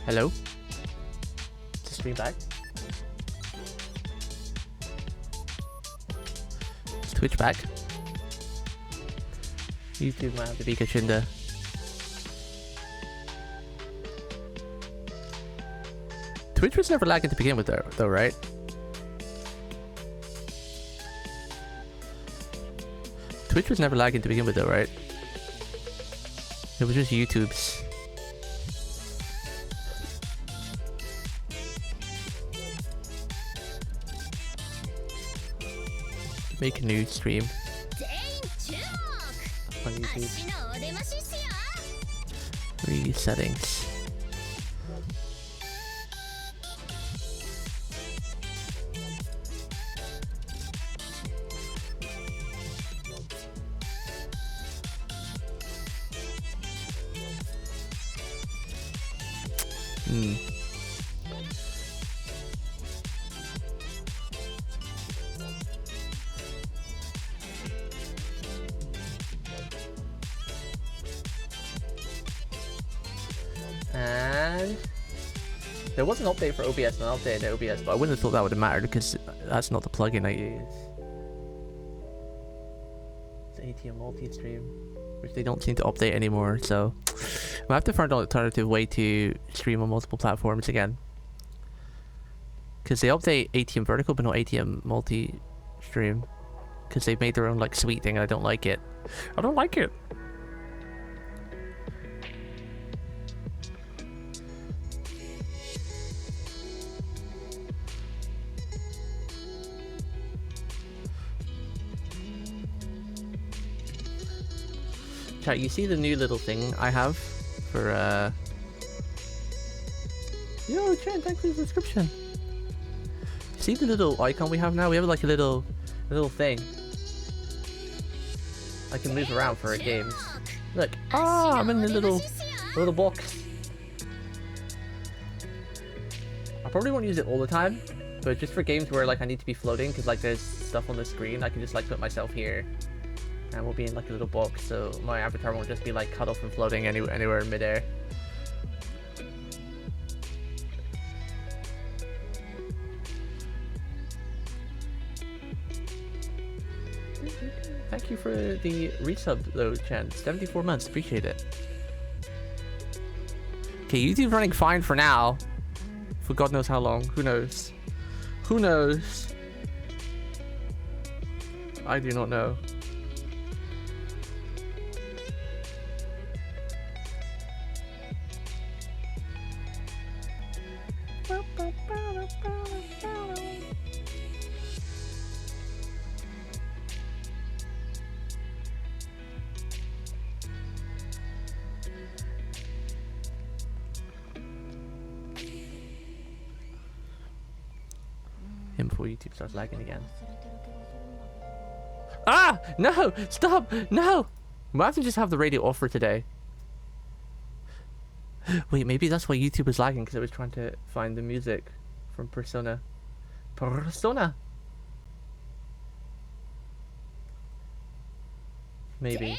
Hello? Is the stream back? Is Twitch back? YouTube might have to be Kashinda. Twitch was never lagging to begin with though, right? Twitch was never lagging to begin with though, right? It was just YouTube's. Make a new stream on YouTube. Resettings. And there was an update for OBS, and an update to OBS, but I wouldn't have thought that would have mattered because that's not the plugin I use. It's ATM multi-stream, which they don't seem to update anymore, so we'll have to find an alternative way to stream on multiple platforms again. Because they update ATM vertical, but not ATM multi-stream. Because they've made their own like sweet thing, and I don't like it. I don't like it. Chat, you see the new little thing I have for Yo, Trent, thanks for the subscription. See the little icon we have now? We have like a little thing I can move around for games. Look, I'm in the little box. I probably won't use it all the time, but just for games where like I need to be floating, because like there's stuff on the screen, I can just like put myself here, and we'll be in like a little box, so my avatar won't just be like cut off and floating anywhere in midair. Thank you for the resub though, Chen. 74 months, appreciate it. Okay, YouTube's running fine for now. For God knows how long, who knows? Who knows? I do not know. Before YouTube starts lagging again. Ah! No! Stop! No! We might have to just have the radio off for today. Wait, maybe that's why YouTube was lagging, because it was trying to find the music from Persona. Persona! Maybe.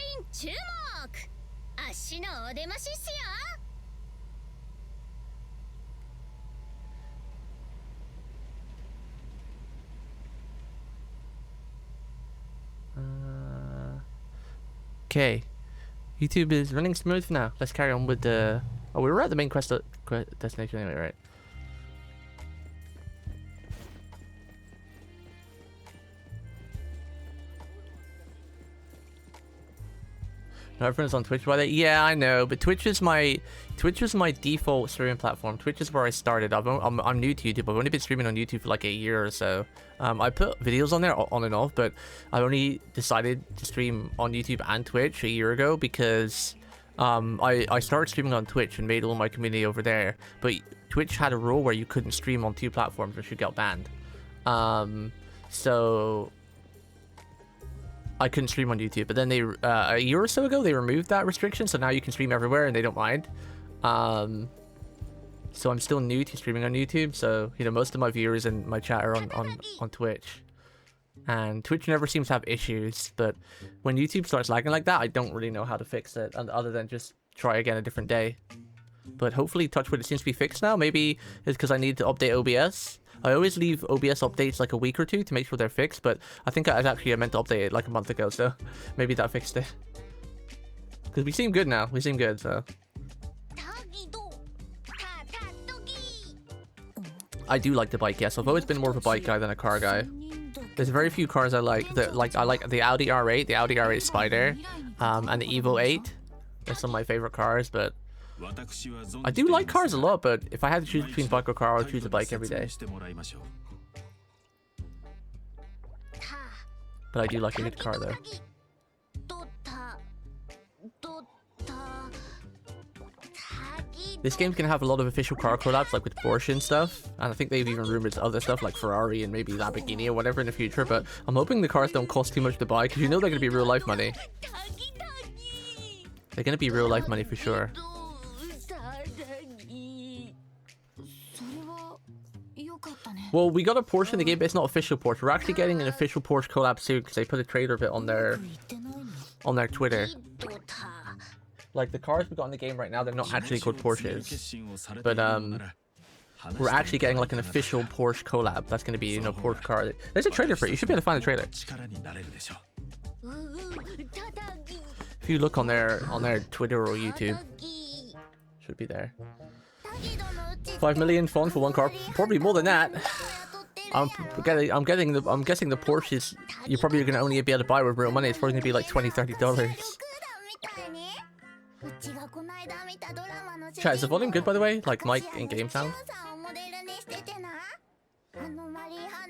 Okay, YouTube is running smooth now. Let's carry on with the... Oh, we were at the main quest destination anyway, right? No, everyone's on Twitch by that. Yeah, I know, but Twitch is my default streaming platform. Twitch is where I started. I'm new to YouTube. I've only been streaming on YouTube for like a year or so. I put videos on there on and off, but I only decided to stream on YouTube and Twitch a year ago because I started streaming on Twitch and made all my community over there. But Twitch had a rule where you couldn't stream on two platforms or you got banned. So I couldn't stream on YouTube, but then they a year or so ago they removed that restriction, so now you can stream everywhere and they don't mind. So I'm still new to streaming on YouTube, so you know most of my viewers and my chat are on Twitch, and Twitch never seems to have issues. But when YouTube starts lagging like that, I don't really know how to fix it, other than just try again a different day. But hopefully TouchWood, it seems to be fixed now. Maybe it's because I need to update OBS. I always leave OBS updates like a week or two to make sure they're fixed, but I think I meant to update it like a month ago, so maybe that fixed it. Because we seem good now. We seem good, so. I do like the bike, yes. I've always been more of a bike guy than a car guy. There's very few cars I like. I like the Audi R8, the Audi R8 Spider, and the Evo 8. They're some of my favorite cars, but I do like cars a lot, but if I had to choose between bike or car, I would choose a bike every day. But I do like a good car, though. This game's gonna have a lot of official car collabs, like with Porsche and stuff, and I think they've even rumored other stuff like Ferrari and maybe Lamborghini or whatever in the future, but I'm hoping the cars don't cost too much to buy, because you know they're gonna be real life money. They're gonna be real life money for sure. Well, we got a Porsche in the game, but it's not official Porsche. We're actually getting an official Porsche collab soon, because they put a trailer of it on their Twitter. Like, the cars we got in the game right now, they're not actually called Porsches. But, we're actually getting, like, an official Porsche collab. That's gonna be, you know, Porsche car. There's a trailer for it. You should be able to find the trailer. If you look on their Twitter or YouTube, should be there. 5 million font for one car. Probably more than that. I'm guessing the Porsches you're probably gonna only be able to buy with real money. It's probably gonna be like $20-30. Chat, is the volume good, by the way? Like mic and game sound?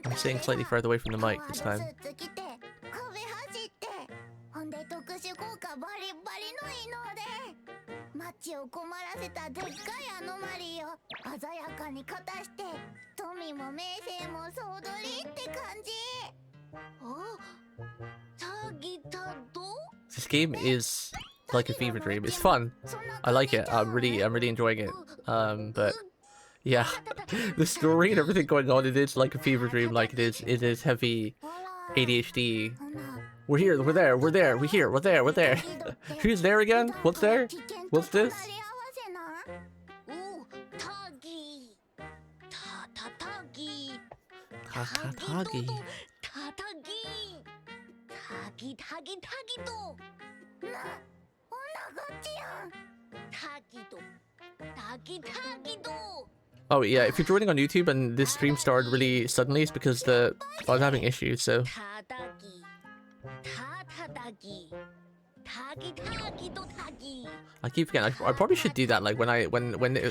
I'm sitting slightly further away from the mic this time. This game is like a fever dream. It's fun. I like it. I'm really enjoying it. But yeah, the story and everything going on, it is like a fever dream. Like it is heavy ADHD. We're here, we're there, we're there, we're here, we're there, we're there. Who's there again? What's there? What's this? Tatagi. Oh yeah, if you're joining on YouTube and this stream started really suddenly, it's because I was having issues, so. I keep forgetting. I probably should do that. Like when I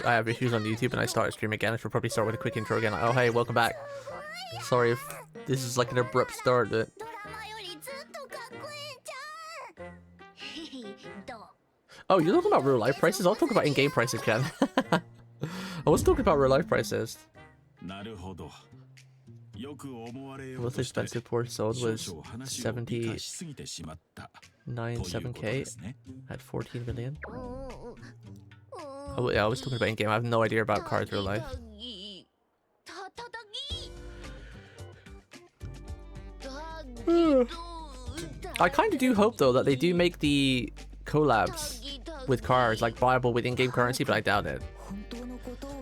have issues on YouTube and I start a stream again, I should probably start with a quick intro again. Like, oh hey, welcome back. Sorry if this is like an abrupt start, but. Oh, you're talking about real life prices? I'll talk about in-game prices, Ken. I was talking about real life prices. The most expensive Porsche sold was 79.7k at 14 million. Oh yeah, I was talking about in-game. I have no idea about cars real life. I kind of do hope though that they do make the collabs with cars like viable with in-game currency, but I doubt it.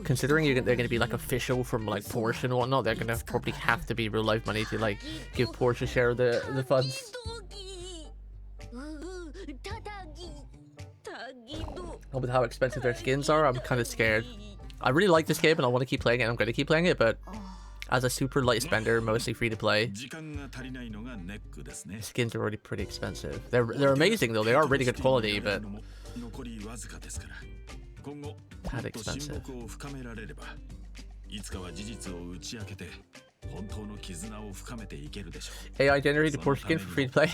Considering they're going to be like official from like Porsche and whatnot, they're going to probably have to be real life money to like give Porsche a share of the funds. And with how expensive their skins are, I'm kind of scared. I really like this game and I want to keep playing it and I'm going to keep playing it, but as a super light spender, mostly free to play, skins are already pretty expensive. They're amazing though, they are really good quality, but that expensive. AI generated Porsche skin for free to play.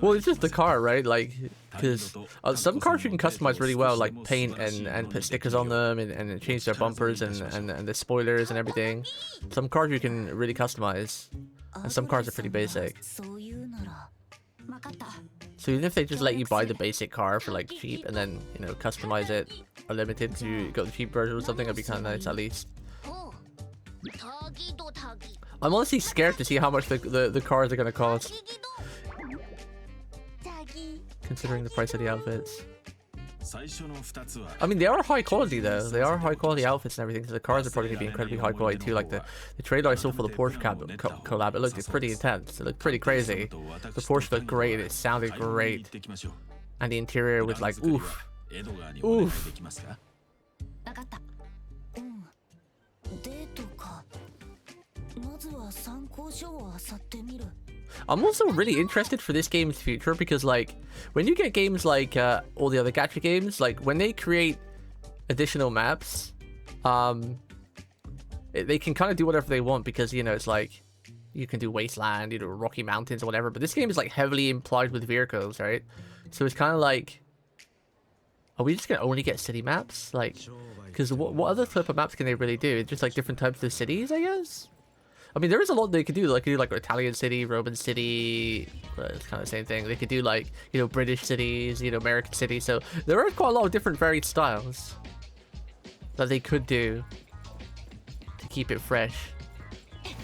Well, it's just the car, right? Like, because some cars you can customize really well, like paint and put stickers on them and change their bumpers and the spoilers and everything. Some cars you can really customize, and some cars are pretty basic. So even if they just let you buy the basic car for like cheap and then, you know, customize it unlimited to go the cheap version or something, that'd be kind of nice at least. I'm honestly scared to see how much the cars are going to cost, considering the price of the outfits. I mean, they are high quality though. They are high quality outfits and everything. So the cars are probably gonna be incredibly high quality too. Like the trailer I saw for the Porsche collab, it looked pretty intense. It looked pretty crazy. The Porsche looked great. It sounded great, and the interior was like oof, oof. I'm also really interested for this game's future because, like, when you get games like all the other gacha games, like when they create additional maps, they can kind of do whatever they want because, you know, it's like you can do wasteland, you know, Rocky Mountains or whatever. But this game is like heavily implied with vehicles, right? So it's kind of like, are we just gonna only get city maps? Like, because what other type of maps can they really do? It's just like different types of cities, I guess. I mean, there is a lot they could do. Like, they could do like Italian city, Roman city. It's kind of the same thing. They could do like, you know, British cities, you know, American cities. So there are quite a lot of different varied styles that they could do to keep it fresh. Keep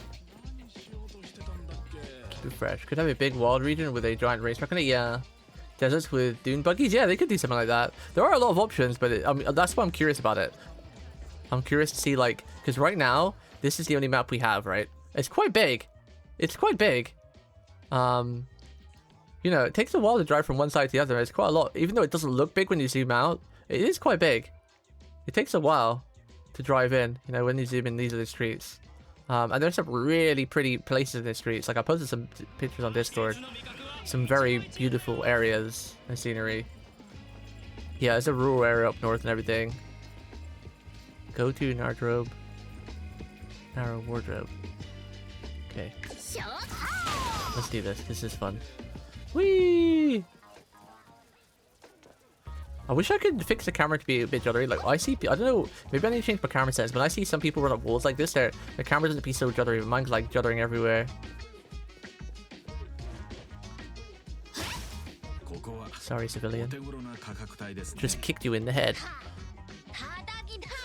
it fresh. Could have a big wild region with a giant racetrack on it. Yeah. Deserts with dune buggies. Yeah, they could do something like that. There are a lot of options, but I mean, that's why I'm curious about it. I'm curious to see, like, because right now this is the only map we have, right? It's quite big. It's quite big. You know, it takes a while to drive from one side to the other. It's quite a lot. Even though it doesn't look big when you zoom out, it is quite big. It takes a while to drive in, you know, when you zoom in. These are the streets. And there's some really pretty places in the streets. Like, I posted some pictures on Discord. Some very beautiful areas and scenery. Yeah, it's a rural area up north and everything. Go to Nardrobe. Narrow wardrobe. Okay. Let's do this. This is fun. Whee! I wish I could fix the camera to be a bit juddery. Like, I see, I don't know, maybe I need to change my camera settings, but I see some people run up walls like this. The camera doesn't be so juddery, but mine's like juddering everywhere. Sorry, civilian. Just kicked you in the head.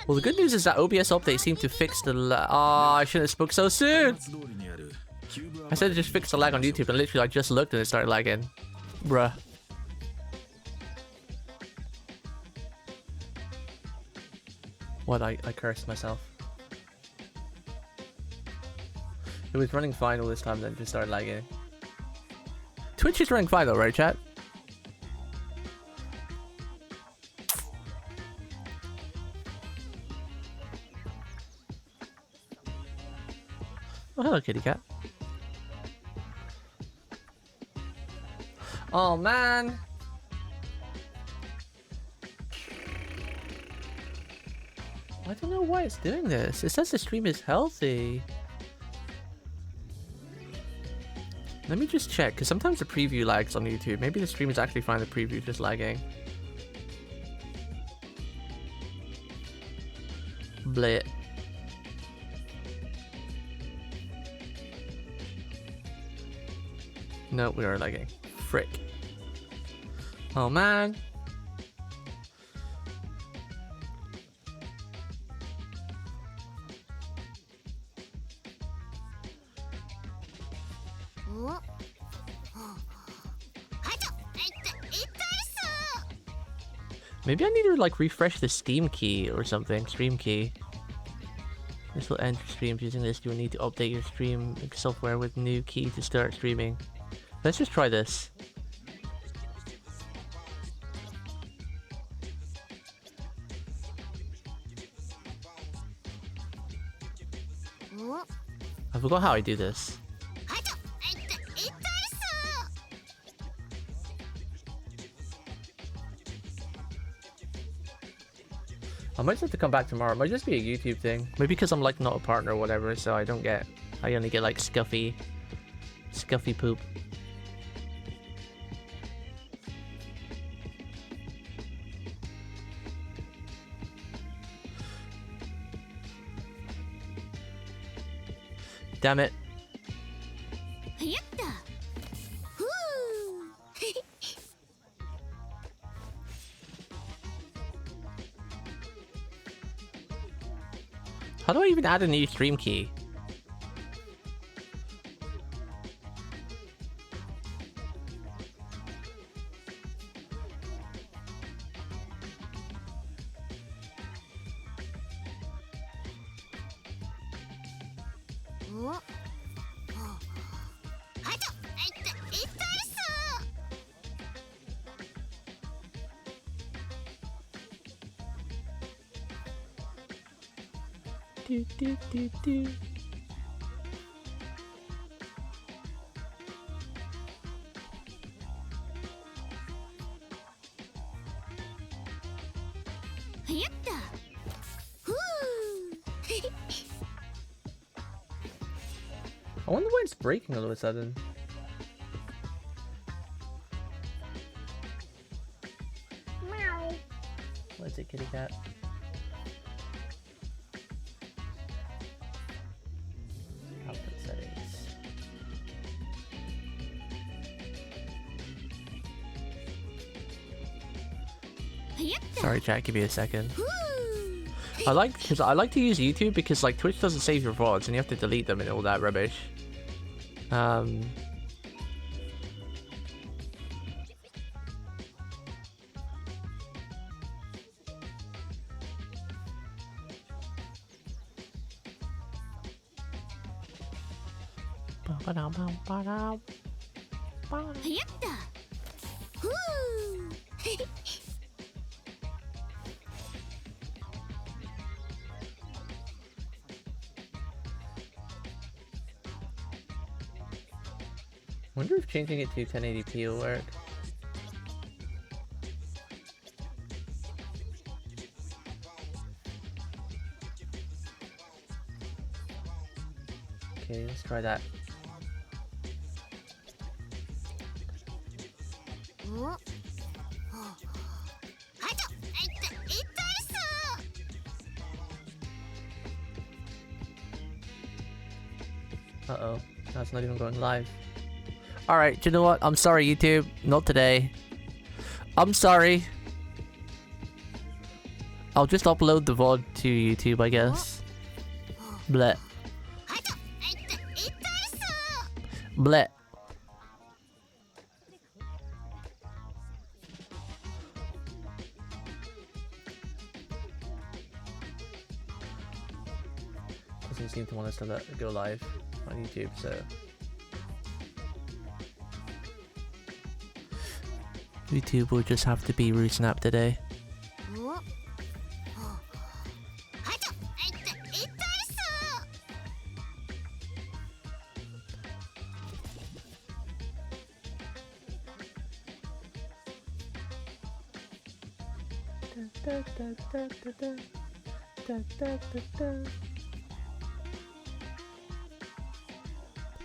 Well, the good news is that OBS update seemed to fix the I shouldn't have spoke so soon. I said it just fixed the lag on YouTube, and literally I just looked and it started lagging. Bruh. What? I cursed myself. It was running fine all this time, then just started lagging. Twitch is running fine though, right, chat? Oh, hello, kitty cat. Oh, man. I don't know why it's doing this. It says the stream is healthy. Let me just check, because sometimes the preview lags on YouTube. Maybe the stream is actually fine, the preview just lagging. Bleh. No, we are lagging. Frick. Oh, man. Maybe I need to like refresh the Steam key or something. Stream key. This will end streams. Using this, you will need to update your stream software with new key to start streaming. Let's just try this. I forgot how I do this. I might just have to come back tomorrow. It might just be a YouTube thing. Maybe because I'm like not a partner or whatever, so I only get like scuffy poop. Damn it. How do I even add a new stream key? Do, do, do, do. I wonder why it's breaking all of a sudden. Meow. What is it, kitty cat? Output settings. Sorry, chat. Give me a second. I like to use YouTube because like Twitch doesn't save your VODs and you have to delete them and all that rubbish. Wonder if changing it to 1080p will work. Okay, let's try that. Uh-oh, that's not even going live. Alright, you know what? I'm sorry, YouTube. Not today. I'm sorry. I'll just upload the VOD to YouTube, I guess. Bleh. Bleh. Doesn't seem to want us to go live on YouTube, so... YouTube will just have to be Roosnap today.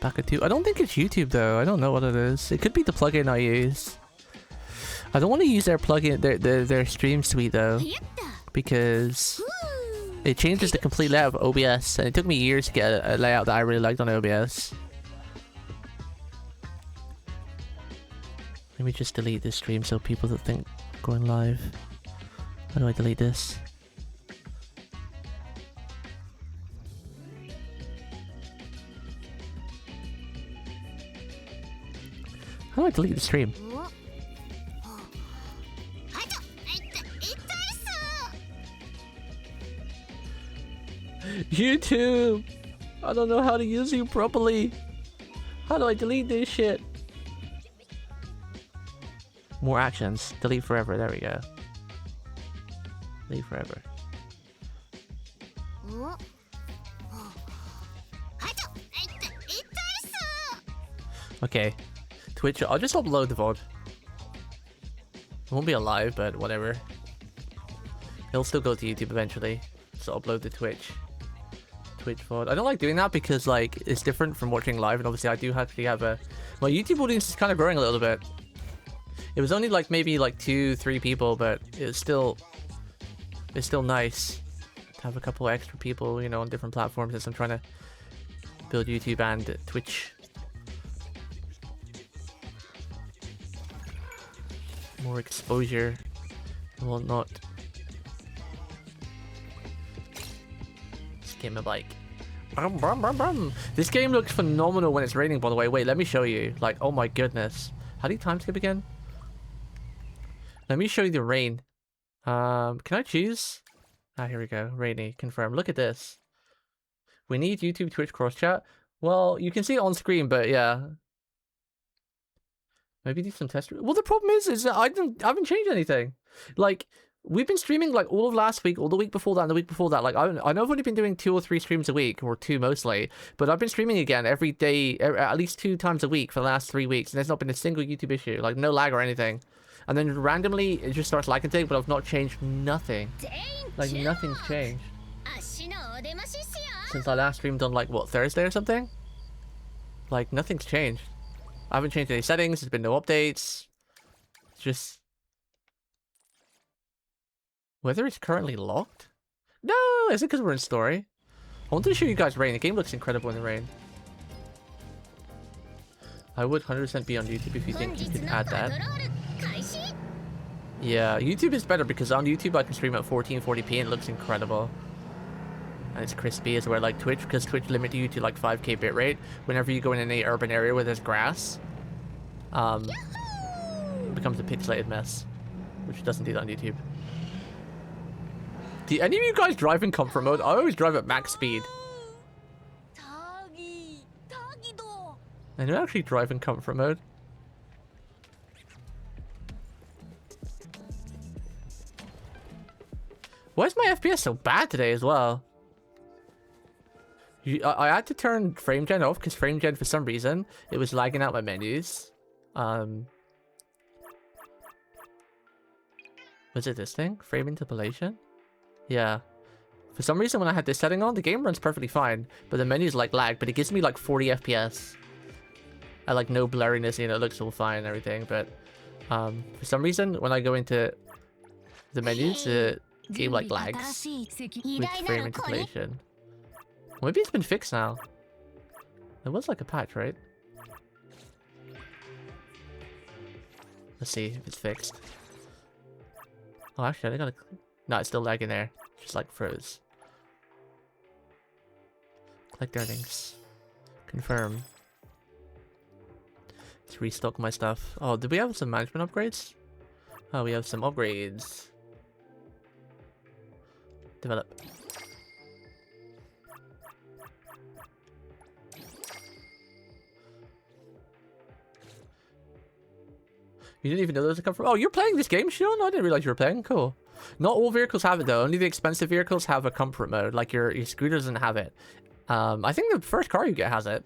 Back at 2. I don't think it's YouTube though. I don't know what it is. It could be the plugin I use. I don't want to use their plugin, their stream suite though, because it changes the complete layout of OBS, and it took me years to get a layout that I really liked on OBS. Let me just delete this stream so people don't think I'm going live. How do I delete this? How do I delete the stream? YouTube! I don't know how to use you properly. How do I delete this shit? More actions. Delete forever. There we go. Delete forever. Okay. Twitch. I'll just upload the VOD. It won't be alive, but whatever. It'll still go to YouTube eventually. So upload to Twitch. TwitchVod. I don't like doing that because like it's different from watching live, and obviously I do actually have a my YouTube audience is kind of growing a little bit. It was only like maybe like 2-3 people, but it's still nice to have a couple extra people, you know, on different platforms as I'm trying to build YouTube and Twitch. More exposure and whatnot. Game of like brum, brum, brum, brum. This game looks phenomenal when it's raining, by the way. Wait, let me show you. Like, oh my goodness. How do you time skip again? Let me show you the rain. Can I choose? Ah, here we go. Rainy. Confirm. Look at this. We need YouTube Twitch cross chat. Well, you can see it on screen, but yeah. Maybe do some test. Well, the problem is that I haven't changed anything. Like, we've been streaming like all of last week, all the week before that, and the week before that. Like, I know I've only been doing 2 or 3 streams a week, or 2 mostly, but I've been streaming again every day, at least 2 times a week for the last 3 weeks, and there's not been a single YouTube issue, like no lag or anything. And then randomly it just starts lagging thing, but I've not changed nothing. Like nothing's changed since I last streamed on like what, Thursday or something. Like nothing's changed. I haven't changed any settings. There's been no updates. It's just weather is currently locked. No, is it because we're in story? I wanted to show you guys rain. The game looks incredible in the rain. I would 100% be on YouTube if you think you could add that. Yeah, YouTube is better because on YouTube I can stream at 1440p and it looks incredible. And it's crispy as well, like Twitch, because Twitch limits you to like 5k bitrate. Whenever you go in any urban area where there's grass, it becomes a pixelated mess, which doesn't do that on YouTube. Do any of you guys drive in comfort mode? I always drive at max speed. I don't actually drive in comfort mode. Why is my FPS so bad today as well? I had to turn frame gen off because frame gen, for some reason, it was lagging out my menus. Was it this thing? Frame interpolation? Yeah. For some reason, when I had this setting on, the game runs perfectly fine, but the menus like lag, but it gives me like 40 FPS. I like no blurriness, you know, it looks all fine and everything, but for some reason, when I go into the menus, the game like lags with frame interpolation. Maybe it's been fixed now. There was like a patch, right? Let's see if it's fixed. Oh, actually, I gotta. No, it's still lagging there. Just like froze. Collect earnings. Confirm. Let's restock my stuff. Oh, did we have some management upgrades? Oh, we have some upgrades. Develop. You didn't even know there was a comfort. Oh, you're playing this game, Sean? I didn't realize you were playing. Cool. Not all vehicles have it though. Only the expensive vehicles have a comfort mode. Like your scooter doesn't have it. I think the first car you get has it.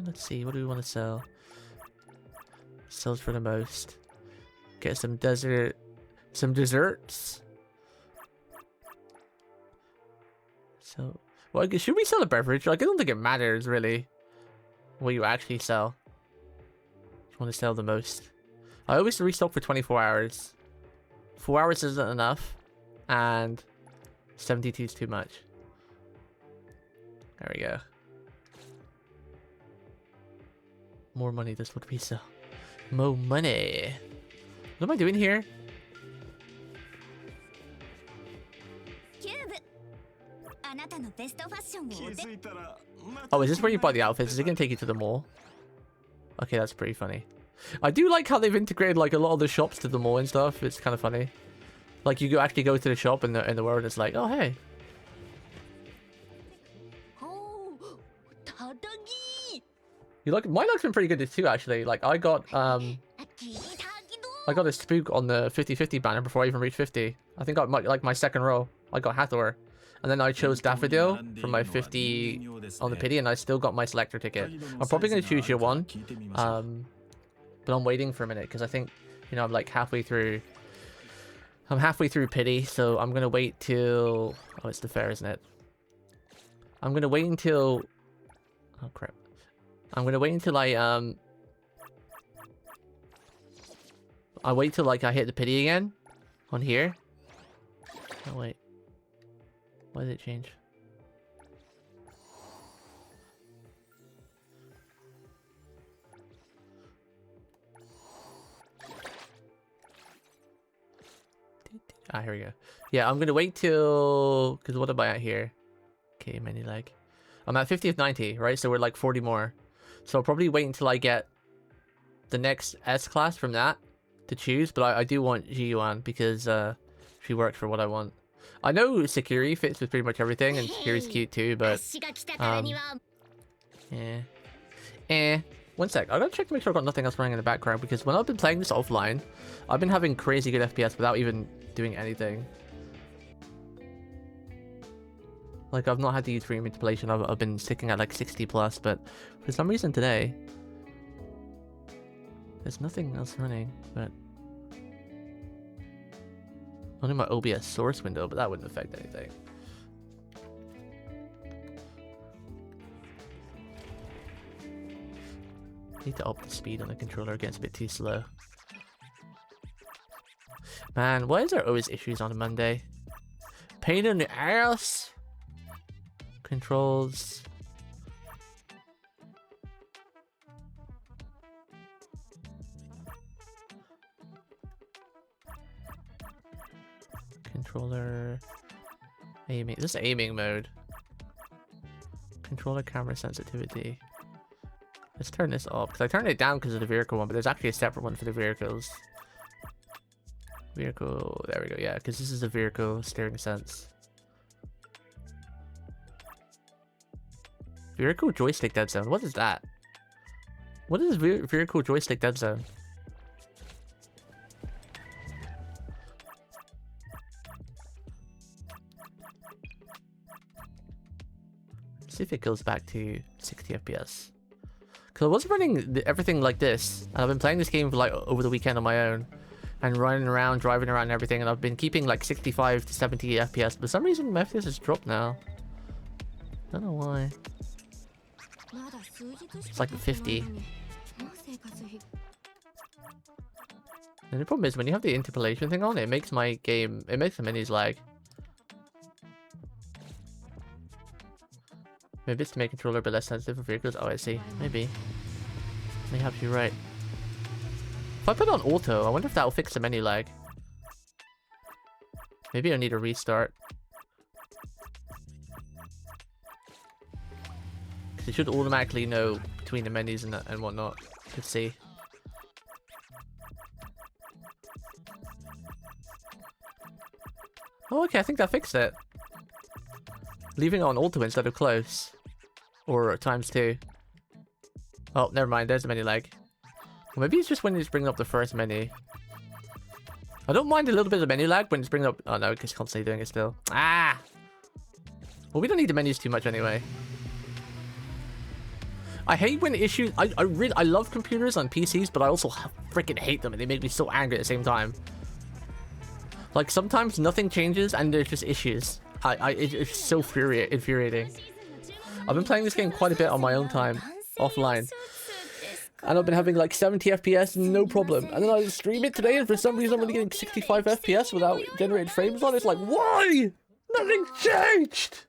Let's see. What do we want to sell? Sells for the most. Get some desserts. So. Well, should we sell a beverage? Like, I don't think it matters, really, what you actually sell. Just want to sell the most. I always restock for 24 hours. 4 hours isn't enough, and 72 is too much. There we go. More money, that's what we sell. More money. What am I doing here? Oh, is this where you buy the outfits? Is it gonna take you to the mall? Okay, that's pretty funny. I do like how they've integrated like a lot of the shops to the mall and stuff. It's kind of funny. Like you actually go to the shop in the world, it's like, oh hey. You like mine looks been pretty good too actually. Like I got a spook on the 50/50 banner before I even reached 50. I think I might like my second row. I got Hathor. And then I chose Daffodil for my 50 on the pity, and I still got my selector ticket. I'm probably going to choose year 1. But I'm waiting for a minute, because I think, you know, I'm like halfway through. I'm halfway through pity, so I'm going to wait till... Oh, it's the fair, isn't it? I'm going to wait until... Oh, crap. I'm going to wait until I wait till, like, I hit the pity again. On here. Oh, wait. Why did it change? Ah, here we go. Yeah, I'm gonna wait till... Because what am I at here? Okay, many lag. I'm at 50th 90, right? So we're like 40 more. So I'll probably wait until I get the next S class from that to choose. But I do want Ji-Yuan because actually works for what I want. I know Security fits with pretty much everything, and Security's cute too, but yeah. One sec, I gotta check to make sure I've got nothing else running in the background, because when I've been playing this offline, I've been having crazy good FPS without even doing anything. Like, I've not had to use frame interpolation, I've been sticking at like 60 plus, but for some reason today, there's nothing else running, but... Only my OBS source window, but that wouldn't affect anything. Need to up the speed on the controller, it gets a bit too slow. Man, why is there always issues on a Monday? Pain in the ass! Controls. Controller. Aiming. This is aiming mode. Controller camera sensitivity. Let's turn this off, because I turned it down because of the vehicle one, but there's actually a separate one for the vehicles. Vehicle, there we go, yeah, because this is the vehicle steering sense. Vehicle joystick dead zone, what is that? What is vehicle joystick dead zone? Let's see if it goes back to 60 FPS. Because I was running everything like this, and I've been playing this game for like over the weekend on my own, and running around, driving around and everything, and I've been keeping like 65 to 70 FPS. But for some reason my FPS has dropped now. Don't know why. It's like 50. And the problem is when you have the interpolation thing on, it makes my game, it makes the menus lag. Maybe it's to make controller a bit less sensitive for vehicles. Oh, I see. Maybe. Mayhaps you're right. If I put on auto, I wonder if that'll fix the menu lag. Maybe I need a restart. Because it should automatically know between the menus and whatnot. Let's see. Oh, okay, I think that fixed it. Leaving it on auto instead of close. Or ×2. Oh, never mind, there's the menu lag. Or maybe it's just when it's bringing up the first menu. I don't mind a little bit of menu lag when it's bringing up... Oh no, it's constantly doing it still. Ah! Well, we don't need the menus too much anyway. I hate when issues... I love computers on PCs, but I also freaking hate them, and they make me so angry at the same time. Like, sometimes nothing changes, and there's just issues. It's so infuriating. I've been playing this game quite a bit on my own time, offline. And I've been having like 70 FPS, no problem. And then I stream it today, and for some reason I'm only getting 65 FPS without generated frames on. It's like, why? Nothing changed!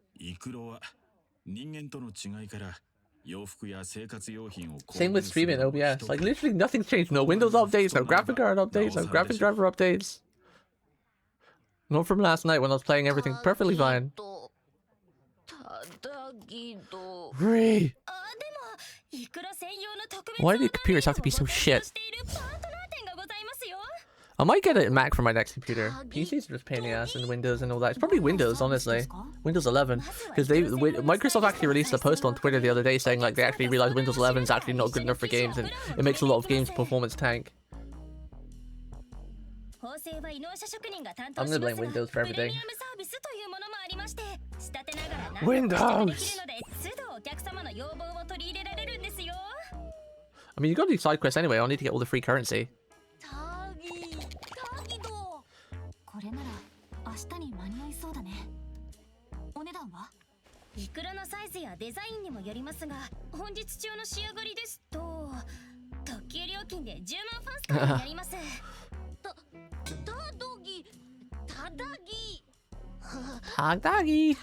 Same with streaming OBS. Like, literally nothing changed. No Windows updates, no graphic card updates, no graphic driver updates. Not from last night when I was playing everything perfectly fine. Re! Why do computers have to be so shit? I might get a Mac for my next computer. PCs are just pain in the ass, and Windows and all that. It's probably Windows, honestly. Windows 11. Because Microsoft actually released a post on Twitter the other day saying like they actually realized Windows 11 is actually not good enough for games, and it makes a lot of games performance tank. I'm gonna blame Windows for everything. Windows! I mean, you gotta do side quests anyway. I'll need to get all the free currency. Tadagi.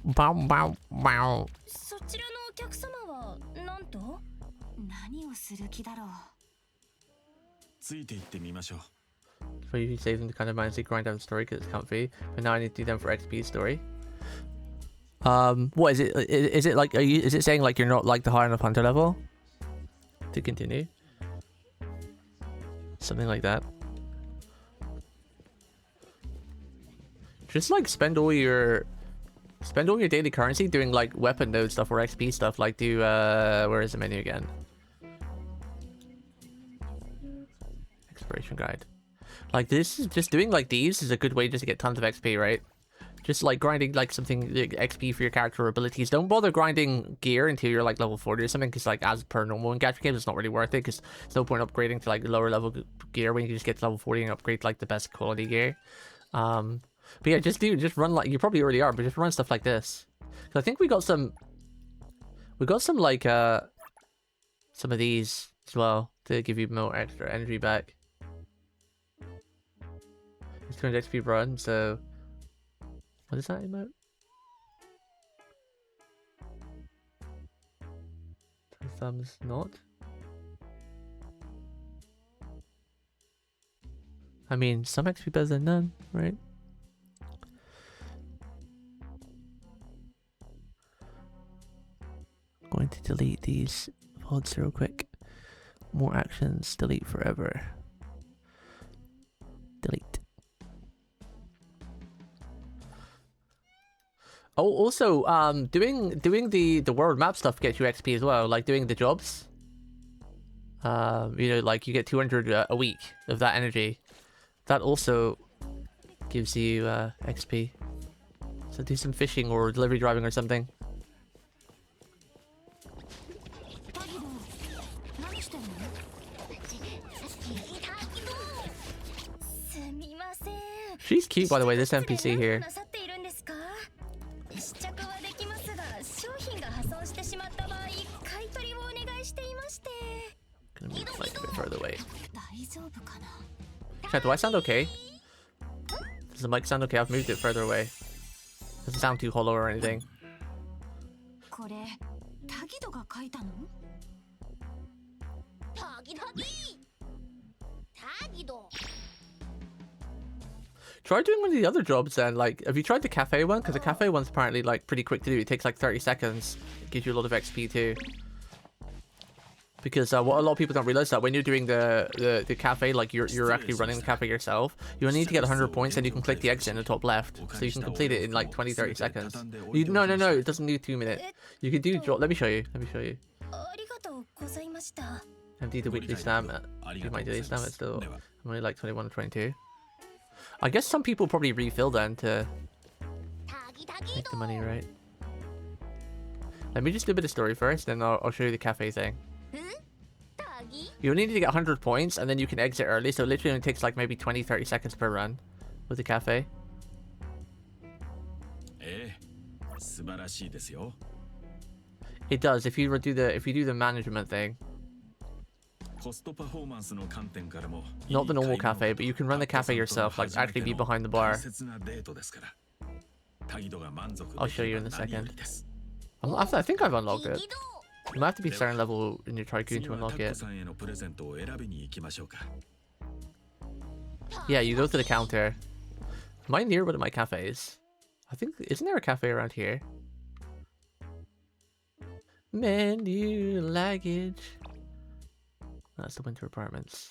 Bow bow bow. そちらのお客様はなんと？何をする気だろう。ついて行ってみましょう。So you usually save them to kind of mindlessly grind down the story because it's comfy. But now I need to do them for XP story. What is it? Is it like? Is it saying like you're not like the high enough hunter level to continue? Something like that. Just like spend all your daily currency doing like weapon node stuff or XP stuff. Like do where is the menu again? Exploration guide. Like this is just doing like these is a good way just to get tons of XP, right? Just like grinding like something like XP for your character or abilities. Don't bother grinding gear until you're like level 40 or something, because like as per normal in gacha games, it's not really worth it, because there's no point upgrading to like lower level gear when you can just get to level 40 and upgrade like the best quality gear. But yeah, just run like you probably already are, but just run stuff like this. Cause I think we got some like some of these as well to give you more extra energy back. It's 200 XP run, so what is that emote? Thumbs not. I mean, some XP better than none, right? I'm going to delete these VODs real quick. More actions, delete forever. Delete. Oh, also, doing the world map stuff gets you XP as well. Like doing the jobs. You know, like you get 200 a week of that energy. That also gives you XP. So do some fishing or delivery driving or something. She's cute, by the way, this NPC here. Gonna move like a bit further away. Chat, do I sound okay? Does the mic sound okay? I've moved it further away. Doesn't sound too hollow or anything. Try doing one of the other jobs then. Like, have you tried the cafe one? Because the cafe one's apparently like pretty quick to do. It takes like 30 seconds. It gives you a lot of XP too. Because what a lot of people don't realize that when you're doing the cafe, like you're actually running the cafe yourself, you only need to get 100 points and you can click the exit in the top left. So you can complete it in like 20-30 seconds. No, it doesn't need 2 minutes. You can do job. Let me show you. Empty the weekly stamina. Do my daily stamina still. I'm only like 21 or 22. I guess some people probably refill then to make the money, right? Let me just do a bit of story first, then I'll show you the cafe thing. You only need to get 100 points, and then you can exit early, so it literally only takes like maybe 20-30 seconds per run with the cafe. It does if you do the management thing. Not the normal cafe, but you can run the cafe yourself, like actually be behind the bar. I'll show you in a second. I think I've unlocked it. You might have to be a certain level in your Tycoon to unlock it. Yeah, you go to the counter. Am I near one of my cafes? I think, isn't there a cafe around here? Menu, luggage. That's the winter apartments.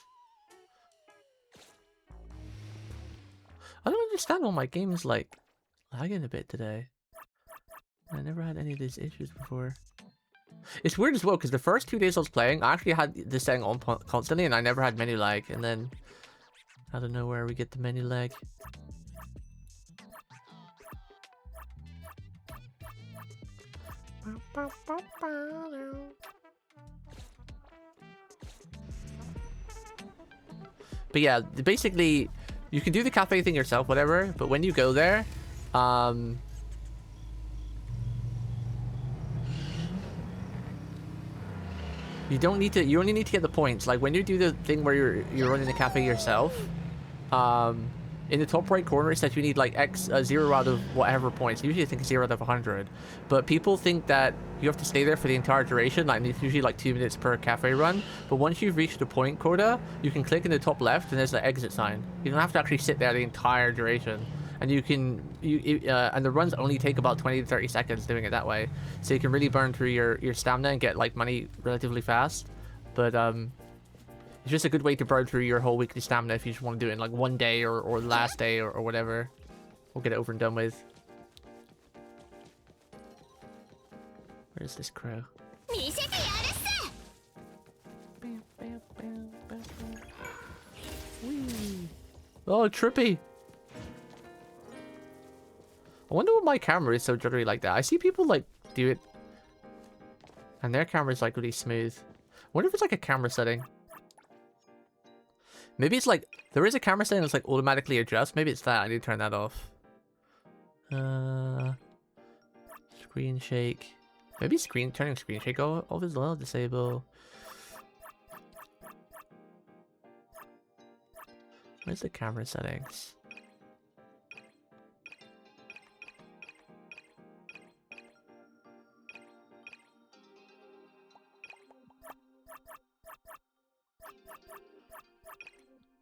I don't understand why my game is like lagging a bit today. I never had any of these issues before. It's weird as well because the first 2 days I was playing, I actually had this setting on constantly and I never had menu lag. And then out of nowhere we get the menu lag. But yeah, basically, you can do the cafe thing yourself, whatever. But when you go there, you don't need to. You only need to get the points. Like when you do the thing where you're running the cafe yourself, in the top right corner, it says you need like 0 out of whatever points. Usually I think 0 out of 100. But people think that you have to stay there for the entire duration. Like, it's usually like 2 minutes per cafe run. But once you've reached the point quota, you can click in the top left and there's the exit sign. You don't have to actually sit there the entire duration. And you can, and the runs only take about 20 to 30 seconds doing it that way. So you can really burn through your stamina and get like money relatively fast. But it's just a good way to burn through your whole weekly stamina if you just want to do it in like one day or the last day or whatever. We'll get it over and done with. Where's this crow? Oh, trippy. I wonder what my camera is so jittery like that. I see people like do it and their camera is like really smooth. I wonder if it's like a camera setting. Maybe it's like, there is a camera setting that's like automatically adjust. Maybe it's that. I need to turn that off. Screen shake. Maybe turning screen shake off as well. Disable. Where's the camera settings?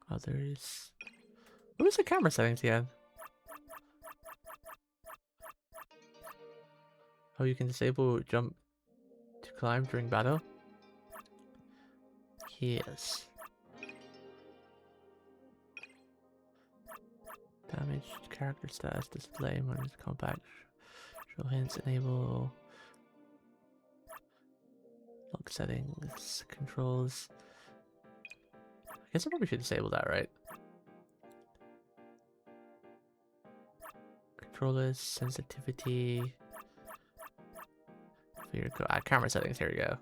Others. Where's the camera settings again? Oh, you can disable jump to climb during battle? Yes. Damage character status display when it's compact. Show hints, enable. Lock settings, controls. I guess I probably should disable that, right? Controllers, sensitivity. Camera settings, here we go.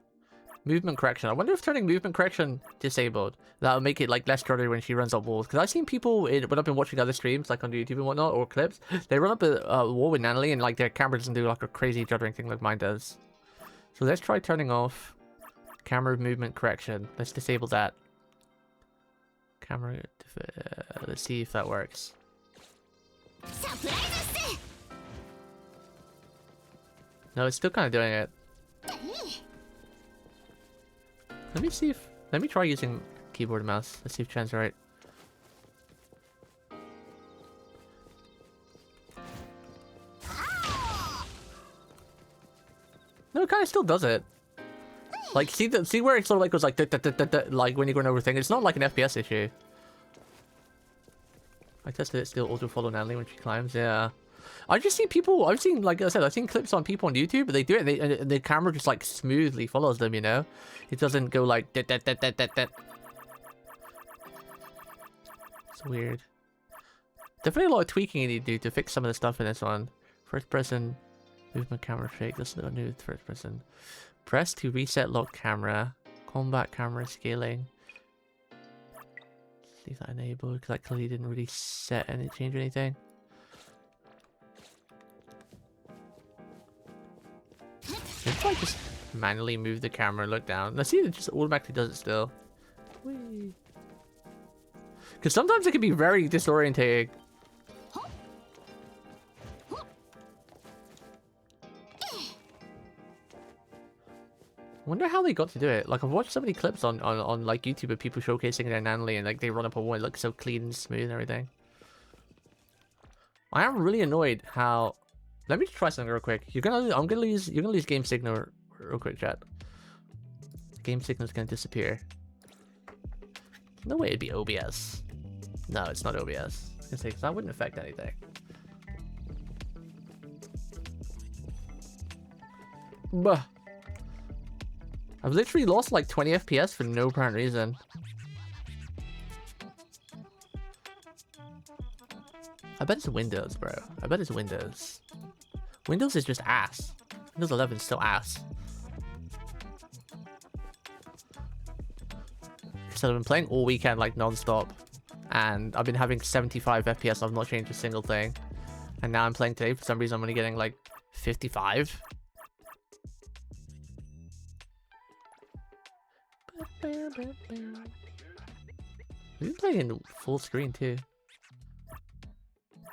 Movement correction. I wonder if turning movement correction disabled, that'll make it like less juddery when she runs up walls. Because I've seen people, when I've been watching other streams, like on YouTube and whatnot, or clips, they run up a wall with Natalie and like their camera doesn't do like a crazy juddering thing like mine does. So let's try turning off camera movement correction. Let's disable that. Camera, let's see if that works. No, it's still kind of doing it. Let me try using keyboard and mouse. Let's see if Chan's right. No, it kind of still does it. Like, see where it sort of like goes like like when you're going over things. It's not like an FPS issue. I tested it, still auto follow Natalie when she climbs. Yeah, I just see people. I've seen, like I said, I've seen clips on people on YouTube, but they do it. And the camera just like smoothly follows them. You know, it doesn't go like that. It's weird. Definitely a lot of tweaking you need to do to fix some of the stuff in this one. First person movement camera shake. That's not new. First person. Press to reset lock camera. Combat camera scaling. Leave that enabled because that clearly didn't really set any change or anything. Maybe if I just manually move the camera and look down. Let's see if it just automatically does it still. Because sometimes it can be very disorientating. I wonder how they got to do it. Like, I've watched so many clips on like YouTube of people showcasing their Nanly and like they run up a wall and it looks so clean and smooth and everything. I am really annoyed how. Let me try something real quick. You're gonna lose game signal real quick, chat. Game signal's gonna disappear. No way it'd be OBS. No, it's not OBS. I was gonna say, because that wouldn't affect anything. Bah. I've literally lost like 20 FPS for no apparent reason. I bet it's Windows, bro. I bet it's Windows. Windows is just ass. Windows 11 is still ass. So I've been playing all weekend like non-stop. And I've been having 75 FPS. I've not changed a single thing. And now I'm playing today. For some reason I'm only getting like 55. We've been playing in full screen too.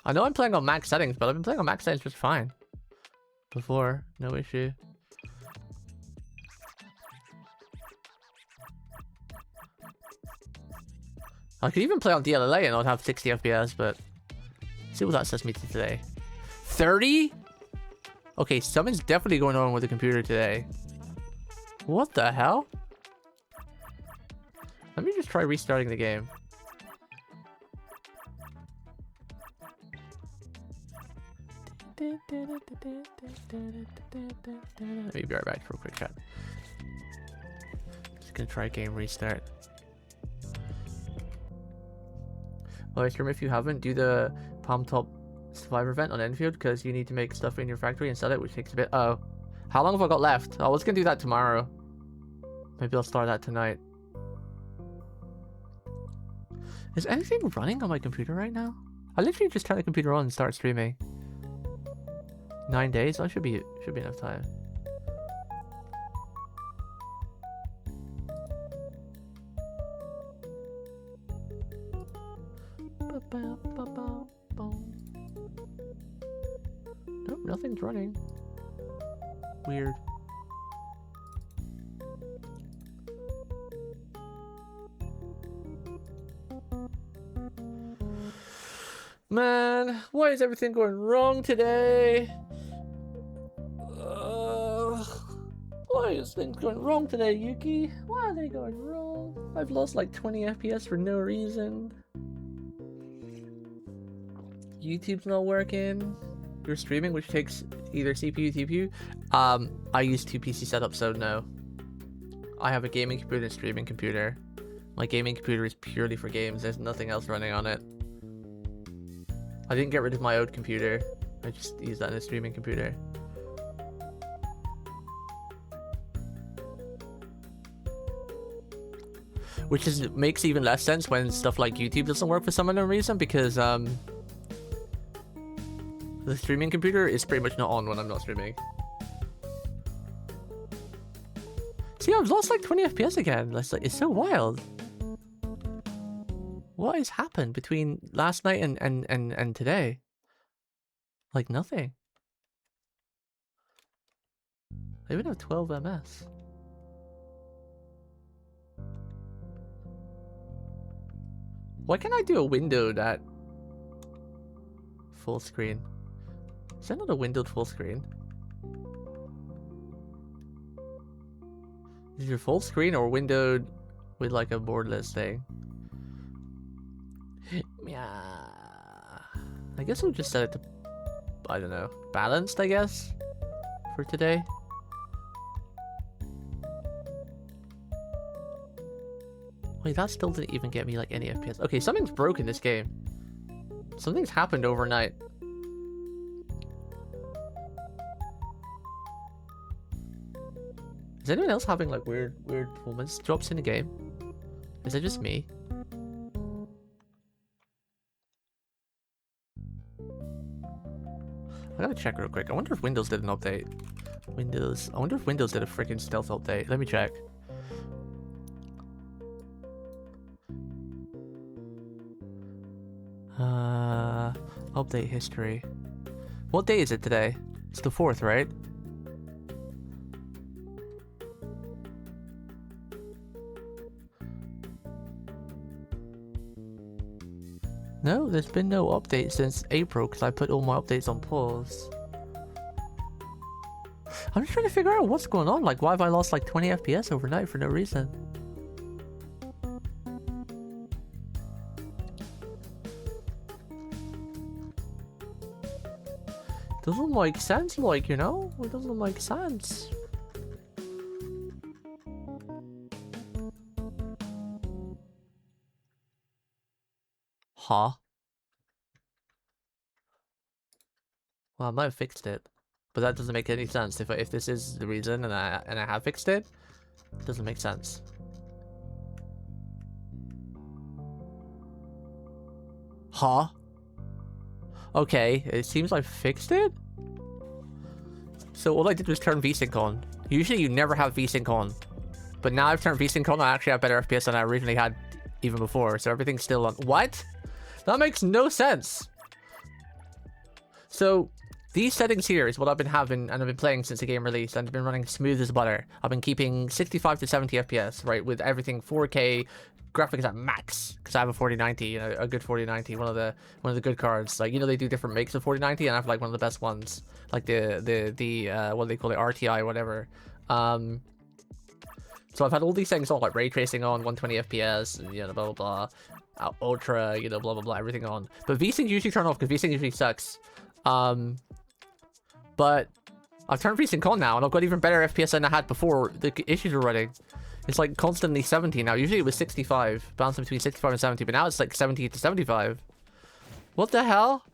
I know I'm playing on max settings, but I've been playing on max settings just fine. Before, no issue. I could even play on DLLA and I'd have 60 FPS, but... see what that says me today. 30? Okay, something's definitely going on with the computer today. What the hell? Let me just try restarting the game. Let me be right back for a quick chat. Just gonna try game restart. Well, I stream if you haven't, do the Palm Top Survivor event on Enfield because you need to make stuff in your factory and sell it, which takes a bit. Oh, how long have I got left? I was gonna do that tomorrow. Maybe I'll start that tonight. Is anything running on my computer right now? I literally just turn the computer on and start streaming. 9 days? That should be enough time. Nope, nothing's running. Weird. Man, why is everything going wrong today? Why is things going wrong today, Yuki? Why are they going wrong? I've lost like 20 FPS for no reason. YouTube's not working. You're streaming, which takes either CPU, TPU. I use 2 PC setups, so no. I have a gaming computer and a streaming computer. My gaming computer is purely for games. There's nothing else running on it. I didn't get rid of my old computer. I just use that in a streaming computer. Which makes even less sense when stuff like YouTube doesn't work for some unknown reason, because the streaming computer is pretty much not on when I'm not streaming. See, I've lost like 20 FPS again. It's so wild. What has happened between last night and today? Like nothing. I even have 12 MS. Why can't I do a windowed at full screen? Is that not a windowed full screen? Is it full screen or windowed with like a borderless thing? Yeah. I guess we'll just set it to, I don't know, balanced, I guess, for today. Wait, that still didn't even get me like any FPS. Okay, something's broken this game. Something's happened overnight. Is anyone else having like weird performance drops in the game? Is it just me? I gotta check real quick. I wonder if Windows did an update. I wonder if Windows did a freaking stealth update. Let me check. Update history. What day is it today? It's the 4th, right? No, there's been no update since April because I put all my updates on pause. I'm just trying to figure out what's going on. Like, why have I lost like 20 FPS overnight for no reason? Doesn't make sense, like, you know? It doesn't make sense. Huh? Well, I might have fixed it, but that doesn't make any sense. If this is the reason and I have fixed it, it doesn't make sense. Huh? Okay, it seems I fixed it. So all I did was turn VSync on. Usually you never have VSync on, but now I've turned VSync on. I actually have better FPS than I originally had even before. So everything's still on. What? That makes no sense. So these settings here is what I've been having, and I've been playing since the game released, and I've been running smooth as butter. I've been keeping 65 to 70 FPS, right, with everything 4K, graphics at max, because I have a 4090, you know, a good 4090, one of the good cards. Like, you know, they do different makes of 4090, and I have like one of the best ones, like the what do they call it, RTI or whatever. So I've had all these things on, like ray tracing on, 120 FPS, and, you know, blah blah blah, ultra, you know, blah blah blah, everything on. But VSync usually turn off because VSync usually sucks. But I've turned VSync on now, and I've got even better FPS than I had before the issues were running. It's like constantly 70 now. Usually it was 65, bouncing between 65 and 70, but now it's like 70 to 75. What the hell?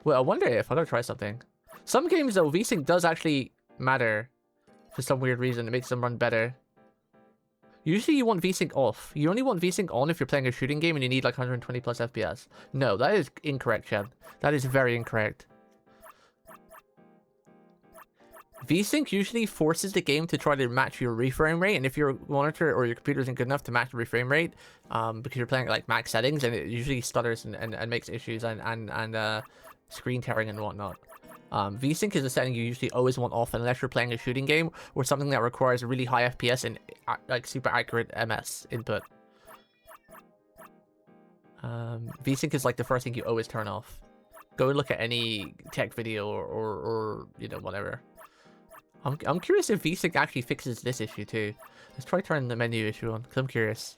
Well, I wonder if I gotta try something. Some games though, VSync does actually matter for some weird reason. It makes them run better. Usually you want VSync off. You only want VSync on if you're playing a shooting game and you need like 120 plus FPS. No, that is incorrect, Chad. That is very incorrect. VSync usually forces the game to try to match your reframe rate, and if your monitor or your computer isn't good enough to match the reframe rate, because you're playing at like max settings, and it usually stutters and makes issues and screen tearing and whatnot. VSync is a setting you usually always want off unless you're playing a shooting game or something that requires a really high FPS and like super accurate MS input. VSync is like the first thing you always turn off. Go and look at any tech video or you know, whatever. I'm curious if VSync actually fixes this issue too. Let's try turning the menu issue on, because I'm curious.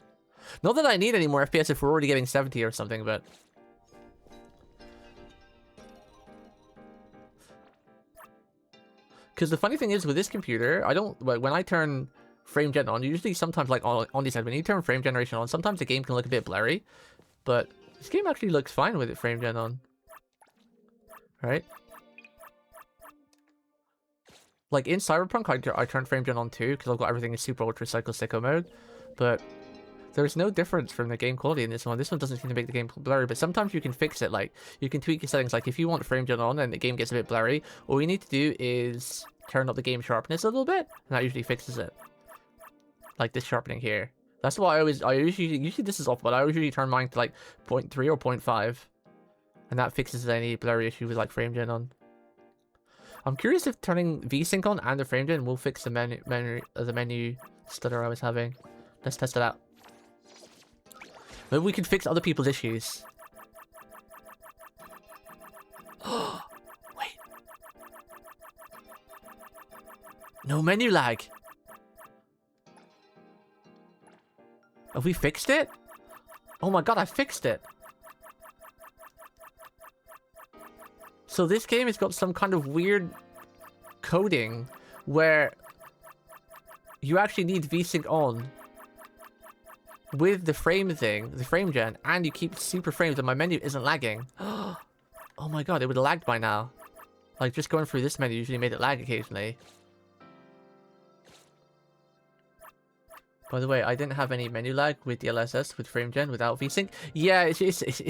Not that I need any more FPS if we're already getting 70 or something, but... Because the funny thing is, with this computer, I don't... Like, when I turn frame gen on, usually sometimes, like, on these sides, when you turn frame generation on, sometimes the game can look a bit blurry. But this game actually looks fine with it frame gen on. Right? Like, in Cyberpunk, I turned frame gen on too, because I've got everything in super ultra cycle sicko mode. But there's no difference from the game quality in this one. This one doesn't seem to make the game blurry, but sometimes you can fix it. Like, you can tweak your settings. Like, if you want frame gen on and the game gets a bit blurry, all you need to do is turn up the game sharpness a little bit, and that usually fixes it. Like this sharpening here. That's why usually this is off, but I usually turn mine to like 0.3 or 0.5. And that fixes any blurry issue with like frame gen on. I'm curious if turning VSync on and the frame gen will fix the menu stutter I was having. Let's test it out. Maybe we can fix other people's issues. Wait. No menu lag. Have we fixed it? Oh my god, I fixed it. So this game has got some kind of weird coding where you actually need VSync on with the frame thing, the frame gen, and you keep super frames and my menu isn't lagging. Oh my god, it would have lagged by now. Like, just going through this menu usually made it lag occasionally. By the way, I didn't have any menu lag with DLSS with frame gen without VSync. Yeah, it's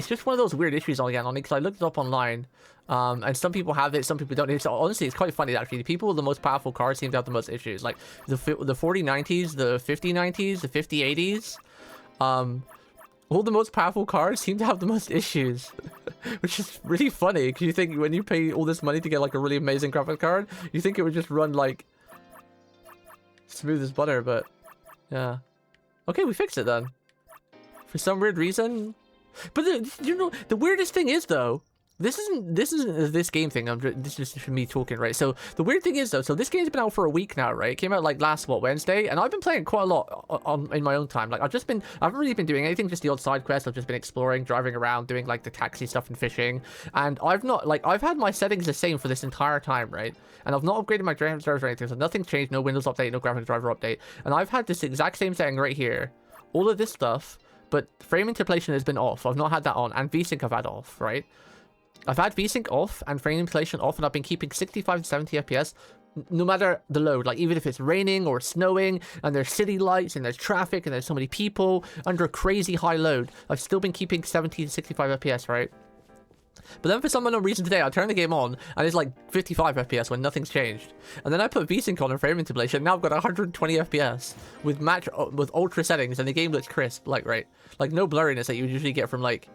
just one of those weird issues again on it, because I looked it up online, and some people have it, some people don't. So honestly, it's quite funny actually. The people with the most powerful cards seem to have the most issues. Like the 4090s, the 5090s, the 5080s. All the most powerful cards seem to have the most issues, which is really funny. Because you think when you pay all this money to get like a really amazing graphics card, you think it would just run like smooth as butter, but. Yeah. Okay, we fixed it then. For some weird reason. But you know, the weirdest thing is though, this isn't this game thing. This is just me talking, right? So the weird thing is though, so this game's been out for a week now, right? It came out like last Wednesday, and I've been playing quite a lot in my own time. Like I haven't really been doing anything, just the odd side quests. I've just been exploring, driving around, doing like the taxi stuff and fishing. And I've had my settings the same for this entire time, right? And I've not upgraded my graphics drivers or anything, so nothing's changed. No Windows update, no graphics driver update. And I've had this exact same setting right here, all of this stuff, but frame interpolation has been off. I've not had that on, and VSync I've had off, right? I've had VSync off and frame interpolation off, and I've been keeping 65 to 70 FPS no matter the load. Like even if it's raining or snowing and there's city lights and there's traffic and there's so many people under a crazy high load, I've still been keeping 70 to 65 FPS, right? But then for some unknown reason today, I turned the game on and it's like 55 FPS when nothing's changed. And then I put VSync on and frame interpolation. Now I've got 120 FPS with ultra settings, and the game looks crisp, like right, like no blurriness that you usually get from like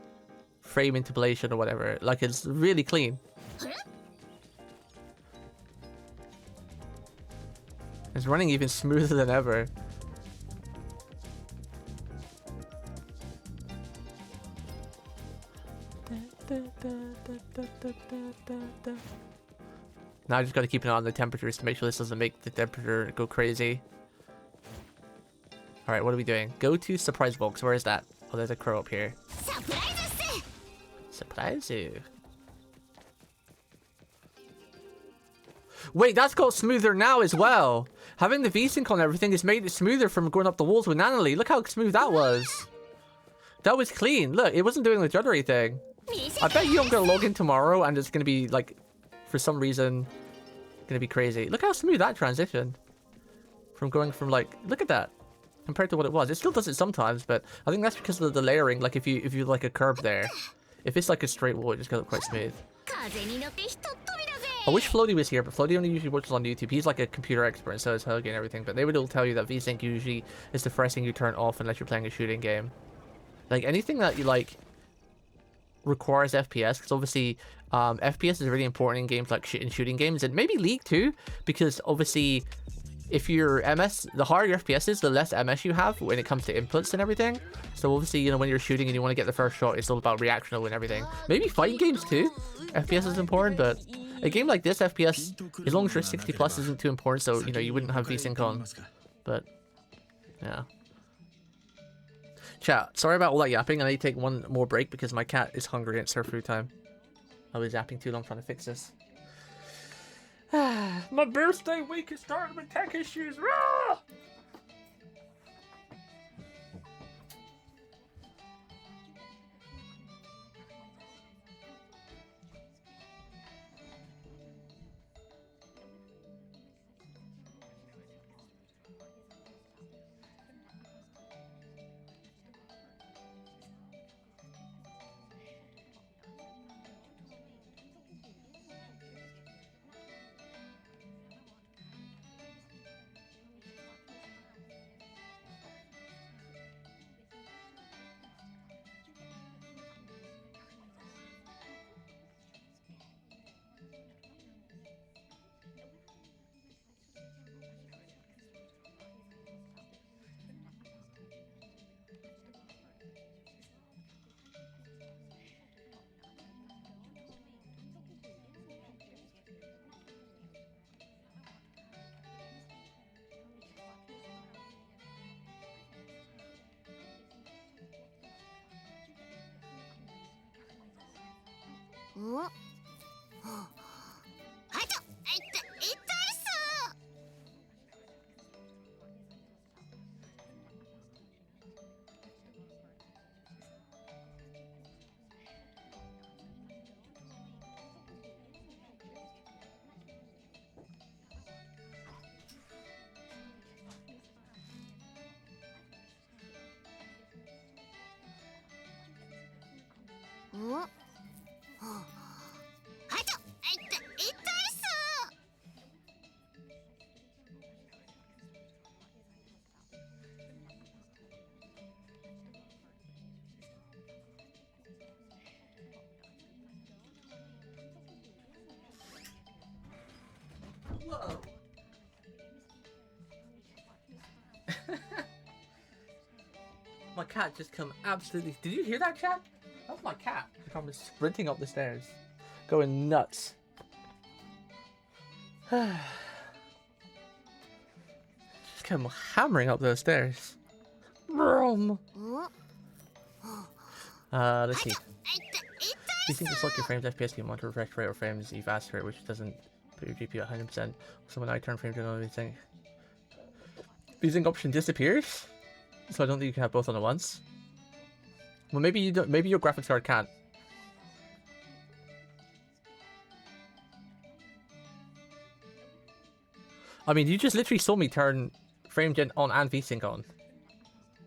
frame interpolation or whatever. Like it's really clean. It's running even smoother than ever. Now I just gotta keep an eye on the temperatures to make sure this doesn't make the temperature go crazy. Alright, what are we doing? Go to surprise box. Where is that? Oh, there's a crow up here. Surprise you. Wait, that's got smoother now as well. Having the VSync on everything has made it smoother from going up the walls with Nanally. Look how smooth that was. That was clean. Look, it wasn't doing the juddery thing. I bet you I'm gonna log in tomorrow and it's gonna be like, for some reason, gonna be crazy. Look how smooth that transitioned. From going from like, look at that. Compared to what it was. It still does it sometimes, but I think that's because of the layering. Like if you like a curve there. If it's like a straight wall, it just goes quite smooth. I wish Floaty was here, but Floaty only usually watches on YouTube. He's like a computer expert, and so is Hug and everything. But they would all tell you that VSync usually is the first thing you turn off unless you're playing a shooting game. Like anything that you like requires FPS, because obviously FPS is really important in games like in shooting games, and maybe League too, because obviously if you're MS, the higher your FPS is, the less MS you have when it comes to inputs and everything. So obviously, you know, when you're shooting and you want to get the first shot, it's all about reactional and everything. Maybe fighting games too, FPS is important, but a game like this, FPS, as long as you're 60 plus, isn't too important, so, you know, you wouldn't have VSync on. But, yeah. Chat, sorry about all that yapping. I need to take one more break because my cat is hungry and it's her food time. I was yapping too long trying to fix this. My birthday week is starting with tech issues. Rah! Whoa. My cat just come absolutely... Did you hear that, chat? That's my cat. She come sprinting up the stairs. Going nuts. Just come hammering up those stairs. Vroom. Let's see. You think it's like your frames FPS can monitor refresh rate or frames you faster, which doesn't put your GPU at 100%. So when I turn frames on everything, VSync option disappears. So I don't think you can have both on at once. Well, maybe you don't. Maybe your graphics card can't. I mean, you just literally saw me turn frame gen on and VSync on,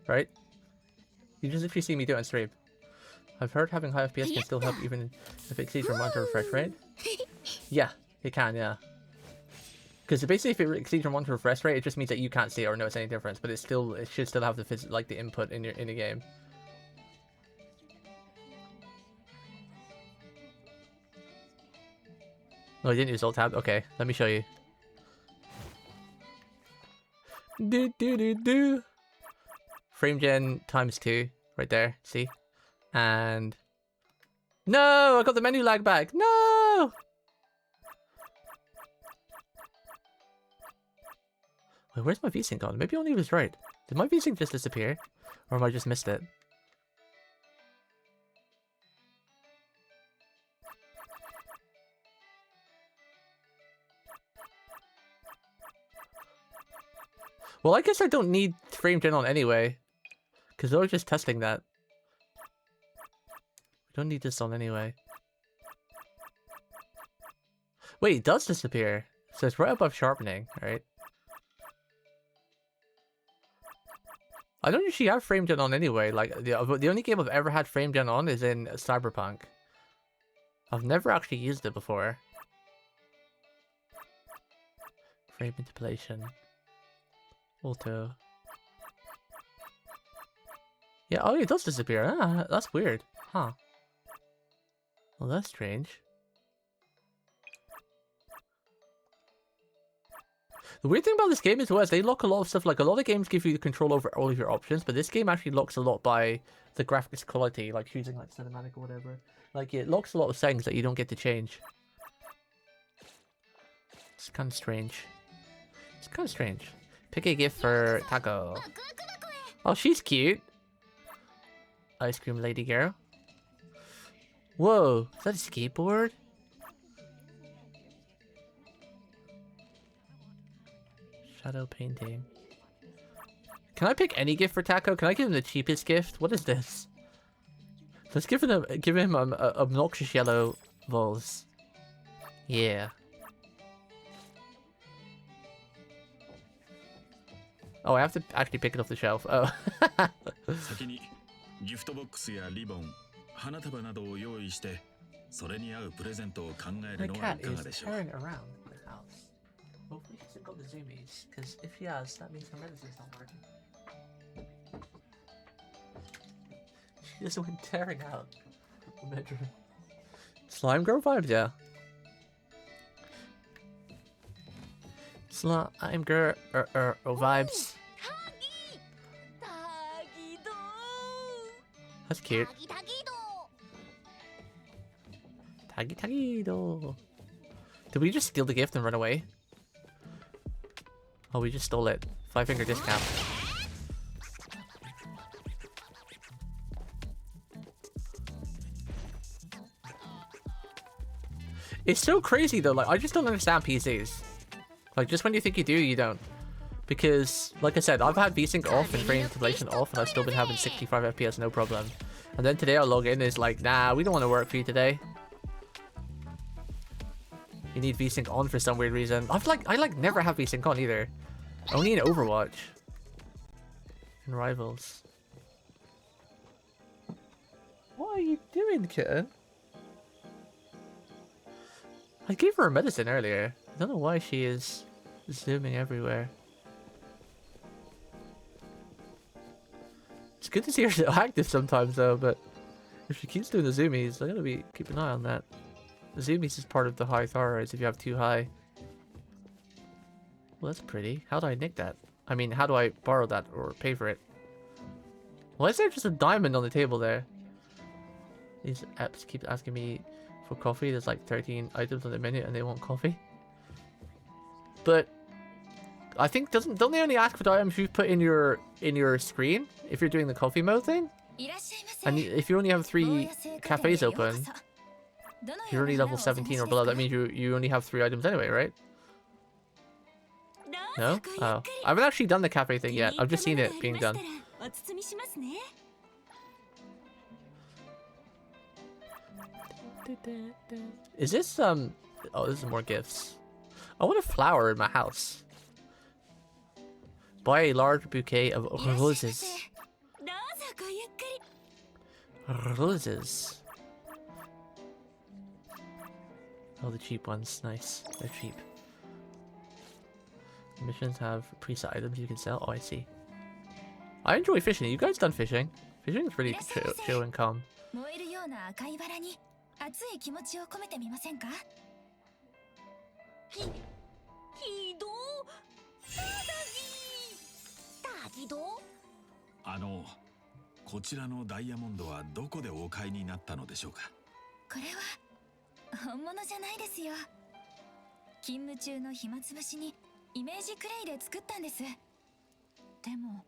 right? You just literally see me do it on stream. I've heard having high FPS can still help even if it exceeds your monitor refresh rate. Yeah, it can, yeah. Because basically, if it exceeds your monitor refresh rate, it just means that you can't see it or notice any difference. But it should still have the like the input in the game. No, I didn't use alt tab. Okay, let me show you. Do. Frame gen ×2 right there. See? And no, I got the menu lag back. No. Wait, where's my VSync gone? Maybe only was right. Did my VSync just disappear? Or am I just missed it? Well, I guess I don't need frame gen on anyway. Because I was just testing that. We don't need this on anyway. Wait, it does disappear. So it's right above sharpening, right? I don't usually have frame gen on anyway. Like, the only game I've ever had frame gen on is in Cyberpunk. I've never actually used it before. Frame interpolation. Auto. Yeah, oh, it does disappear. Ah, that's weird. Huh. Well, that's strange. The weird thing about this game as well is they lock a lot of stuff. Like, a lot of games give you control over all of your options, but this game actually locks a lot by the graphics quality, like choosing like cinematic or whatever. Like, it locks a lot of settings that you don't get to change. It's kind of strange. It's kind of strange. Pick a gift for Taco. Oh, she's cute. Ice cream lady girl. Whoa, is that a skateboard? Shadow painting. Can I pick any gift for Taco? Can I give him the cheapest gift? What is this? Let's give him obnoxious yellow balls. Yeah. Oh, I have to actually pick it off the shelf. Oh. My cat is tearing around the house. Hopefully she hasn't got the zoomies, because if she has, that means her medicine's not working. She just went tearing out the bedroom. Slime girl vibes, yeah. Slime girl vibes. That's cute. Tagido. Did we just steal the gift and run away? Oh, we just stole it. 5-finger discount. It's so crazy though, like, I just don't understand PCs. Like, just when you think you do, you don't. Because, like I said, I've had VSync off and frame interpolation off, and I've still been having 65 FPS, no problem. And then today I log in, and it's like, nah, we don't want to work for you today. You need VSync on for some weird reason. I never have VSync on either. Only in Overwatch. And Rivals. What are you doing, kitten? I gave her a medicine earlier. I don't know why she is zooming everywhere. It's good to see her so active sometimes though, but if she keeps doing the zoomies, I gotta keep an eye on that. The zoomies is part of the high thyroids if you have too high. Well, that's pretty. How do I nick that? I mean, how do I borrow that or pay for it? Why is there just a diamond on the table there? These apps keep asking me for coffee. There's like 13 items on the menu and they want coffee. But I think don't they only ask for the items you put in your screen if you're doing the coffee mode thing? And if you only have 3 cafes open, if you're only level 17 or below, that means you only have 3 items anyway, right? No? Oh. I haven't actually done the cafe thing yet. I've just seen it being done. Is this, oh, this is more gifts. I want a flower in my house. Buy a large bouquet of roses. Roses. Oh, the cheap ones. Nice. They're cheap. Missions have preset items you can sell. Oh, I see. I enjoy fishing. You guys done fishing? Fishing is pretty chill and calm. ひどたぎどこちらのダイヤモンドはどこでお買いになったのでしょうか。これは本物じゃないですよ。勤務中の暇つぶしにイメージクレイで作ったんです。でも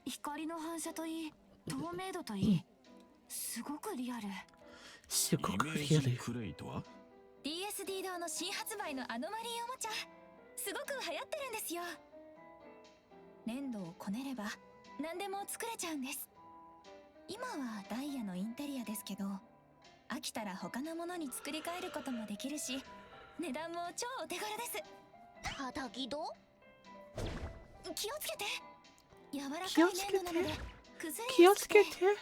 光の反射といい透明度といいすごくリアル。すごくリアル。イメージクレイとは DSD 堂の新発売のアノマリーおもちゃ、すごく流行ってるんですよ。粘土をこねれば何でも作れちゃうんです。今はダイヤのインテリアですけど、飽きたら他のものに作り変えることもできるし、値段も超お手頃です。たたぎど気をつけて。柔らかい粘土なので崩れ気をやすくて、つけて。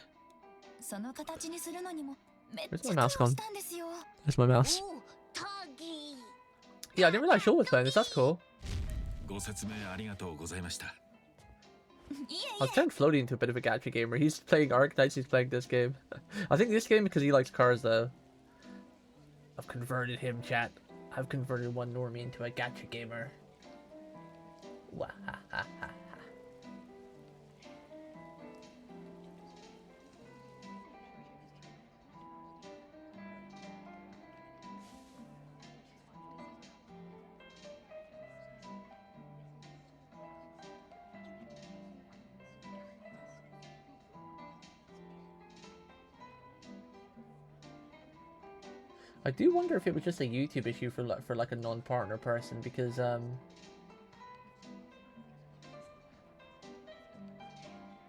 その形にするのにもめっ Where's ちゃ my mouse 苦労 gone? したんですよ。 There's my mouse. おたぎ Yeah, I didn't realize Shaw was playing this. That's cool. ご説明ありがとうございました。いえい I was turning Floaty into a bit of a gacha gamer. He's playing Archetypes, he's playing this game. I think this game because he likes cars though. I've converted him, chat. I've converted one normie into a gacha gamer. Wahahaha. I do wonder if it was just a YouTube issue for like a non-partner person because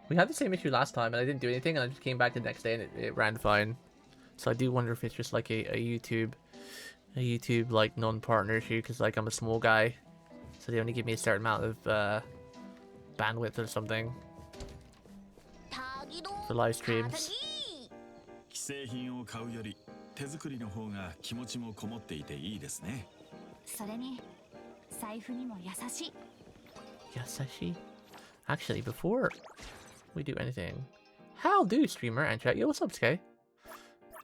we had the same issue last time and I didn't do anything and I just came back the next day and it ran fine. So I do wonder if it's just like a YouTube like non-partner issue because like I'm a small guy, so they only give me a certain amount of bandwidth or something たぎど for live streams. 既製品を買うより手作りの方が気持ちもこもっていていいですね。それに財布にも優しい。 Yasashi. Actually, before we do anything, how do streamer and chat? Yo, what's up, Sky?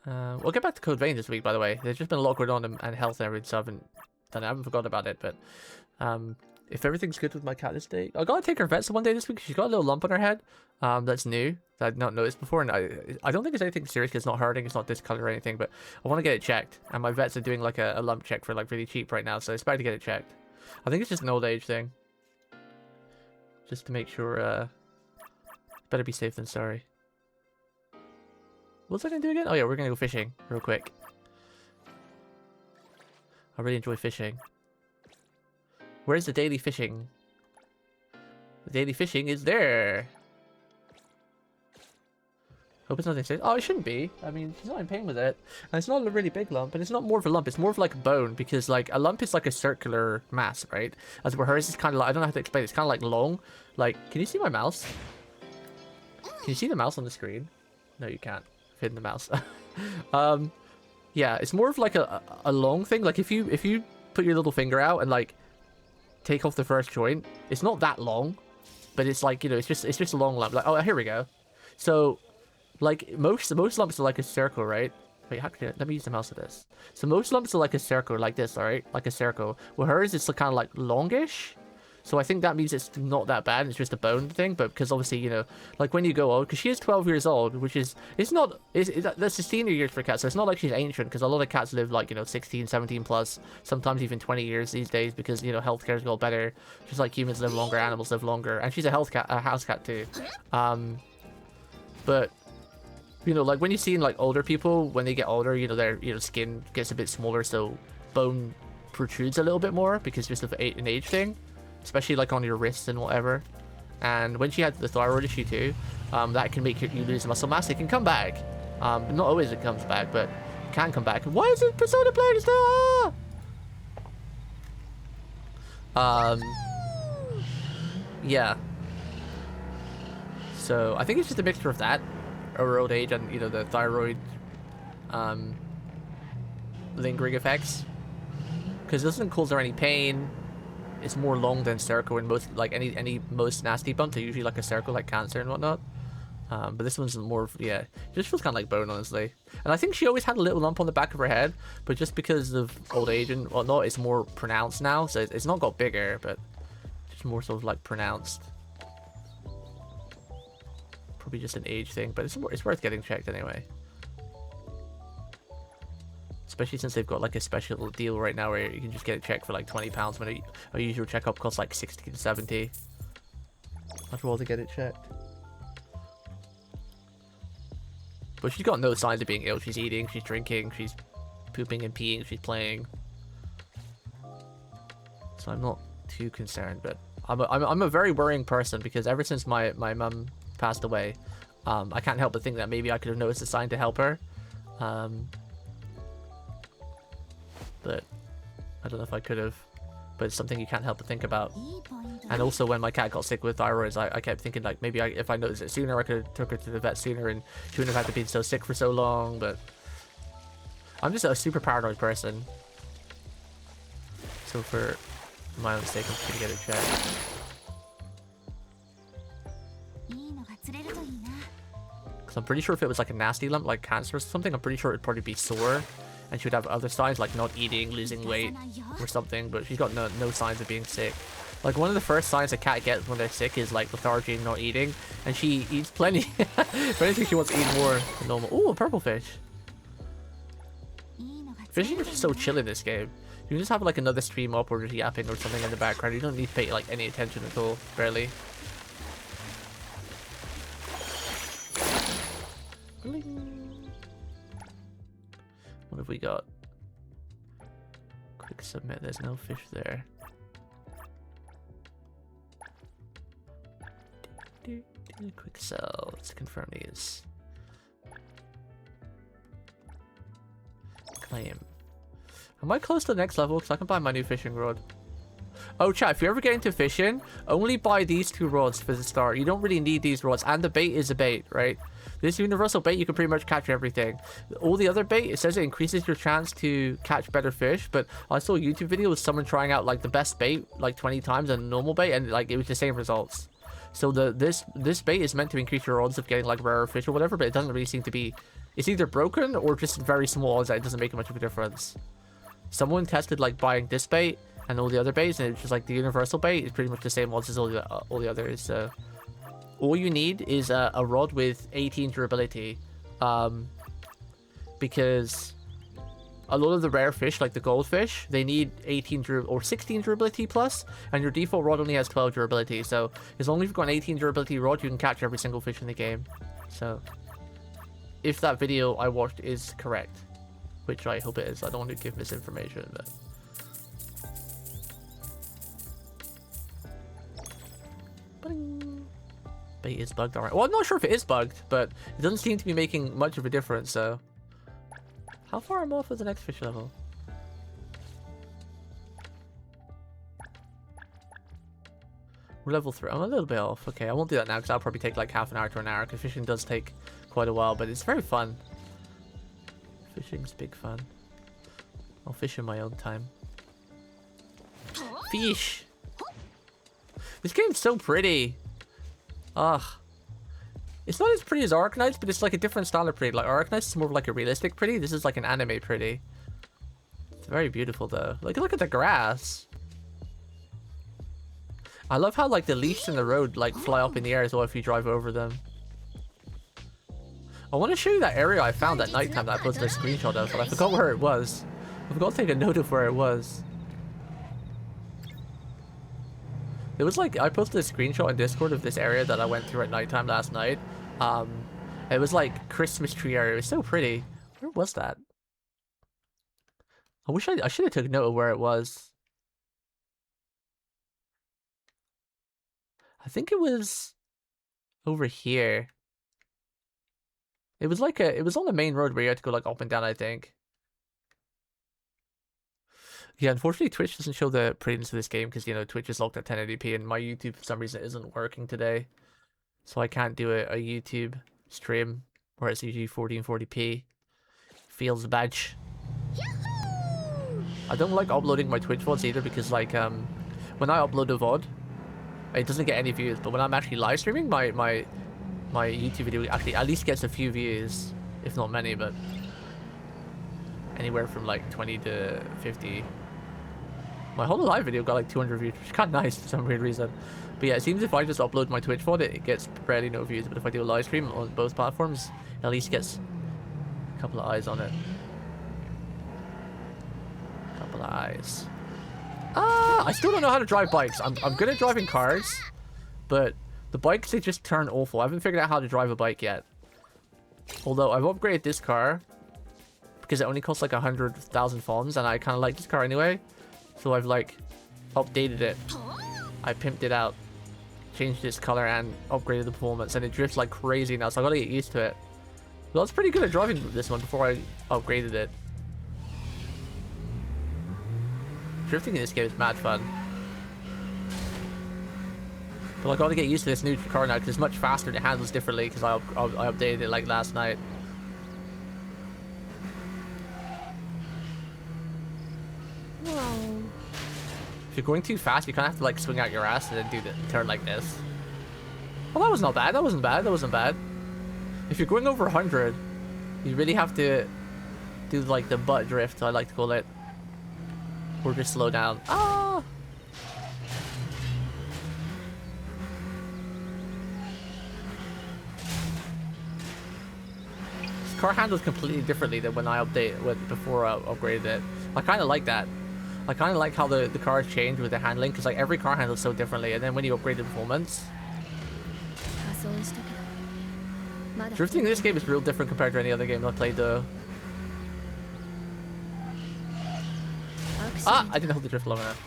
We'll get back to Code Vein this week, by the way. There's just been a lot going on and health and everything, so I haven't forgotten about it. But if everything's good with my cat this day, I gotta take her vet one day this week. She's got a little lump on her head. That's new. That I'd not noticed before, and I don't think it's anything serious. 'Cause it's not hurting. It's not discolor or anything. But I want to get it checked, and my vets are doing like a lump check for like really cheap right now. So I expect to get it checked. I think it's just an old age thing. Just to make sure. Better be safe than sorry. What's I gonna do again? Oh yeah, we're gonna go fishing real quick. I really enjoy fishing. Where's the daily fishing? The daily fishing is there. Hope it's nothing serious. Oh, it shouldn't be. I mean, she's not in pain with it. And it's not a really big lump, and it's not more of a lump. It's more of like a bone, because like a lump is like a circular mass, right? As where hers is kind of like, I don't know how to explain it. It's kind of like long. Like, can you see my mouse? Can you see the mouse on the screen? No, you can't. I've hidden the mouse. Yeah, it's more of like a long thing. Like if you put your little finger out and like take off the first joint, it's not that long, but it's like, you know, it's just a long lump. Like, oh, here we go. So like most lumps are like a circle, right? Wait, actually, let me use the mouse for this. So most lumps are like a circle, like this, all right? Like a circle. Well, hers is kind of like longish. So I think that means it's not that bad. It's just a bone thing. But because obviously, you know, like when you go old, because she is 12 years old, which is, that's the senior years for cats. So it's not like she's ancient, because a lot of cats live like, you know, 16, 17 plus, sometimes even 20 years these days, because, you know, healthcare's got better. Just like humans live longer, animals live longer. And she's a house cat too. But you know, like when you see in like older people, when they get older, you know, their skin gets a bit smaller, so bone protrudes a little bit more because just of an age thing, especially like on your wrists and whatever. And when she had the thyroid issue too, that can make you lose muscle mass. It can come back. Not always it comes back, but it can come back. Why is it Persona playing still? Yeah. So I think it's just a mixture of that, over old age, and, you know, the thyroid lingering effects, because it doesn't cause her any pain. It's more long than circle, and most, like, any most nasty bumps are usually like a circle, like cancer and whatnot. But this one's more, yeah, just feels kind of like bone, honestly. And I think she always had a little lump on the back of her head, but just because of old age and whatnot, it's more pronounced now. So it's not got bigger, but just more sort of like pronounced. Probably just an age thing, but it's worth getting checked anyway. Especially since they've got like a special deal right now where you can just get it checked for like £20 when a usual checkup costs like 60 to 70. I'd rather get it checked. But she's got no signs of being ill. She's eating, she's drinking, she's pooping and peeing, she's playing. So I'm not too concerned, but I'm a very worrying person because ever since my mum passed away, I can't help but think that maybe I could have noticed a sign to help her. But I don't know if I could have. But it's something you can't help but think about. And also when my cat got sick with thyroids, I kept thinking like maybe if I noticed it sooner, I could have took her to the vet sooner and she wouldn't have had to be so sick for so long. But I'm just a super paranoid person. So for my own sake, I'm just gonna get it checked. Because I'm pretty sure if it was like a nasty lump, like cancer or something, I'm pretty sure it'd probably be sore. And she would have other signs like not eating, losing weight, or something. But she's got no signs of being sick. Like one of the first signs a cat gets when they're sick is like lethargy and not eating. And she eats plenty. If anything, she wants to eat more than normal. Ooh, a purple fish. Fishing is just so chill in this game. You can just have like another stream up or just yapping or something in the background. You don't need to pay like any attention at all, barely. What have we got? Quick submit, there's no fish there. Quick sell, let's confirm these. Claim. Am I close to the next level? Because I can buy my new fishing rod. Oh chat, if you ever get into fishing, only buy these 2 rods for the start. You don't really need these rods, and the bait is a bait, right? This universal bait, you can pretty much catch everything. All the other bait, it says it increases your chance to catch better fish, but I saw a YouTube video with someone trying out like the best bait like 20 times and normal bait, and like it was the same results. So this bait is meant to increase your odds of getting like rarer fish or whatever, but it doesn't really seem to be. It's either broken or just very small odds that it doesn't make much of a difference. Someone tested like buying this bait and all the other baits, and it's just like the universal bait is pretty much the same odds as all the others. So all you need is a rod with 18 durability, because a lot of the rare fish, like the goldfish, they need 18 or 16 durability plus, and your default rod only has 12 durability. So as long as you've got an 18 durability rod, you can catch every single fish in the game. So if that video I watched is correct, which I hope it is, I don't want to give misinformation, but bait is bugged, alright. Well, I'm not sure if it is bugged, but it doesn't seem to be making much of a difference, so. How far am I off with the next fish level? We're level 3. I'm a little bit off. Okay, I won't do that now because that'll probably take like half an hour to an hour, because fishing does take quite a while, but it's very fun. Fishing's big fun. I'll fish in my own time. Fish! This game's so pretty. Ugh. It's not as pretty as Arknights, but it's like a different style of pretty. Like Arknights is more of like a realistic pretty. This is like an anime pretty. It's very beautiful though. Like, look at the grass. I love how like the leaves in the road like fly up in the air as well if you drive over them. I want to show you that area I found at nighttime that I posted a screenshot of, but I forgot where it was. I forgot to take a note of where it was. It was like, I posted a screenshot in Discord of this area that I went through at nighttime last night. It was like Christmas tree area. It was so pretty. Where was that? I wish I should have took note of where it was. I think it was over here. It was like it was on the main road where you had to go like up and down, I think. Yeah, unfortunately Twitch doesn't show the prettiness of this game because, you know, Twitch is locked at 1080p and my YouTube for some reason isn't working today. So I can't do a YouTube stream where it's usually 1440p. Feels bad. I don't like uploading my Twitch VODs either because, like, when I upload a VOD, it doesn't get any views, but when I'm actually live streaming, my my YouTube video actually at least gets a few views, if not many, but anywhere from like 20 to 50. My whole live video got like 200 views, which is kind of nice for some weird reason. But yeah, it seems if I just upload my TwitchVod, it gets barely no views. But if I do a live stream on both platforms, it at least gets a couple of eyes on it. Couple of eyes. I still don't know how to drive bikes. I'm good at driving cars, but the bikes, they just turn awful. I haven't figured out how to drive a bike yet. Although I've upgraded this car because it only costs like 100,000 fonds, and I kind of like this car anyway. So I've like updated it. I pimped it out, changed its color, and upgraded the performance, and it drifts like crazy now. So I gotta get used to it. Well, I was pretty good at driving this one before I upgraded it. Drifting in this game is mad fun. But I gotta get used to this new car now because it's much faster and it handles differently because I updated it like last night. If you're going too fast, you kind of have to like swing out your ass and then do the turn like this. Well, that was not bad. That wasn't bad. That wasn't bad. If you're going over 100, you really have to do like the butt drift, I like to call it. Or just slow down. Ah! This car handles completely differently than when I before I upgraded it. I kind of like that. I kind of like how the cars change with the handling, because like every car handles so differently, and then when you upgrade the performance, drifting in this game is real different compared to any other game I played though. Ah! I didn't hold the drift long enough.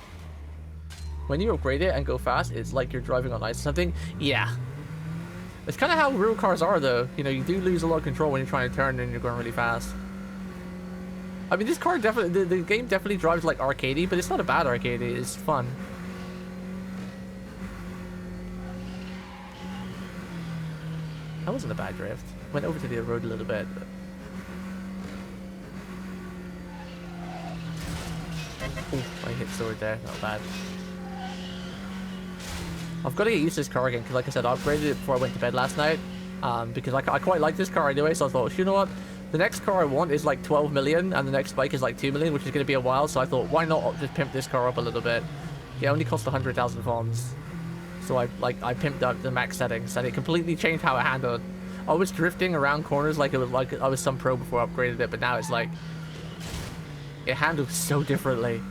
When you upgrade it and go fast, it's like you're driving on ice or something. Yeah. It's kind of how real cars are though. You know, you do lose a lot of control when you're trying to turn and you're going really fast. I mean, this car definitely, the game definitely drives like arcadey, but it's not a bad arcadey, it's fun. That wasn't a bad drift. Went over to the road a little bit. But... Ooh, I hit sword there, not bad. I've got to get used to this car again, because like I said, I upgraded it before I went to bed last night. Because I quite like this car anyway, so I thought, you know what? The next car I want is like 12 million, and the next bike is like 2 million, which is going to be a while, so I thought, why not just pimp this car up a little bit? It only cost 100,000 fonds. So I pimped up the max settings, and it completely changed how it handled. I was drifting around corners like it was like I was some pro before I upgraded it, but now it's like, it handles so differently.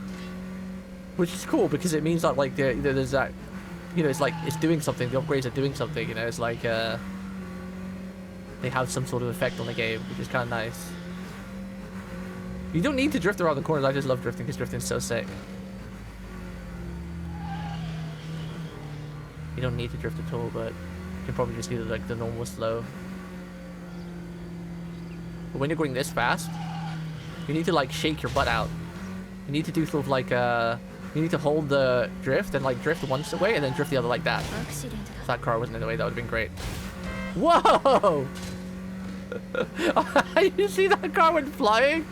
Which is cool, because it means that like there's that, you know, it's like, it's doing something, the upgrades are doing something, you know, it's like, they have some sort of effect on the game, which is kind of nice. You don't need to drift around the corners. I just love drifting because drifting's so sick. You don't need to drift at all, but you can probably just do like the normal slow. But when you're going this fast, you need to like shake your butt out. You need to do sort of like you need to hold the drift and like drift once away and then drift the other like that. If that car wasn't in the way, that would have been great. Whoa! You see that car went flying?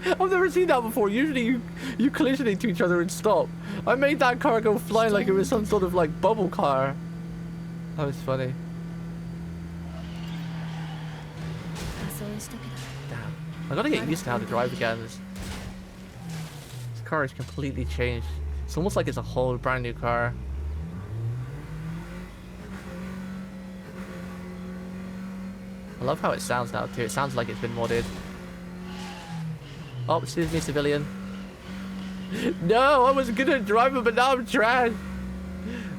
I've never seen that before. Usually you collision into each other and stop. I made that car go flying like it was some sort of like bubble car. That was funny. Damn. I gotta get used to how to drive again. This car has completely changed. It's almost like it's a whole brand new car. I love how it sounds now too. It sounds like it's been modded. Oh, excuse me, civilian. No, I was good at driving, but now I'm trash.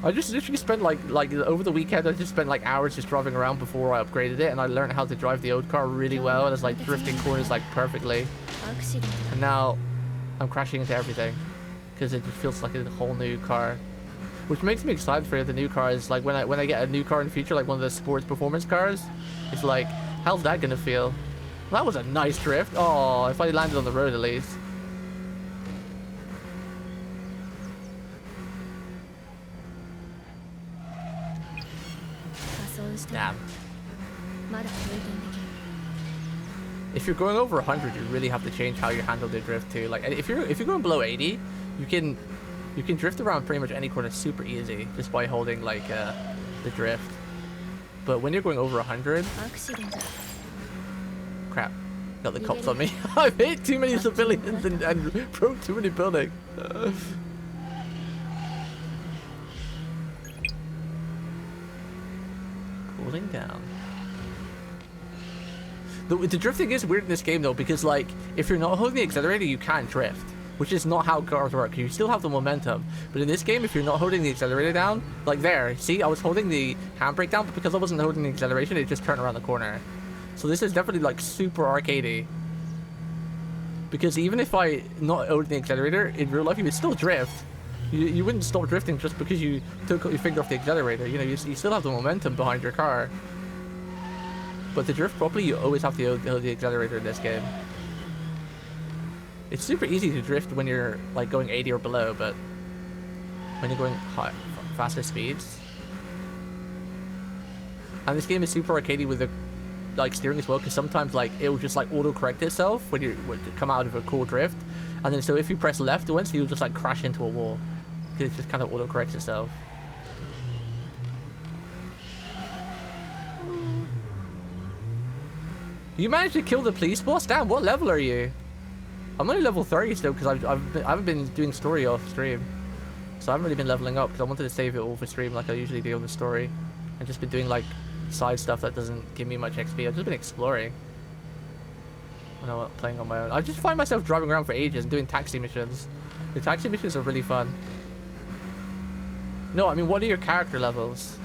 I just literally spent like over the weekend, I just spent like hours just driving around before I upgraded it, and I learned how to drive the old car really well, and it's like drifting corners like perfectly. And now I'm crashing into everything because it just feels like a whole new car. Which makes me excited for the new cars. Like when I get a new car in the future, like one of the sports performance cars, it's like, how's that gonna feel? That was a nice drift. Oh, if I landed on the road at least. Damn. If you're going over 100, you really have to change how you handle the drift too. Like if you're going below 80, you can drift around pretty much any corner super easy just by holding like the drift. But when you're going over 100, アクシデント crap, got the cops on me. I've hit too many civilians and broke too many buildings. Cooling down. The drifting is weird in this game though, because like if you're not holding the accelerator, you can't drift, which is not how cars work. You still have the momentum, but in this game, if you're not holding the accelerator down, like there, see, I was holding the handbrake down, but because I wasn't holding the acceleration, it just turned around the corner. So this is definitely like super arcadey. Because even if I not holding the accelerator, in real life you would still drift. You wouldn't stop drifting just because you took your finger off the accelerator. You know, you still have the momentum behind your car. But to drift properly, you always have to hold the accelerator in this game. It's super easy to drift when you're like going 80 or below, but when you're going high, faster speeds. And this game is super arcadey with the like steering as well, because sometimes like it will just like auto correct itself when you come out of a cool drift, and then so if you press left once, you'll just like crash into a wall because it just kind of auto corrects itself. You managed to kill the police boss? Damn, what level are you? I'm only level 30 still because I haven't been doing story off stream, so I haven't really been leveling up because I wanted to save it all for stream like I usually do on the story. I've just been doing like side stuff that doesn't give me much XP. I've just been exploring when I'm playing on my own. I just find myself driving around for ages and doing taxi missions. The taxi missions are really fun. No, I mean, what are your character levels?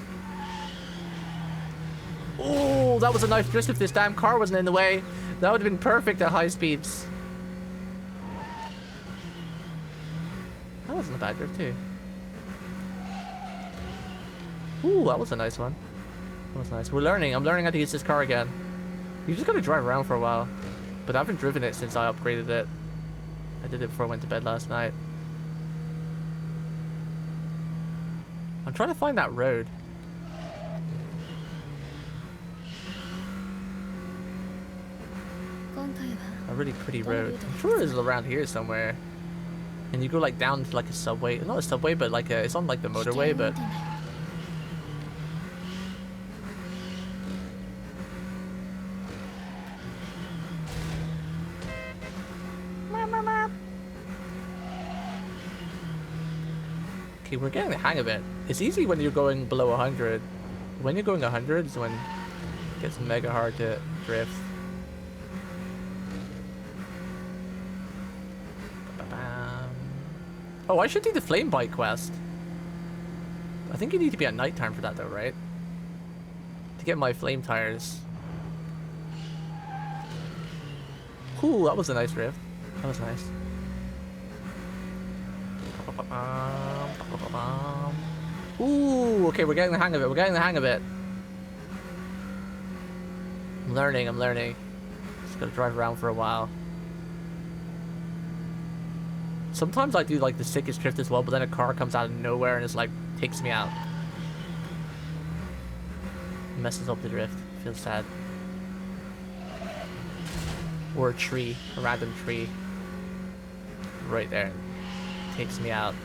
Oh, that was a nice drift if this damn car wasn't in the way. That would have been perfect at high speeds. That wasn't a bad drift too. Ooh, that was a nice one. That was nice. We're learning. I'm learning how to use this car again. You just gotta drive around for a while. But I haven't driven it since I upgraded it. I did it before I went to bed last night. I'm trying to find that road. A really pretty road. I'm sure it's around here somewhere. And you go like down to like a subway. Not a subway, but like a, it's on like the motorway, but... Okay, we're getting the hang of it. It's easy when you're going below 100. When you're going 100 is when it gets mega hard to drift. Oh, I should do the flame bike quest. I think you need to be at nighttime for that though, right? To get my flame tires. Ooh, that was a nice drift. That was nice. Ooh, okay, we're getting the hang of it. We're getting the hang of it. I'm learning, I'm learning. Just gotta drive around for a while. Sometimes I do like the sickest drift as well, but then a car comes out of nowhere and it's like, takes me out. Messes up the drift. Feels sad. Or a tree, a random tree. Right there. Takes me out.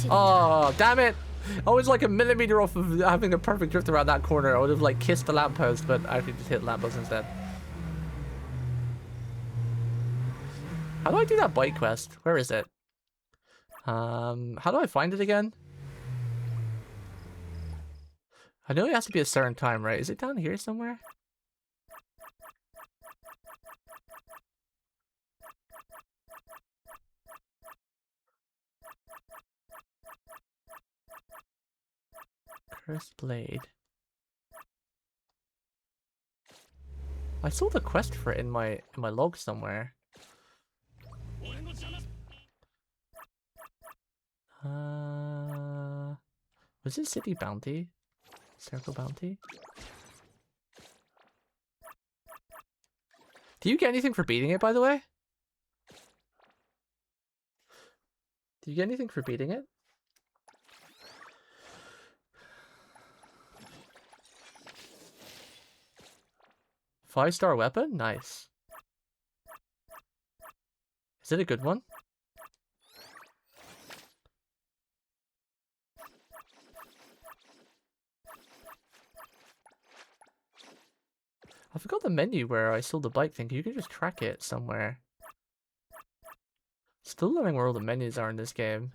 Oh, damn it! I was like a millimeter off of having a perfect drift around that corner. I would have like kissed the lamppost, but I actually just hit the lamppost instead. How do I do that bike quest? Where is it? How do I find it again? I know it has to be a certain time, right? Is it down here somewhere? Cursed Blade. I saw the quest for it in my log somewhere. Was it City Bounty? Circle Bounty? Do you get anything for beating it, by the way? Do you get anything for beating it? Five-star weapon? Nice. Is it a good one? I forgot the menu where I saw the bike thing. You could just track it somewhere. Still learning where all the menus are in this game.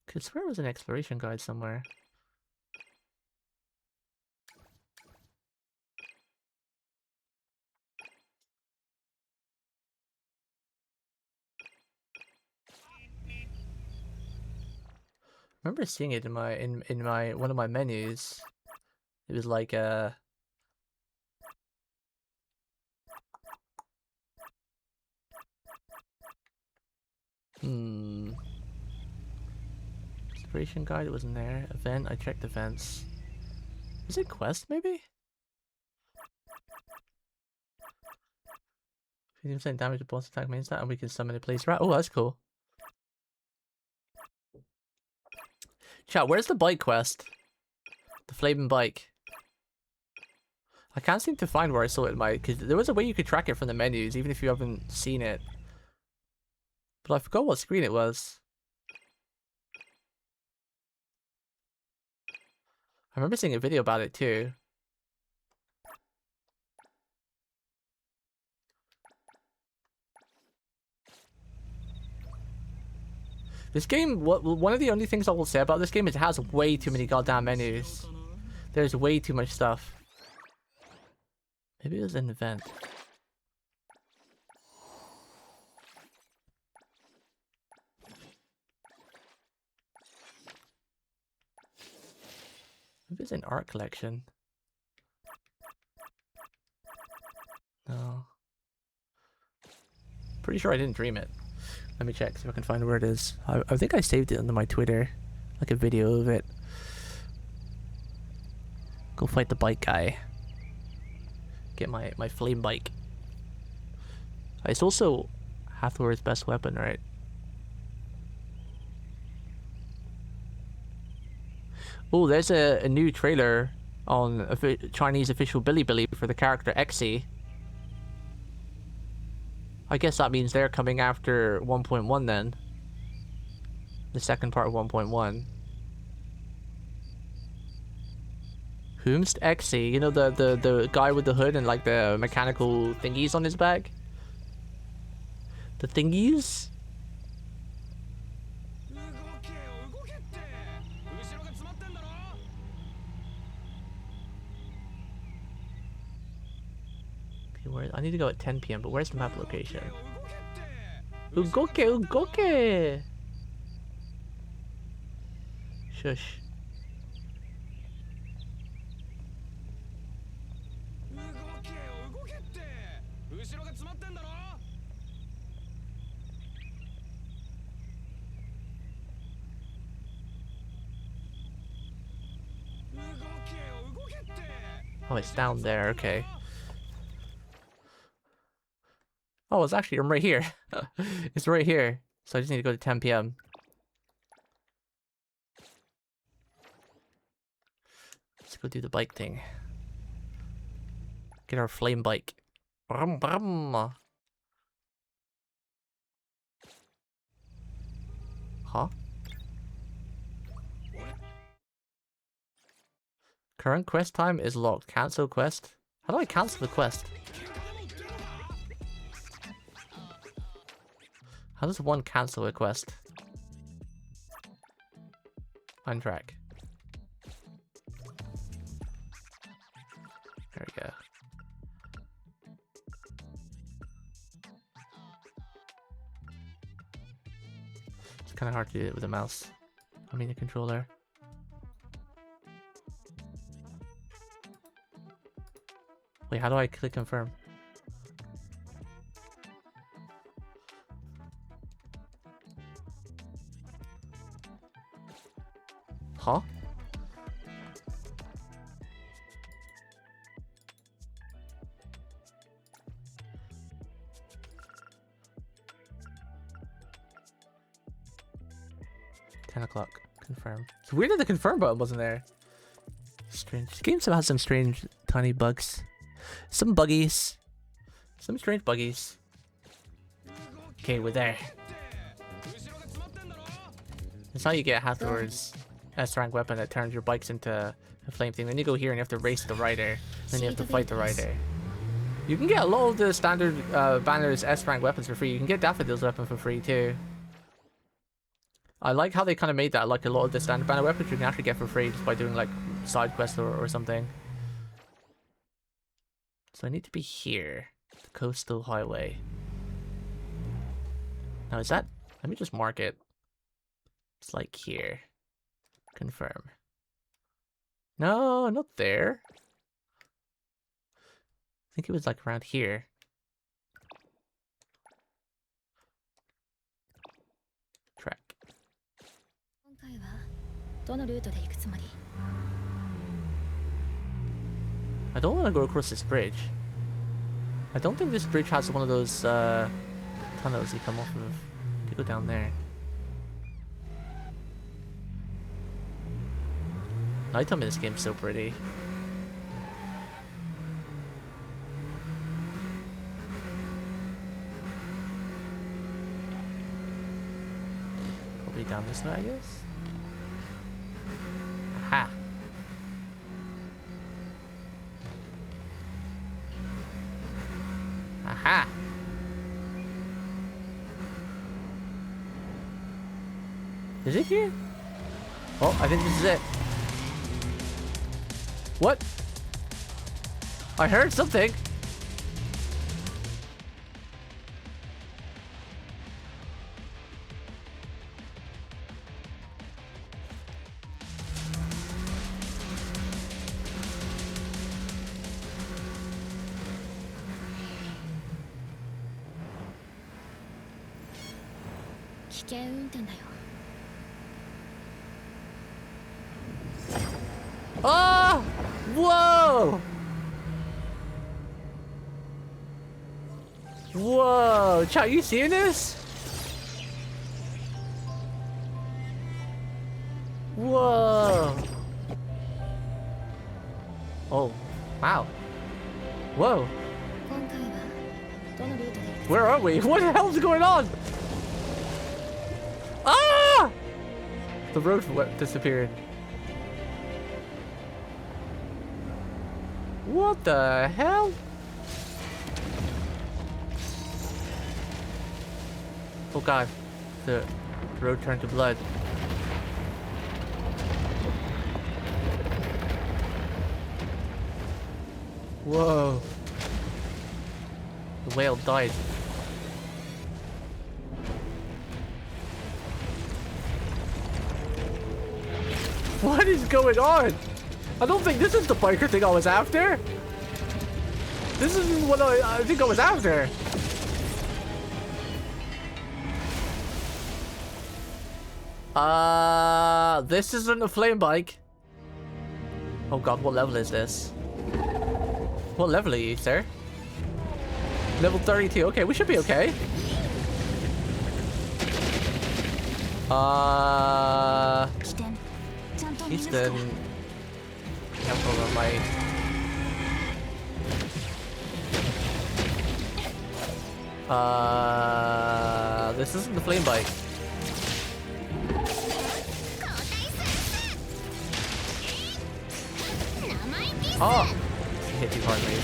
Could swear it was an exploration guide somewhere. I remember seeing it in my one of my menus. It was like exploration guide, it wasn't there. Event, I checked events. Is it quest maybe? 15% damage to boss attack main stat, and we can summon a place rat. Oh, that's cool. Chat, where's the bike quest? The flaming bike. I can't seem to find where I saw it in my... Because there was a way you could track it from the menus, even if you haven't seen it. But I forgot what screen it was. I remember seeing a video about it too. This game, one of the only things I will say about this game is it has way too many goddamn menus. There's way too much stuff. Maybe it was an event. Maybe it's an art collection. No. Pretty sure I didn't dream it. Let me check, see if I can find where it is. I think I saved it under my Twitter. Like a video of it. Go fight the bike guy. Get my flame bike. It's also Hathor's best weapon, right? Oh, there's a new trailer on Chinese official Bilibili for the character Xe. I guess that means they're coming after 1.1 then. The second part of 1.1. Whomst Xe? You know the guy with the hood and like the mechanical thingies on his back? The thingies? I need to go at 10 PM, but where's the map location? Ugoke, Ugoke! Shush. Oh, it's down there, okay. Oh, it's actually, I'm right here. It's right here. So I just need to go to 10 PM. Let's go do the bike thing. Get our flame bike. Brum, brum. Huh? Current quest time is locked. Cancel quest. How do I cancel the quest? How does one cancel a quest? Untrack. There we go. It's kind of hard to do it with a mouse. I mean, the controller. Wait, how do I click confirm? Huh? 10 o'clock. Confirm. It's weird that the confirm button wasn't there. Strange. This game still has some strange tiny bugs. Some buggies. Some strange buggies. Okay, we're there. That's how you get afterwards. S-rank weapon that turns your bikes into a flame thing. Then you go here and you have to race the rider. Then you have to fight the rider. You can get a lot of the standard banners S-rank weapons for free. You can get Daffodil's weapon for free too. I like how they kind of made that, like a lot of the standard banner weapons you can actually get for free just by doing like side quests or something. So I need to be here. The coastal highway. Now is that... Let me just mark it. It's like here. Confirm. No, not there. I think it was like around here. Track. I don't want to go across this bridge. I don't think this bridge has one of those tunnels you come off of. You go down there. Nighttime in this game is so pretty. Probably down this way, I guess. Aha! Aha! Is it here? Oh, I think this is it. What? I heard something. Oh! Whoa! Whoa! Chat, you seeing this? Whoa! Oh, wow. Whoa. Where are we? What the hell is going on? Ah! The road disappeared. What the hell? Oh god, the road turned to blood. Whoa. The whale died. What is going on? I don't think this is the biker thing I was after. This isn't what I think I was after. This isn't a flame bike. Oh god, what level is this? What level are you, sir? Level 32. Okay, we should be okay. Easton. Careful on my... This isn't the flame bike. Oh! He hit too hard, mate.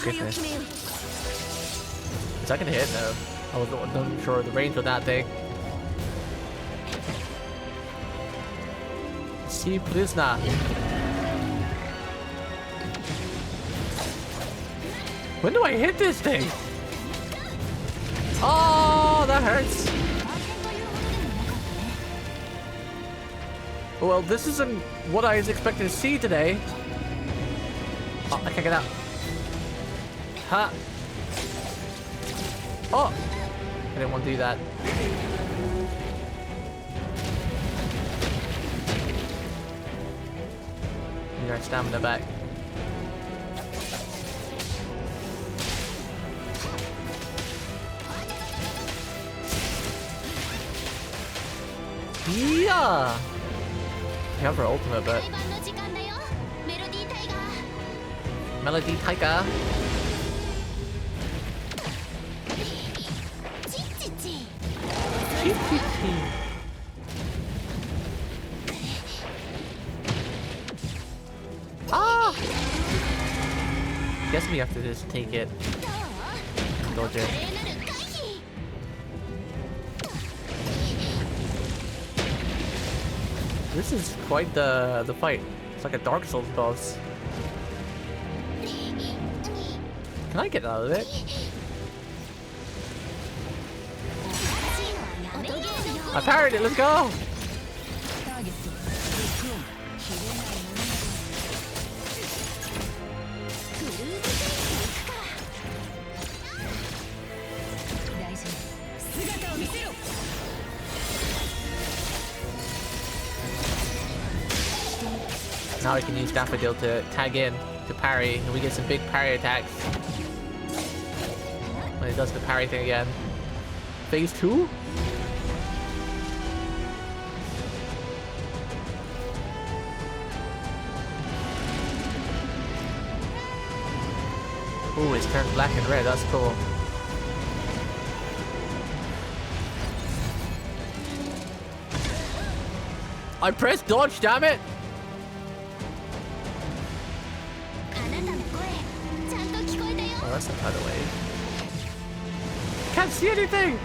Goodness. Is that gonna hit? No. I wasn't sure of the range of that thing. See, prisoner. When do I hit this thing? Oh, that hurts. Well, this isn't what I was expecting to see today. Oh, I can't get out. Ha! Oh! I didn't want to do that. Need our stamina back. Yeah! You have her ultimate, but 対バンの時間だよメロディータイガー Melody Taika. チッチッチ Ah! Guess we have to just take it. どう Dodge it. 華麗なる回避 This is quite the fight. It's like a Dark Souls boss. Can I get out of it? I parried it, let's go! Now we can use Daffodil to tag in to parry, and we get some big parry attacks. When it does the parry thing again. Phase 2? Ooh, it's turned black and red, that's cool. I pressed dodge, damn it! あなたの声ちゃんと聞こえたよ Oh, that's a tidal wave. Can't see anything!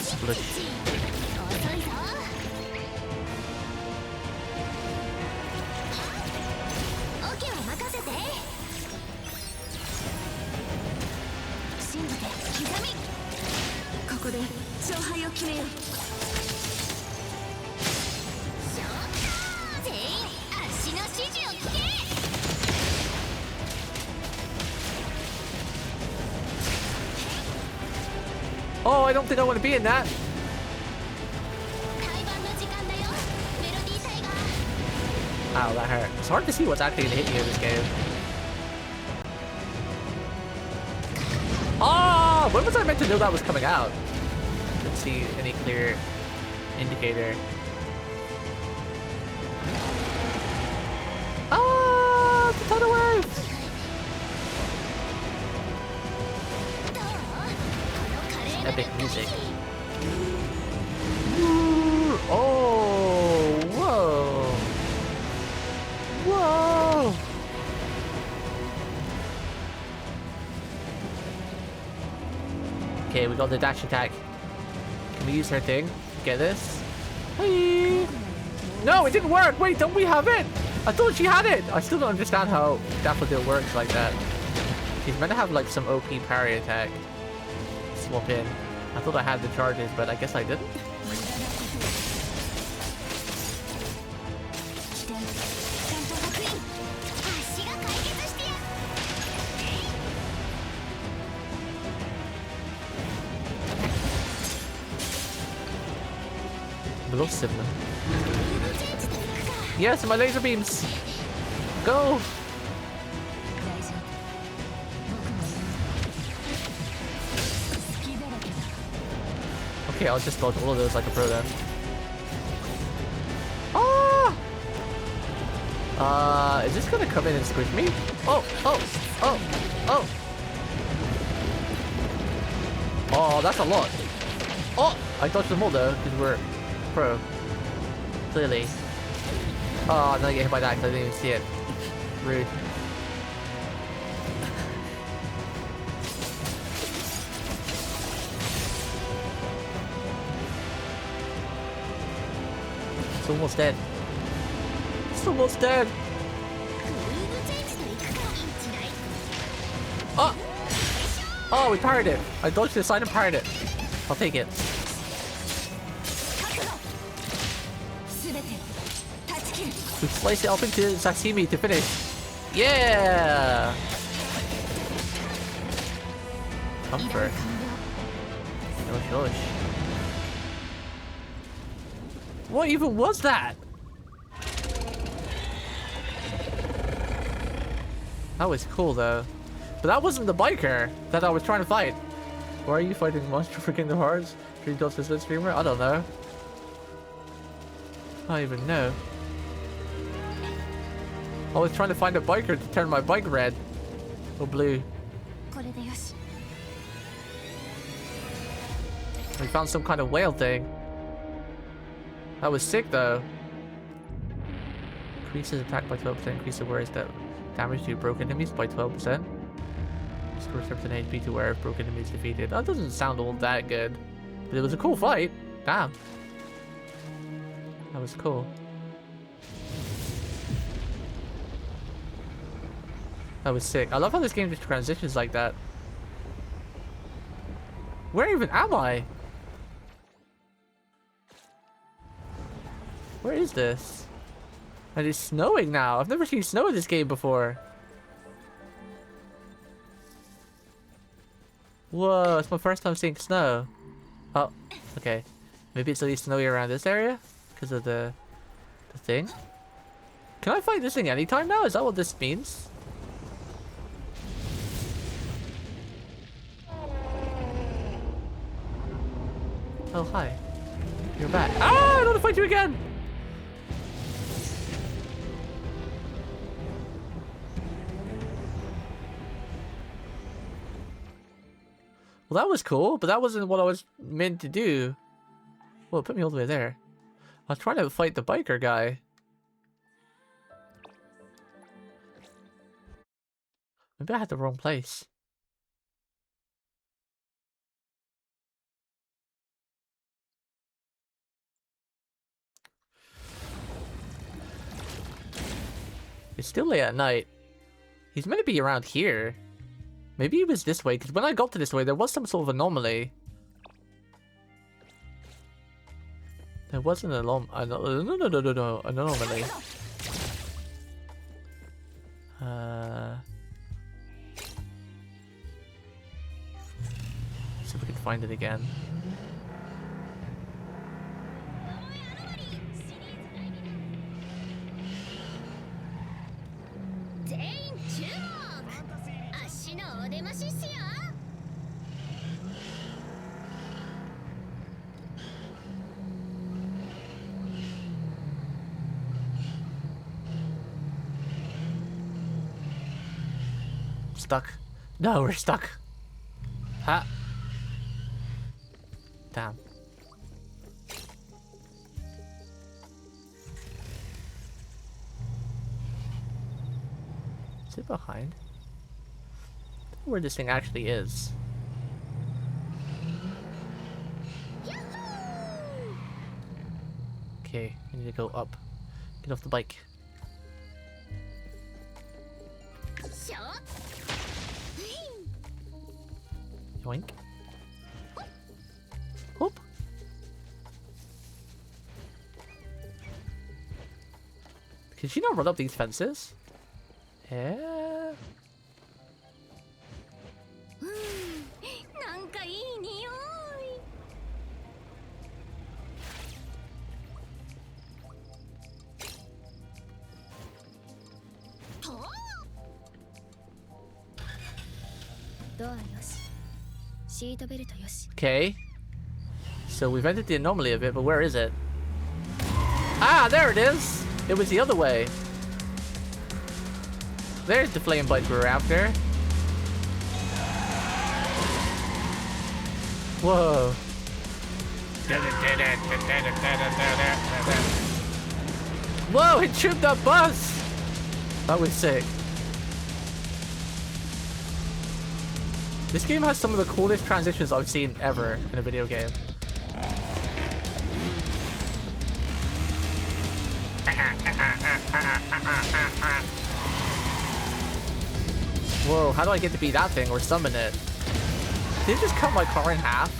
Splish. 遅いぞオケは任せて信じて刻みここで勝敗を決めよう全員あっしの指示を聞け Oh, I don't think I want to be in that. 対バンの時間だよメロディータイガー Ow, that hurt. It's hard to see what's actually gonna hit you in this game. Oh, when was I meant to know that was coming out? Didn't see any clear indicator. Ah, it's a ton of waves! Epic music. Oh, whoa. Whoa. Okay, we got the dash attack. Can we use her thing? Get this? Hey. No, it didn't work. Wait, don't we have it? I thought she had it. I still don't understand how Daffodil works like that. She's meant to have like some OP parry attack. Swap in. I thought I had the charges, but I guess I didn't. Blossom. Yes, my laser beams. Go. Okay, I'll just dodge all of those like a pro then. Ah! Is this gonna come in and squish me? Oh, oh, oh, oh. Oh, that's a lot. Oh, I dodged them all though, because we're pro. Clearly. Oh, now I get hit by that because I didn't even see it. Rude. It's almost dead. It's almost dead. Oh! Oh, we parried it. I dodged this side and parried it. I'll take it. We slice it up into sashimi to finish. Yeah! Comfort. Yosh yosh. What even was that? That was cool though. But that wasn't the biker that I was trying to fight. Why are you fighting monster for Kingdom Hearts? Dream Dots is a streamer? I don't know. I don't even know. I was trying to find a biker to turn my bike red. Or blue. We found some kind of whale thing. That was sick though. Increases attack by 12%, increase awareness that damage to broken enemies by 12%. Scores 10% HP to where if broken enemies defeated. That doesn't sound all that good. But it was a cool fight. Damn. That was cool. That was sick. I love how this game just transitions like that. Where even am I? Where is this? And it's snowing now. I've never seen snow in this game before. Whoa, it's my first time seeing snow. Oh, okay. Maybe it's at least snowy around this area? Because of the thing? Can I fight this thing anytime now? Is that what this means? Oh, hi. You're back. Ah, I don't want to fight you again! Well, that was cool, but that wasn't what I was meant to do. Well, it put me all the way there. I was trying to fight the biker guy. Maybe I had the wrong place. It's still late at night. He's meant to be around here. Maybe he was this way, because when I got to this way, there was some sort of anomaly. There was an alarm. No, anomaly. See if we can find it again. Stuck. No, we're stuck. Ha. Damn. Is it behind? I don't know where this thing actually is. Okay, I need to go up. Get off the bike. Yoink. Whoop. Can she not run up these fences? Yeah. Okay. So we've entered the anomaly of it, but where is it? Ah, there it is! It was the other way. There's the flame bite we were after. Whoa. Whoa, it tripped that bus! That was sick. This game has some of the coolest transitions I've seen ever in a video game. Whoa, how do I get to be that thing or summon it? Did it just cut my car in half?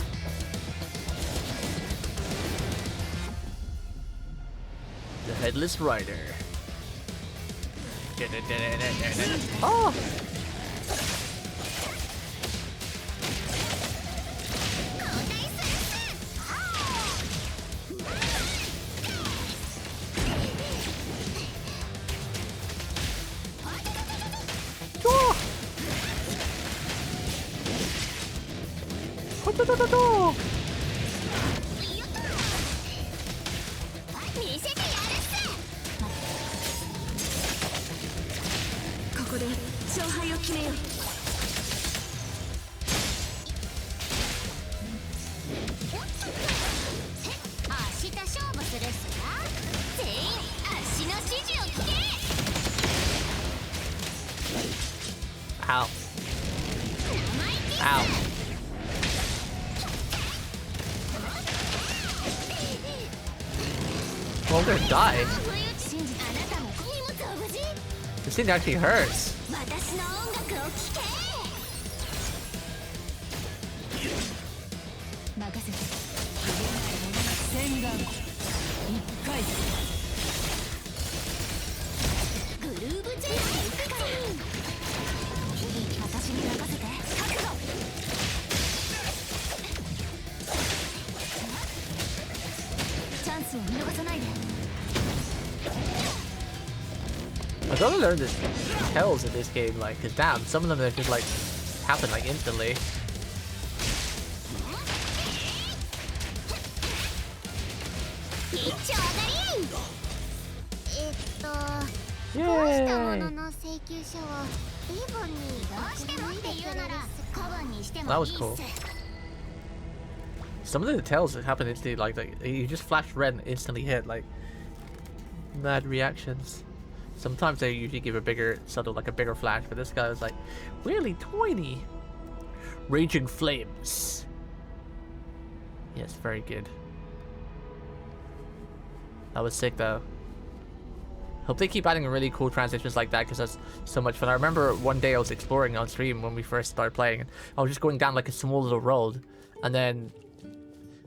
The Headless Rider. Oh! Oh! ここで勝敗を決めよう。明日勝負するっすか。全員足の指示を聞け。 Ow. Ow. Well, I'm gonna die. This thing actually hurts. I gotta learn the tells in this game, like, cause damn, some of them they just like happen like instantly. Yay! That was cool. Some of the tells that happen instantly, like you just flash red and instantly hit, like mad reactions. Sometimes they usually give a bigger, subtle, like a bigger flash, but this guy was like really tiny. Raging Flames. Yes, very good. That was sick though. Hope they keep adding really cool transitions like that because that's so much fun. I remember one day I was exploring on stream when we first started playing, and I was just going down like a small little road, and then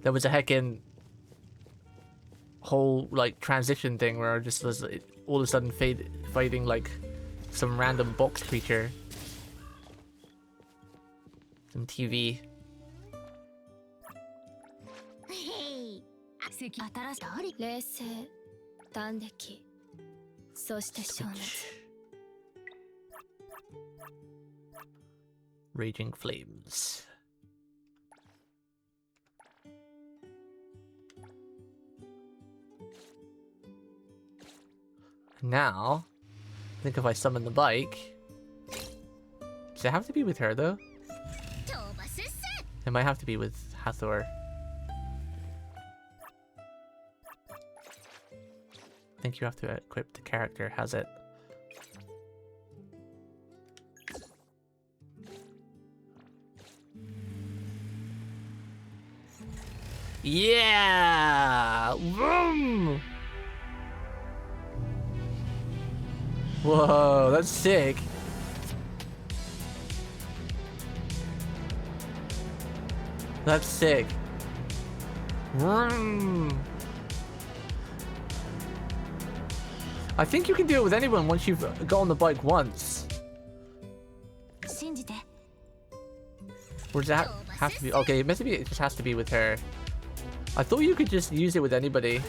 there was a heckin' whole like transition thing where I just was all of a sudden fighting like some random box creature. Some TV. Raging Flames. Now, I think if I summon the bike, does it have to be with her though? It might have to be with Hathor. I think you have to equip the character, has it? Yeah! Vroom! Whoa, that's sick. That's sick. Vroom! I think you can do it with anyone once you've got on the bike once. Or does that have to be? Okay, maybe it just has to be with her. I thought you could just use it with anybody.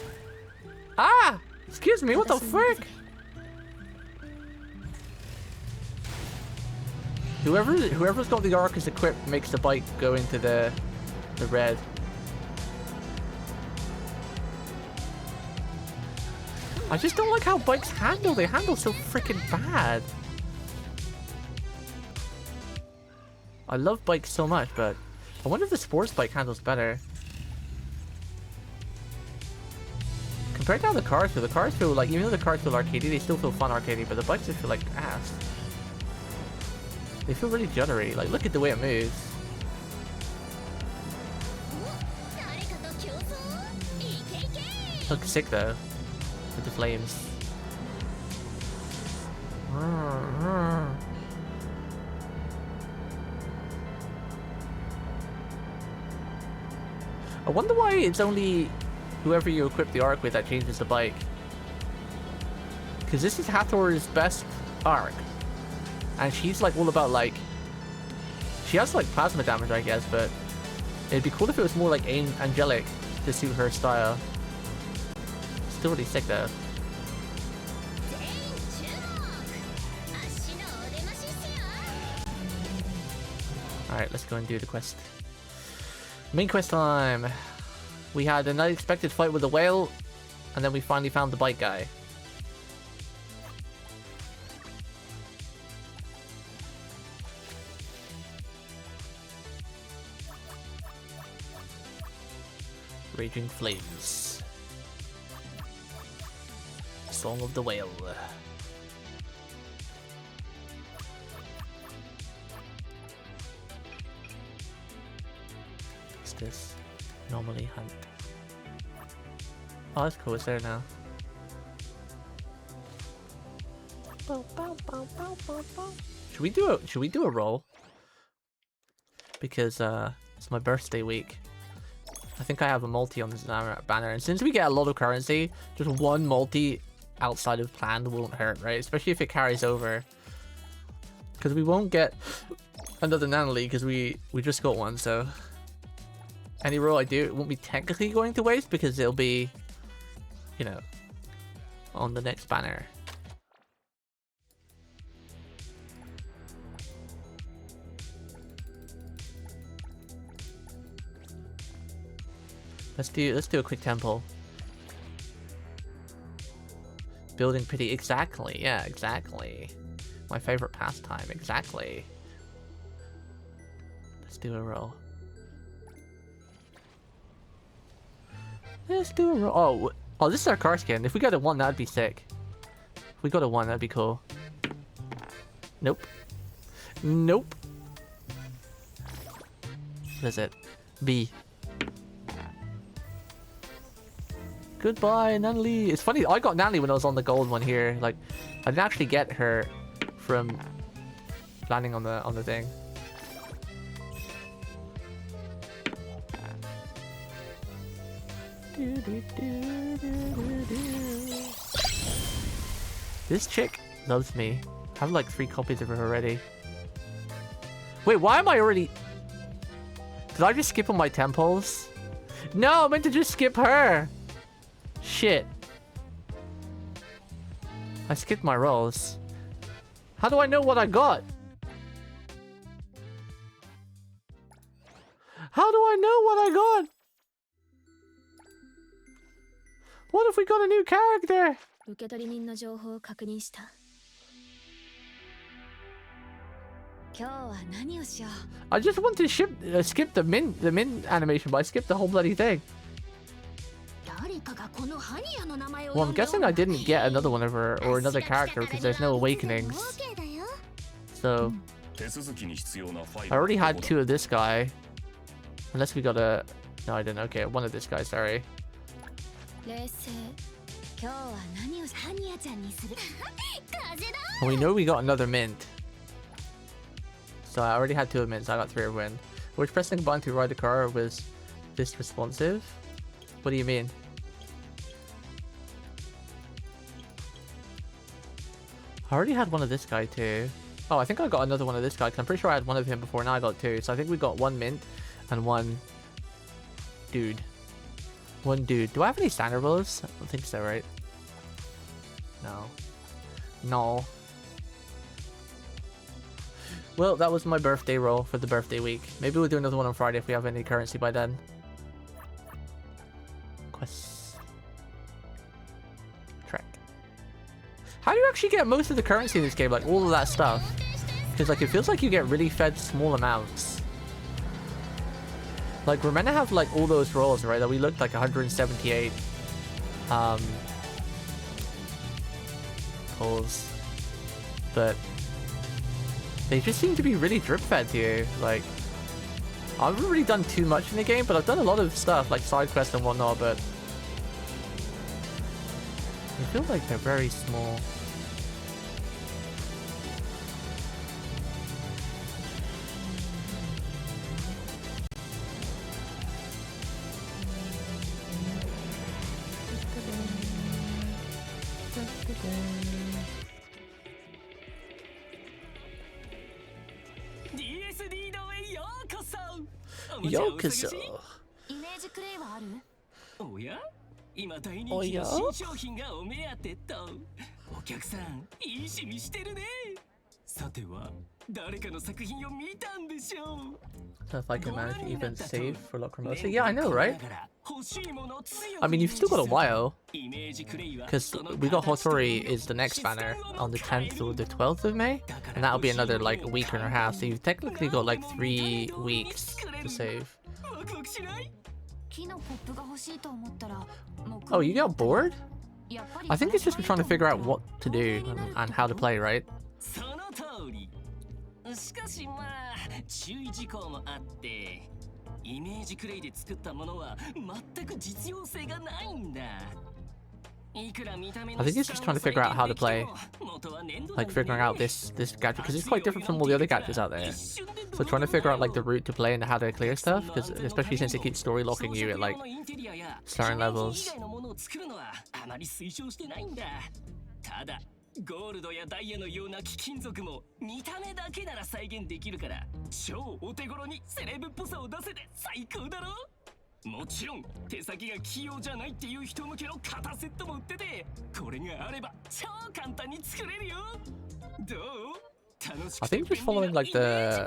Ah! Excuse me, what the frick? Whoever's got the Arcus equipped makes the bike go into the red. I just don't like how bikes handle. They handle so freaking bad. I love bikes so much, but I wonder if the sports bike handles better. Compared to how the cars feel like, even though the cars feel arcadey, they still feel fun arcadey, but the bikes just feel like ass. They feel really juddery. Like, look at the way it moves. Looks sick though, with the flames. I wonder why it's only whoever you equip the arc with that changes the bike. Because this is Hathor's best arc. And she's like all about like... She has like plasma damage, I guess, but... It'd be cool if it was more like angelic to suit her style. Still really sick though. Alright, let's go and do the quest. Main quest time. We had an unexpected fight with a whale, and then we finally found the bike guy. Raging Flames. Song of the Whale. What's this? Normally hunt. Oh, that's cool. It's there now. Should we do a roll? Because it's my birthday week. I think I have a multi on this banner, and since we get a lot of currency, just one multi outside of planned won't hurt, right? Especially if it carries over. Because we won't get another Nanoli because we just got one, so any roll I do, it won't be technically going to waste because it'll be, you know, on the next banner. Let's do a quick temple. Building pity, exactly. Yeah, exactly. My favorite pastime, exactly. Let's do a roll. Let's do a roll. Oh, this is our car skin. If we got a 1, that'd be sick. If we got a 1, that'd be cool. Nope. Nope. What is it? B. Goodbye, Nanli. It's funny, I got Nanli when I was on the gold one here. Like, I didn't actually get her from landing on the thing. This chick loves me. I have like 3 copies of her already. Wait, why am I already... Did I just skip on my temples? No, I meant to just skip her. Shit. I skipped my rolls. How do I know what I got? How do I know what I got? What if we got a new character? 受取人の情報を確認した。今日は何をしよう。I just want to skip the min animation, but I skipped the whole bloody thing. Well, I'm guessing I didn't get another one of her or another character because there's no awakenings. So I already had 2 of this guy. Unless we got a... No, I didn't. Okay, 1 of this guy, sorry. And we know we got another mint. So I already had 2 of mints, so I got 3 of wind. Which pressing a button to ride the car was this responsive? What do you mean? I already had 1 of this guy too. Oh, I think I got another 1 of this guy because I'm pretty sure I had 1 of him before, now I got 2. So I think we got 1 mint and 1 dude. 1 dude. Do I have any standard rolls? I don't think so, right? No. No. Well, that was my birthday roll for the birthday week. Maybe we'll do another one on Friday if we have any currency by then. Quests. Trek. How do you actually get most of the currency in this game? Like, all of that stuff? Because, like, it feels like you get really fed small amounts. Like, we're meant to have, like, all those rolls, right? That we looked like 178. Pulls. But... they just seem to be really drip fed to you. Like, I haven't really done too much in the game, but I've done a lot of stuff, like side quests and whatnot, but I feel like they're very small. Yokoso. イメージクレイはある？おや今大人気の新商品がお目当てと。お客さんいい趣味してるね。さては誰かの作品を見たんでしょう。 So if I can manage to even save for lock promotion. Yeah, I know, right? I mean, you've still got a while. Because we got Hotori is the next banner on the 10th or the 12th of May. And that'll be another like week and a half. So you've technically got like 3 weeks to save. 木のポップが欲しいと思ったら、もう Oh, you got bored? やっぱり I think it's just trying to figure out what to do and how to play, right? その通り。しかしまあ注意事項もあってイメージクレイで作ったものは全く実用性がないんだ。 I think he's just trying to figure out how to play, like figuring out this gadget, because it's quite different from all the other gadgets out there. So trying to figure out like the route to play and how to clear stuff, because especially since it keeps story locking you at like certain levels. ゴールドやダイヤのような貴金属も見た目だけなら再現できるから超お手頃にセレブっぽさを出せて最高だろ。もちろん手先が器用じゃないっていう人向けの型セットも売っててこれがあれば超簡単に作れるよ。どう？楽しくて I think just following like the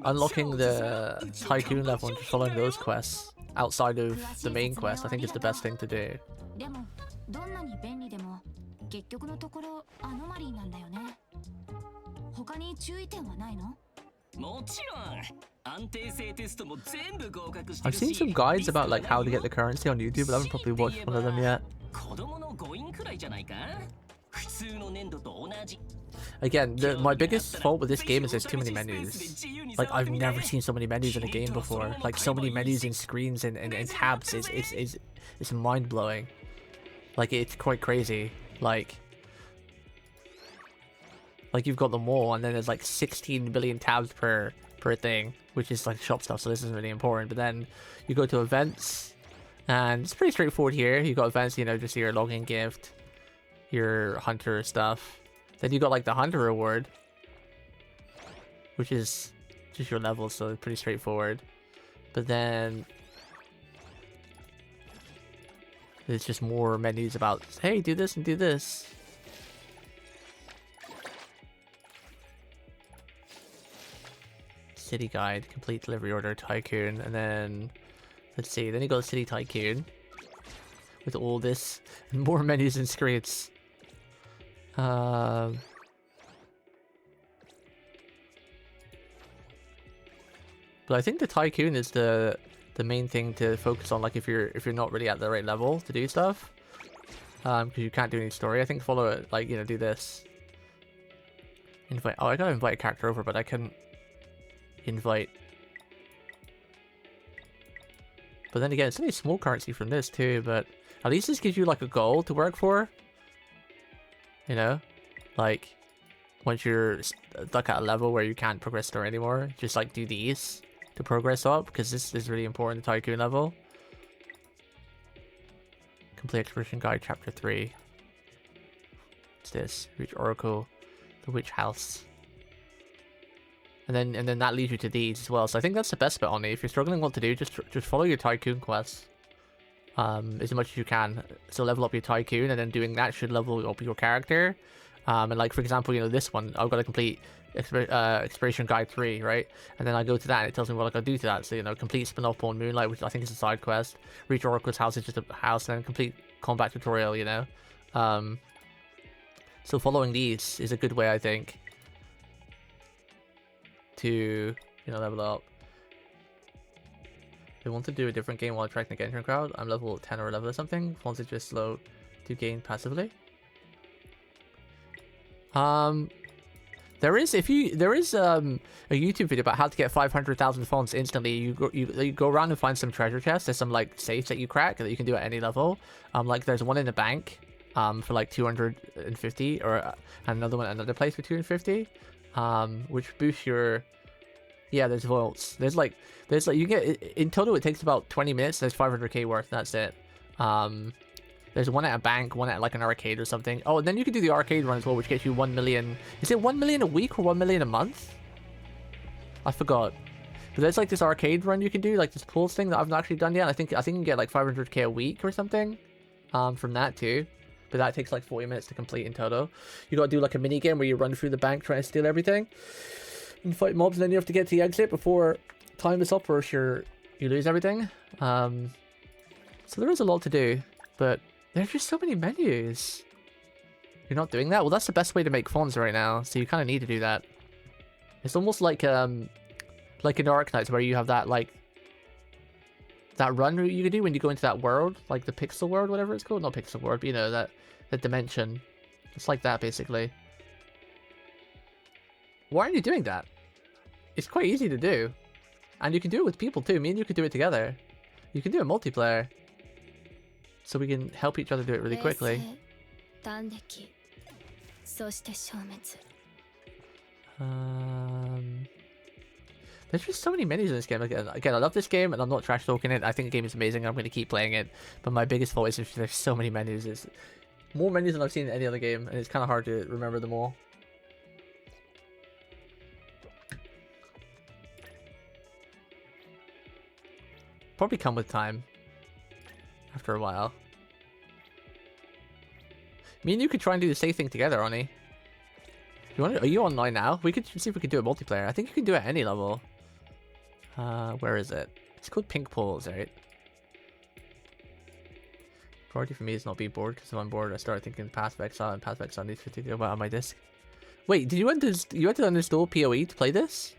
unlocking the tycoon level and just following those quests outside of the main quest, I think is the best thing to do. でもどんなに便利でも結局のところアノマリーなんだよね。他に注意点はないの？もちろん安定性テストも全部合格して I've るし seen some guides about like how to get the currency on YouTube, but I haven't probably watched one of them yet. 子供の誤飲くらいじゃないか。普通の粘土と同じ。 Again, my biggest fault with this game is there's too many menus. Like I've never seen so many menus in a game before. Like so many menus and screens and tabs is mind blowing. Like it's quite crazy. Like you've got them all, and then there's like 16 billion tabs per thing, which is like shop stuff, so this isn't really important. But then you go to events, and it's pretty straightforward here. You got events, you know, just your login gift, your hunter stuff. Then you got like the hunter reward, which is just your level, so it's pretty straightforward. But then there's just more menus about, hey, do this and do this. City guide, complete delivery order, tycoon, and then let's see, then you got city tycoon with all this and more menus and screens. But I think the tycoon is the main thing to focus on, like if you're not really at the right level to do stuff, because you can't do any story. I think follow it, like, you know, do this. Invite. Oh, I gotta invite a character over, but I couldn't invite. But then again, it's only small currency from this too. But at least this gives you like a goal to work for. You know, like once you're stuck at a level where you can't progress through anymore, just like do these to progress up, because this is really important. The tycoon level. Complete expedition guide chapter 3. What's this? Reach Oracle, the Witch House. And then that leads you to these as well. So I think that's the best bit on it. If you're struggling what to do, just follow your tycoon quests as much as you can. So level up your tycoon, and then doing that should level up your character. And like for example, you know, this one I've got to complete Exploration Guide 3, right? And then I go to that and it tells me what I gotta do to that. So, you know, complete Spin-off Born Moonlight, which I think is a side quest. Reach Oracle's house is just a house, and then complete combat tutorial, you know. So following these is a good way, I think, to, you know, level up. They want to do a different game while attracting the Genshin crowd. I'm level 10 or 11 or something. Fonts is just slow to gain passively. There is a YouTube video about how to get 500,000 fonts instantly. You go around and find some treasure chests. There's some like safes that you crack that you can do at any level. Like there's one in the bank for like 250, or another one another place for 250. Which boosts your, yeah, there's vaults. There's like you get, in total it takes about 20 minutes. There's 500k worth, that's it. There's There's one at a bank, one at like an arcade or something. Oh, and then you can do the arcade run as well, which gets you 1 million. Is it 1 million a week or 1 million a month? I forgot. But there's like this arcade run you can do, like this pools thing that I've not actually done yet. I think you can get like 500k a week or something from that too. But that takes like 40 minutes to complete in total. You gotta do like a mini game where you run through the bank trying to steal everything and fight mobs, and then you have to get to the exit before time is up or else you lose everything. So there is a lot to do, but there's just so many menus. You're not doing that? Well, that's the best way to make funds right now, so you kind of need to do that. It's almost like in Dark Knights where you have that like that run you can do when you go into that world, like the pixel world, whatever it's called. Not pixel world, but you know, that dimension. It's like that basically. Why aren't you doing that? It's quite easy to do. And you can do it with people too. Me and you could do it together. You can do it multiplayer. So we can help each other do it really quickly. There's just so many menus in this game. Again, I love this game and I'm not trash talking it. I think the game is amazing. I'm going to keep playing it. But my biggest fault is there's so many menus. It's more menus than I've seen in any other game. And it's kind of hard to remember them all. Probably come with time. After a while. Me and you could try and do the same thing together, Oni. Are you online now? We could see if we could do a multiplayer. I think you can do it at any level. Where is it? It's called Pink Pools, right? Priority for me is not being bored, because if I'm bored, I start thinking Path of Exile, and Path of Exile needs to go about on my disc. Wait, did you had to uninstall PoE to play this?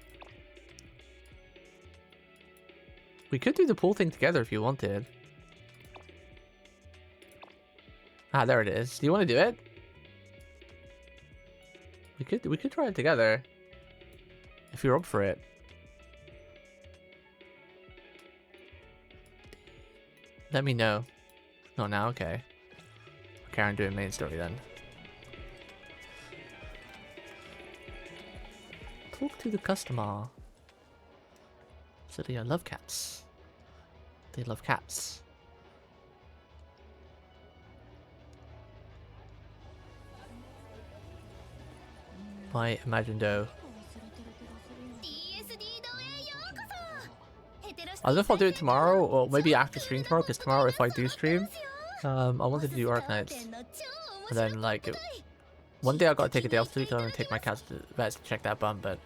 We could do the pool thing together if you wanted. Ah, there it is. Do you want to do it? We could try it together. If you're up for it. Let me know. Not now, okay. Karen doing main story then. Talk to the customer. So they love cats. They love cats. My Imagine-Do. I don't know if I'll do it tomorrow or maybe after stream tomorrow, because tomorrow if I do stream, I wanted to do Arc Knights. And then like, one day I gotta take a day off because I'm gonna take my cats to the vet to check that bum, but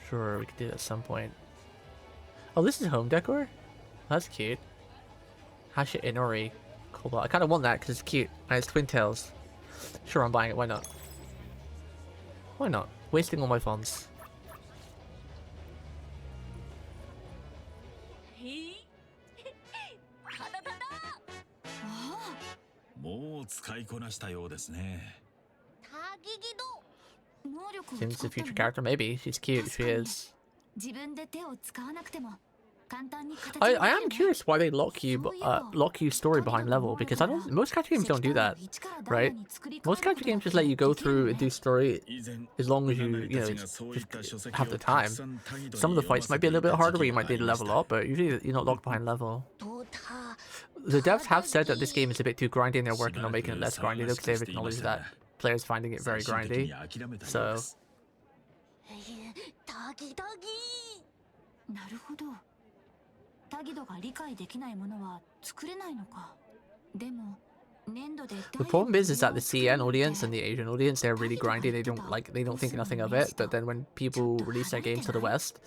sure we could do it at some point. Oh, this is home decor? That's cute. Hasha Inori. Cool. I kind of want that because it's cute and it's twin tails. Sure, I'm buying it. Why not? Why not? Wasting all my funds. Seems a future character, maybe. She's cute, she is. I am curious why they lock you story behind level, because most gacha games don't do that, right? Most gacha games just let you go through and do story as long as you just have the time. Some of the fights might be a little bit harder where you might need to level up, but usually you're not locked behind level. The devs have said that this game is a bit too grindy and they're working on making it less grindy though, because they've acknowledged that players finding it very grindy. So なるほど。タギドが理解できないものは作れないのか。でも、粘土で The problem is that the CN audience and the Asian audience, they're really grindy. They don't think nothing of it. But then when people release their games to the West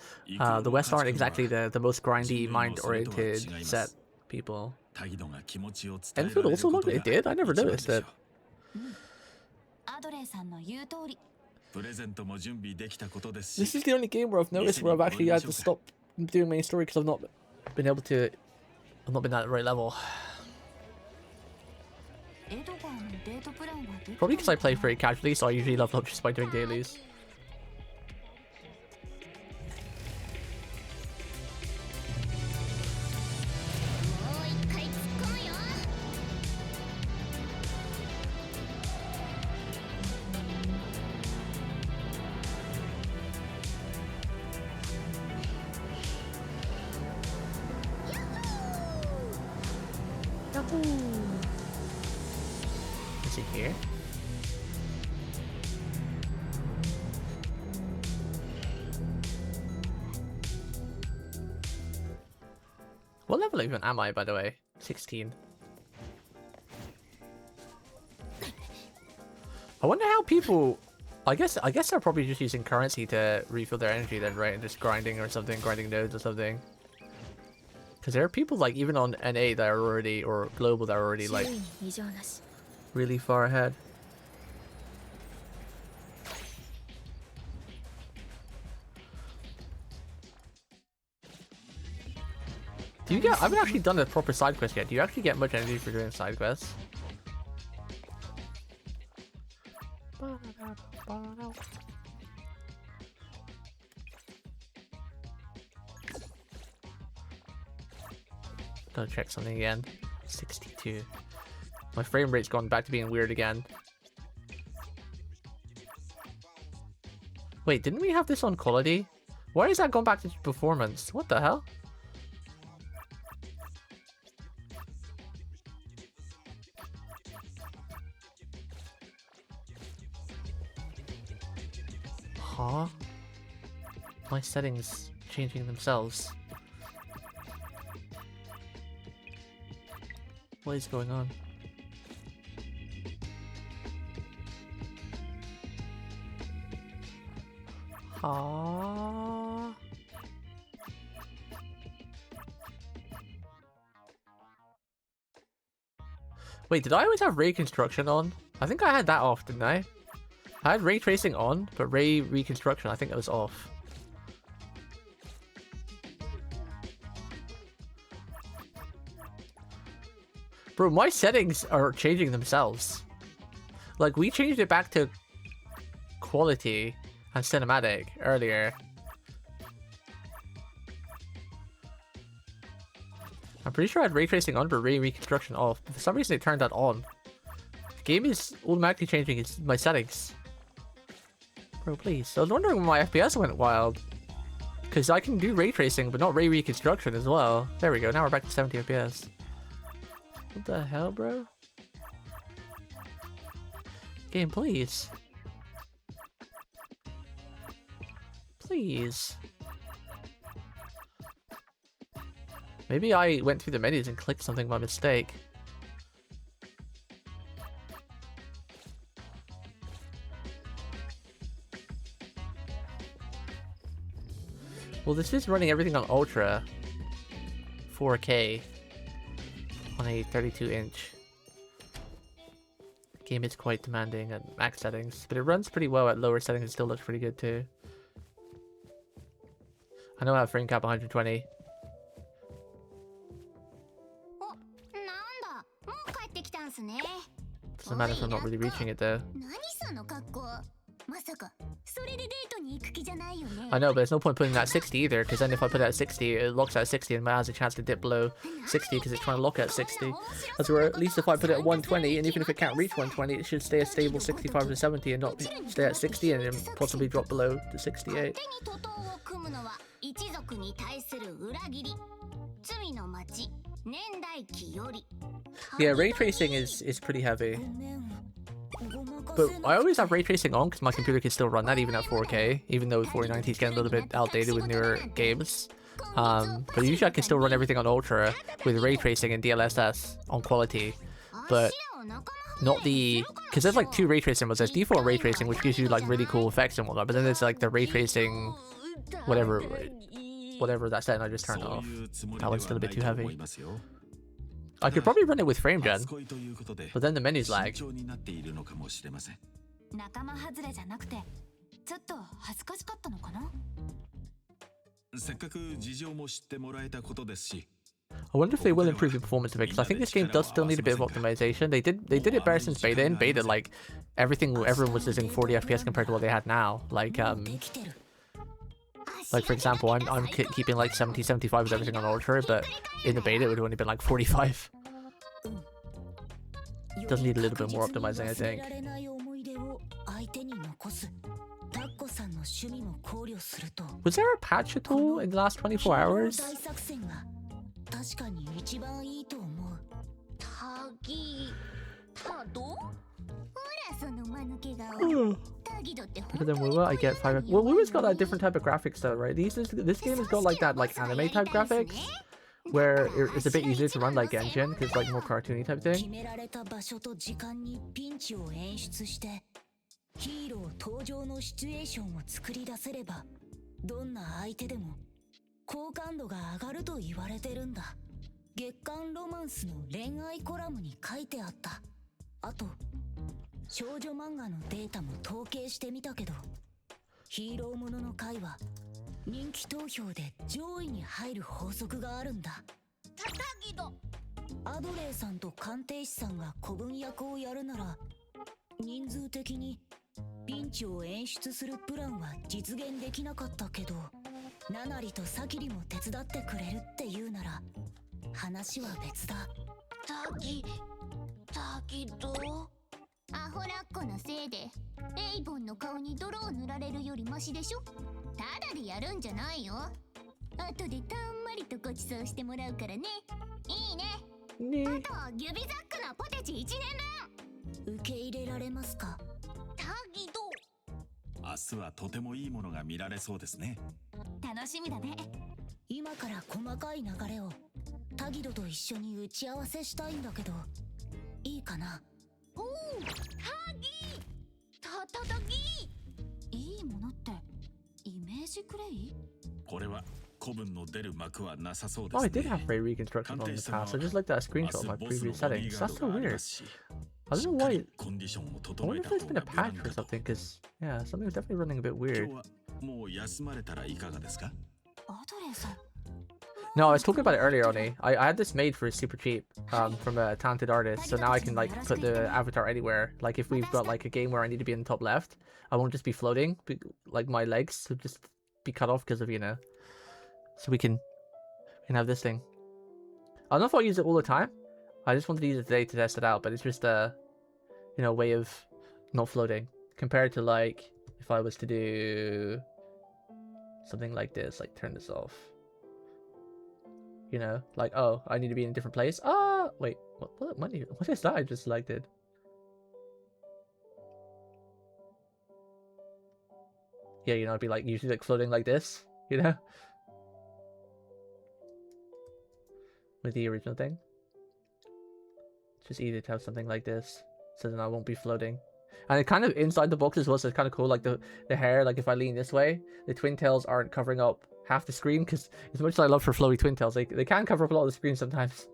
aren't exactly the most grindy, mind-oriented set people. Enfield also looked, it did. I never noticed it. アドレイさんの言う通り。 This is the only game where I've noticed where I've actually had to stop doing main story because I've not been at the right level. Probably because I play very casually, so I usually level up just by doing dailies. Yahoo! Is it here? What level even am I, by the way? 16. I wonder how people... I guess they're probably just using currency to refill their energy then, right? And just grinding or something, grinding nodes or something. Because there are people like even on NA that are already, or global that are already like really far ahead. Do you get? I haven't actually done a proper side quest yet. Do you actually get much energy for doing side quests? Gotta check something again. 62. My frame rate's gone back to being weird again. Wait, didn't we have this on quality? Why is that gone back to performance? What the hell? Huh? My settings changing themselves. What is going on? Huh? Wait, did I always have ray construction on? I think I had that off, didn't I? I had ray tracing on, but ray reconstruction, I think it was off. Bro, my settings are changing themselves. Like, we changed it back to quality and cinematic earlier. I'm pretty sure I had ray tracing on, but ray reconstruction off. But for some reason, it turned that on. The game is automatically changing my settings. Bro, please. I was wondering when my FPS went wild. Because I can do ray tracing, but not ray reconstruction as well. There we go. Now we're back to 70 FPS. What the hell, bro? Game, please. Please. Maybe I went through the menus and clicked something by mistake. Well, this is running everything on Ultra 4K on a 32-inch. Game is quite demanding at max settings, but it runs pretty well at lower settings. It still looks pretty good too. I know I have frame cap 120. Doesn't matter if I'm not really reaching it though. I know, but there's no point putting that at 60 either, because then if I put it at 60, it locks at 60 and has a chance to dip below 60 because it's trying to lock at 60. As where at least if I put it at 120, and even if it can't reach 120, it should stay a stable 65 to 70 and not stay at 60 and then possibly drop below to 68. Yeah, ray tracing is pretty heavy. But I always have ray tracing on because my computer can still run that even at 4K, even though 4090 is getting a little bit outdated with newer games. But usually I can still run everything on Ultra with ray tracing and DLSS on quality, but not the... Because there's like two ray tracing modes. There's default ray tracing, which gives you like really cool effects and whatnot, but then there's like the ray tracing whatever that setting I just turned off. That one's still a bit too heavy. I could probably run it with frame gen, but then the menus lag. I wonder if they will improve the performance of it, because I think this game does still need a bit of optimization. They did it better since beta. In beta, like everyone was using 40 FPS compared to what they had now. Like for example, I'm keeping like 70, 75 with everything on Ultra, but in the beta it would have only been like 45. Does need a little bit more optimizing, I think. Was there a patch at all in the last 24 hours? Better than Wuwa, I get 5. Well, Wuwa's got that different type of graphics though, right? This game has got like that like anime type graphics, where it's a bit easier to run like Genshin because like more cartoony type thing. ヒーロー登場のシチュエーションを作り出せればどんな相手でも好感度が上がると言われてるんだ。月刊ロマンスの恋愛コラムに書いてあった。あと少女漫画のデータも統計してみたけど、ヒーローものの回は人気投票で上位に入る法則があるんだ。アドレーさんと鑑定士さんが古文役をやるなら人数的にピンチを演出するプランは実現できなかったけど、ナナリとサキリも手伝ってくれるって言うなら話は別だ。だけどアホラッコのせいでエイボンの顔に泥を塗られるよりマシでしょ。ただでやるんじゃないよ。後でたんまりとご馳走してもらうからね。いいね。あと指ザックのポテチ1年分受け入れられますか。タギド、明日はとてもいいものが見られそうですね。楽しみだね。今から細かい流れをタギドと一緒に打ち合わせしたいんだけどいいかな。おお、タギタギ、いいものってイメージクレイ。これは古文の出る幕はなさそうで Oh, す I ね。 did have Ray reconstruction on the past. I just looked at a screenshot of my previous settings. That's so weird. I don't know why. I wonder if there's been a patch or something, because yeah, something was definitely running a bit weird. もう休まれたらいかがですか。アドレーさん。 No, I was talking about it earlier, Oni. I had this made for super cheap from a talented artist, so now I can like put the avatar anywhere. Like if we've got like a game where I need to be in the top left, I won't just be floating. Like my legs would just be cut off because of, you know. So we can have this thing. I don't know if I'll use it all the time. I just wanted to use it today to test it out, but it's just a, you know, way of not floating compared to like if I was to do something like this, like turn this off. You know, like, oh, I need to be in a different place. Ah, wait, what is that I just selected? Yeah, you know, I'd be like usually like floating like this, you know, with the original thing. It's just easier to have something like this, so then I won't be floating. And it kind of inside the box as well, so it's kind of cool. Like the hair, like if I lean this way, the twin tails aren't covering up half the screen, because as much as I love for flowy twin tails, they can cover up a lot of the screen sometimes.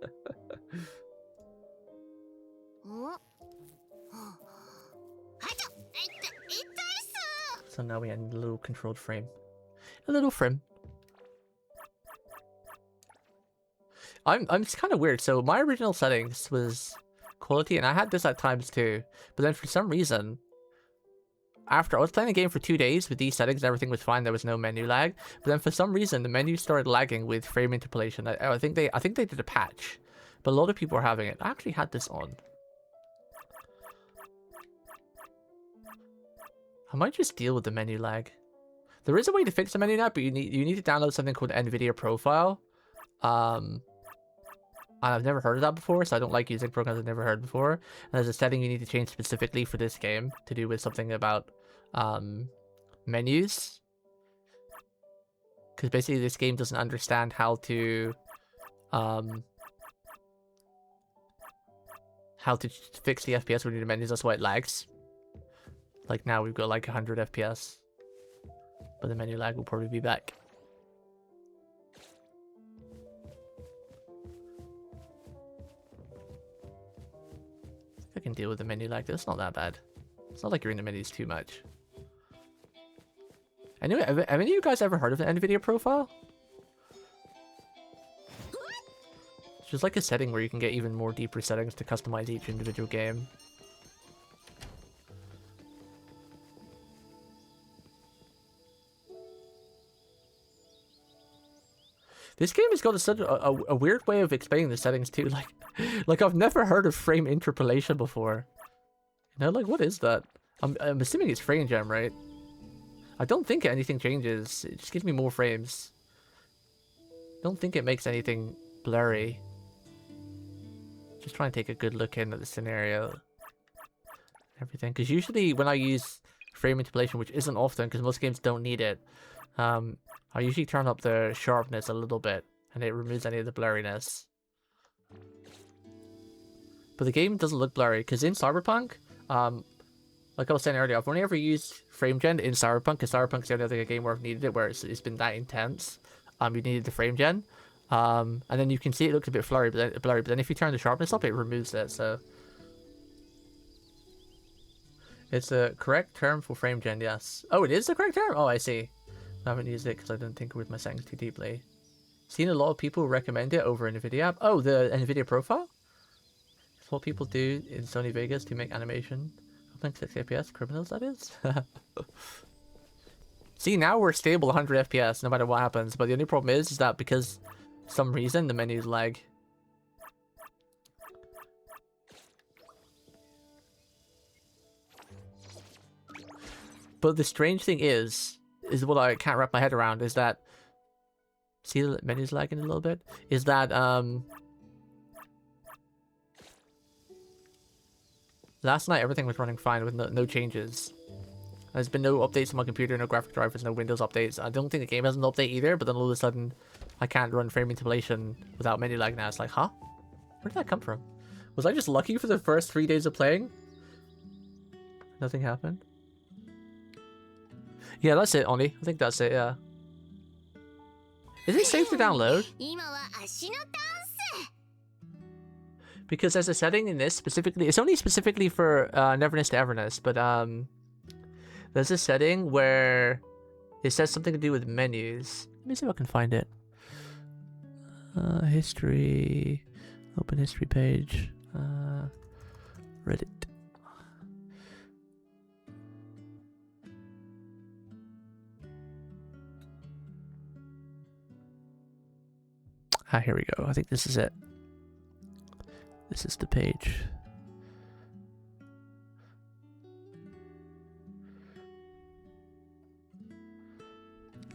So now we end a little controlled frame. A little frame. I'm just kind of weird. So my original settings was quality, and I had this at times too. But then for some reason, after I was playing the game for 2 days with these settings, everything was fine. There was no menu lag. But then for some reason, the menu started lagging with frame interpolation. I think they did a patch, but a lot of people are having it. I actually had this on. I might just deal with the menu lag. There is a way to fix the menu lag, but you need to download something called NVIDIA Profile. And I've never heard of that before, so I don't like using programs I've never heard before. And there's a setting you need to change specifically for this game to do with something about menus. Because basically this game doesn't understand how to fix the FPS when you do menus. That's why it lags. Like now we've got like 100 FPS, but the menu lag will probably be back. I can deal with the menu lag. It's not that bad. It's not like you're in the menus too much. Anyway, have any of you guys ever heard of the NVIDIA Profile? It's just like a setting where you can get even more deeper settings to customize each individual game. This game has got such a weird way of explaining the settings too. Like I've never heard of frame interpolation before. You know, like what is that? I'm assuming it's frame jam, right? I don't think anything changes. It just gives me more frames. I don't think it makes anything blurry. Just trying to take a good look in at the scenario. Everything. Because usually when I use frame manipulation, which isn't often because most games don't need it, I usually turn up the sharpness a little bit and it removes any of the blurriness. But the game doesn't look blurry because in Cyberpunk, like I was saying earlier, I've only ever used frame gen in Cyberpunk because Cyberpunk is the only other game where I've needed it, where it's been that intense. You needed the frame gen. And then you can see it looks a bit blurry, but then if you turn the sharpness up, it removes it. So it's a correct term for frame gen, yes. Oh, it is the correct term? Oh, I see. I haven't used it because I didn't think with my settings too deeply. Seen a lot of people recommend it over NVIDIA app. Oh, the NVIDIA profile? It's what people do in Sony Vegas to make animation. I think 6 FPS, criminals that is. See, now we're stable 100 FPS no matter what happens, but the only problem is that because some reason the menus lag. But the strange thing is what I can't wrap my head around is that, see the menus lagging a little bit? Is that, last night everything was running fine with no changes. There's been no updates on my computer, no graphic drivers, no Windows updates. I don't think the game has an update either, but then all of a sudden I can't run frame manipulation without menu lag now. It's like, huh? Where did that come from? Was I just lucky for the first 3 days of playing? Nothing happened? Yeah, that's it, Oni. I think that's it, yeah. Is it safe to download? Because there's a setting in this specifically, it's only specifically for Neverness to Everness, but there's a setting where it says something to do with menus. Let me see if I can find it. History, open history page, Reddit. Ah, here we go. I think this is it. This is the page.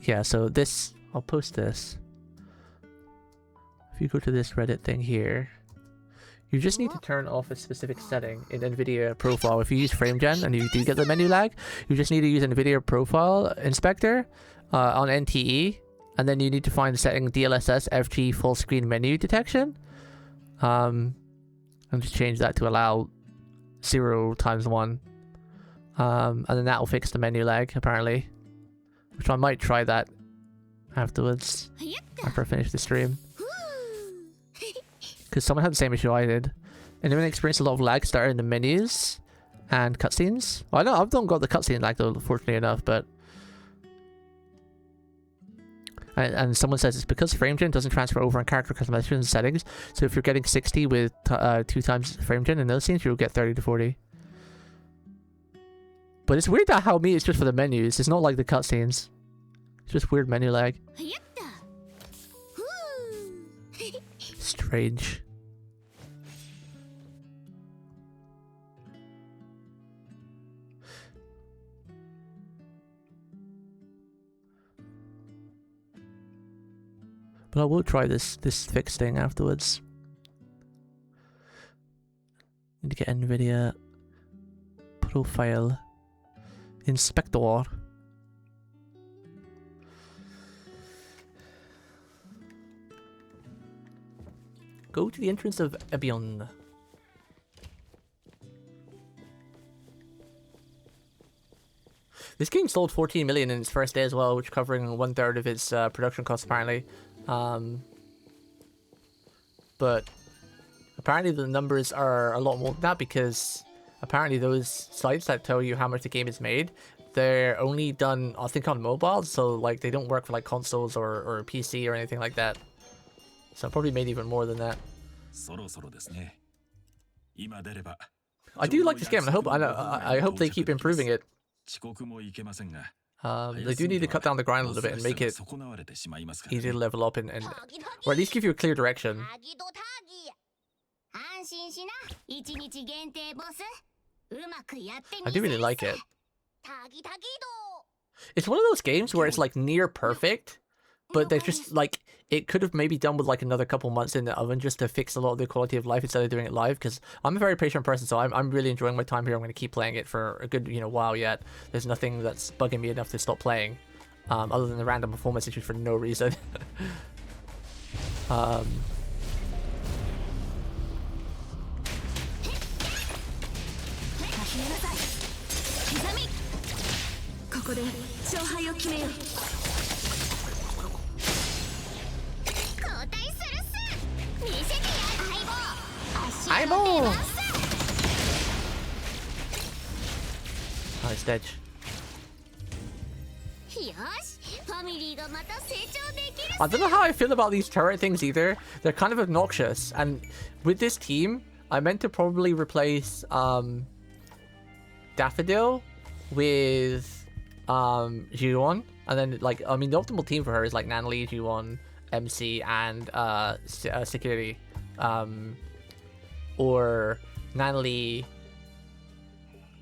Yeah, so this, I'll post this. If you go to this Reddit thing here, you just need to turn off a specific setting in NVIDIA profile. If you use FrameGen and you do get the menu lag, you just need to use NVIDIA profile inspector on NTE, and then you need to find the setting DLSS FG full screen menu detection. And just change that to allow 0 times 1. And then that will fix the menu lag, apparently. Which I might try that afterwards, after I finish the stream. Because someone had the same issue I did. Anyone experienced a lot of lag starting in the menus and cutscenes? Well, I know I've not got the cutscene lag though, fortunately enough, but... And someone says it's because FrameGen doesn't transfer over on character customization settings. So if you're getting 60 with 2 times FrameGen in those scenes, you'll get 30 to 40. But it's weird that how me it's just for the menus. It's not like the cutscenes. It's just weird menu lag. Strange. But I will try this fix thing afterwards. Need to get NVIDIA profile inspector. Go to the entrance of Ebion. This game sold 14 million in its first day as well, which covering 1/3 of its production costs apparently. But apparently the numbers are a lot more than that, because apparently those sites that tell you how much the game is made, they're only done, I think, on mobile, so like they don't work for like consoles or PC or anything like that. So I probably made even more than that. I do like this game, and I hope they keep improving it. They do need to cut down the grind a little bit and make it easy to level up and or at least give you a clear direction. I do really like it. It's one of those games where it's like near perfect, but they're just like, it could have maybe done with like another couple months in the oven just to fix a lot of the quality of life instead of doing it live, because I'm a very patient person, so I'm really enjoying my time here. I'm going to keep playing it for a good, you know, while yet. There's nothing that's bugging me enough to stop playing, other than the random performance issues for no reason. um, ここで勝敗を決めよう。交代するっす。見せてやる相棒。相棒。足の出番っす。 Oh, it's dead. よし、ファミリーがまた成長できる。 I don't know how I feel about these turret things either. They're kind of obnoxious, and with this team, I meant to probably replace Daffodil with Juwon, and then like, I mean, the optimal team for her is like Nanli, Juwon, MC, and Security, or Nanli,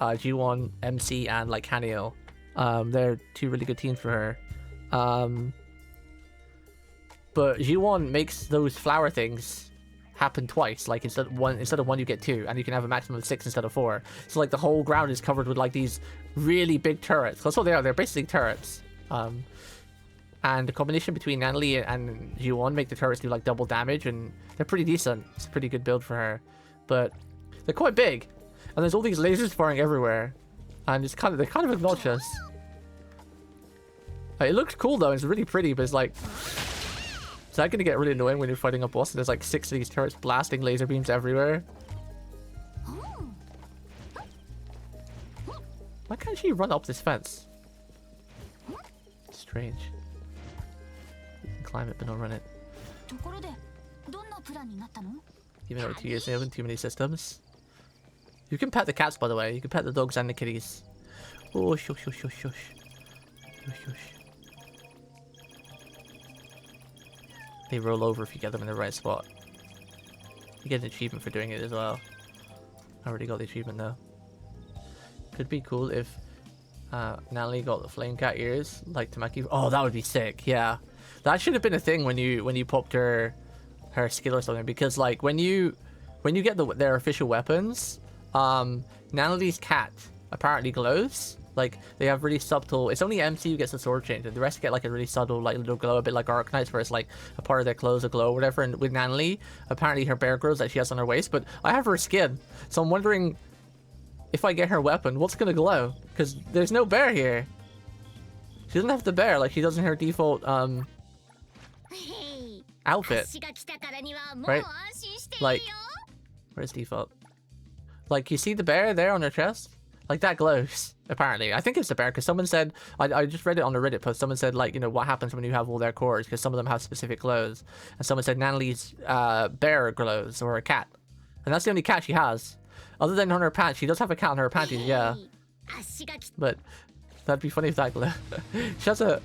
Juwon, MC, and like Haniel. They're two really good teams for her. But Juwon makes those flower things happen twice. Like instead of one you get two, and you can have a maximum of 6 instead of 4. So like the whole ground is covered with like these really big turrets. That's what they are. They're basically turrets. And the combination between Nanli and Juwon make the turrets do like double damage, and they're pretty decent. It's a pretty good build for her, but they're quite big, and there's all these lasers firing everywhere, and they're kind of obnoxious. Like, it looks cool though. It's really pretty, but it's like, is that gonna get really annoying when you're fighting a boss and there's like 6 of these turrets blasting laser beams everywhere? Why can't she run up this fence? Strange. You can climb it but not run it. ところで、どんなプランになったの？ Even though 2 years in, too many systems. You can pet the cats, by the way. You can pet the dogs and the kitties. Oh, shush, shush, shush, shush. Shush, shush. They roll over if you get them in the right spot. You get an achievement for doing it as well. I already got the achievement though. Could be cool if Natalie got the flame cat ears like Tamaki. Oh, that would be sick. Yeah, that should have been a thing when you popped her skill or something, because like when you get their official weapons, Natalie's cat apparently glows. Like, they have really subtle... It's only MC who gets the sword change, and the rest get, like, a really subtle, like, little glow, a bit like Arknights, where it's, like, a part of their clothes a glow or whatever. And with Nanli, apparently her bear glows that she has on her waist, but I have her skin. So I'm wondering if I get her weapon, what's gonna glow? Because there's no bear here. She doesn't have the bear like she does in her default, outfit. Right? Like, where's default? Like, you see the bear there on her chest? Like, that glows, apparently. I think it's the bear, because someone said... I just read it on a Reddit post. Someone said, like, you know, what happens when you have all their cores, because some of them have specific glows. And someone said Nanli's bear glows, or a cat. And that's the only cat she has. Other than on her pants. She does have a cat on her panties, yeah. But that'd be funny if that glowed. She has a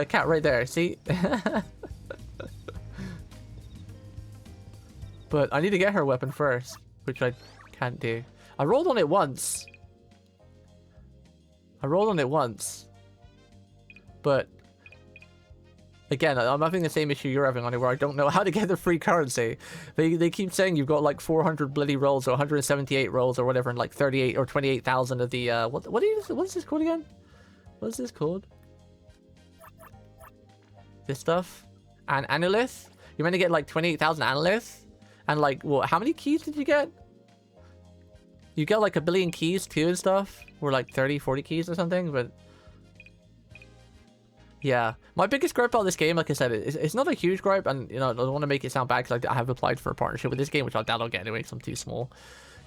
cat right there, see? But I need to get her weapon first, which I can't do. I rolled on it once. But again, I'm having the same issue you're having on it, where I don't know how to get the free currency. They keep saying you've got like 400 bloody rolls or 178 rolls or whatever, and like 38 or 28,000 of the what is this called again? What is this called? This stuff? And Anolith? You're meant to get like 28,000 Anolith? And like, what? How many keys did you get? You get like 1 billion keys too and stuff, or like 30, 40 keys or something, but yeah. My biggest gripe about this game, like I said, it's not a huge gripe, and you know, I don't want to make it sound bad because I have applied for a partnership with this game, which I doubt I'll get anyway because I'm too small